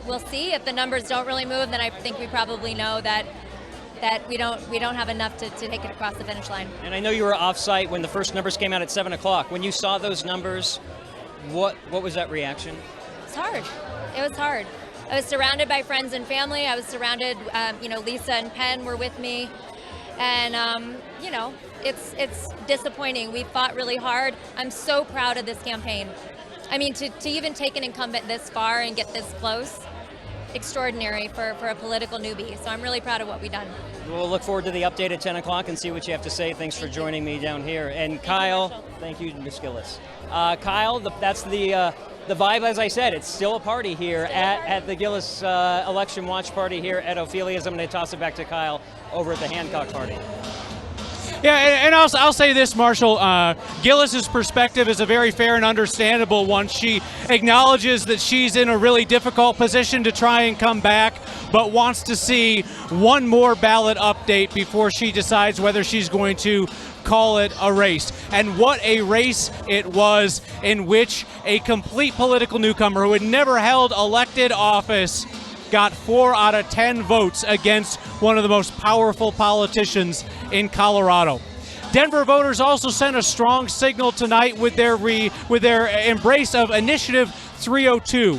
we'll see. If the numbers don't really move, then I think we probably know that we don't have enough to take it across the finish line.
And I know you were off-site when the first numbers came out at 7 o'clock. When you saw those numbers, what was that reaction?
It's hard. It was hard. I was surrounded by friends and family. I was surrounded, Lisa and Penn were with me. And, it's disappointing. We fought really hard. I'm so proud of this campaign. I mean, to even take an incumbent this far and get this close, extraordinary for a political newbie. So I'm really proud of what we've done.
We'll look forward to the update at 10 o'clock and see what you have to say. Thanks for joining me down here. And Kyle, thank you, Ms. Giellis. Kyle, that's the vibe, as I said. It's still a party here at the Giellis election watch party here at Ophelia's. I'm going to toss it back to Kyle over at the Hancock party.
Yeah, and I'll say this, Marshall. Giellis's perspective is a very fair and understandable one. She acknowledges that she's in a really difficult position to try and come back, but wants to see one more ballot update before she decides whether she's going to call it a race. And what a race it was, in which a complete political newcomer who had never held elected office got 4 out of 10 votes against one of the most powerful politicians in Colorado. Denver voters also sent a strong signal tonight with their embrace of Initiative 302,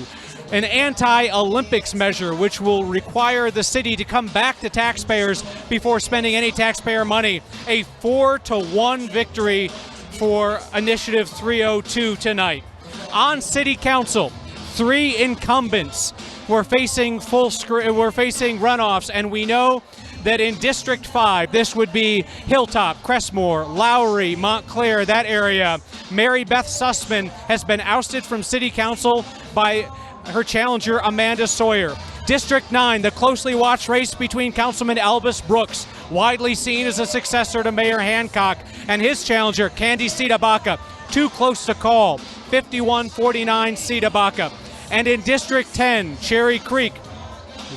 an anti-Olympics measure which will require the city to come back to taxpayers before spending any taxpayer money. A 4-1 victory for Initiative 302 tonight. On City Council, 3 incumbents were facing runoffs, and we know that in District 5, this would be Hilltop, Crestmore, Lowry, Montclair, that area. Mary Beth Sussman has been ousted from City Council by her challenger, Amanda Sawyer. District 9, the closely watched race between Councilman Albus Brooks, widely seen as a successor to Mayor Hancock, and his challenger, Candy Sidabaka. Too close to call, 51-49 Sidabaka. And in District 10, Cherry Creek,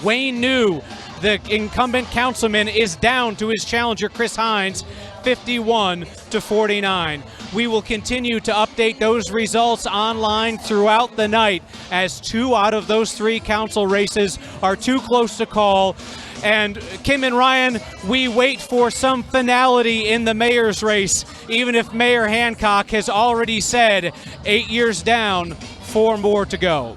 Wayne New, the incumbent councilman, is down to his challenger, Chris Hines, 51-49. We will continue to update those results online throughout the night, as 2 out of those 3 council races are too close to call. And Kim and Ryan, we wait for some finality in the mayor's race, even if Mayor Hancock has already said 8 years down, 4 more to go.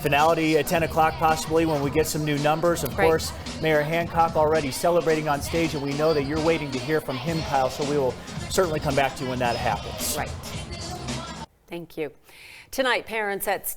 Finality at 10 o'clock possibly when we get some new numbers. Of course, Mayor Hancock already celebrating on stage, and we know that you're waiting to hear from him, Kyle, so we will certainly come back to you when that happens.
Right. Thank you. Tonight, parents at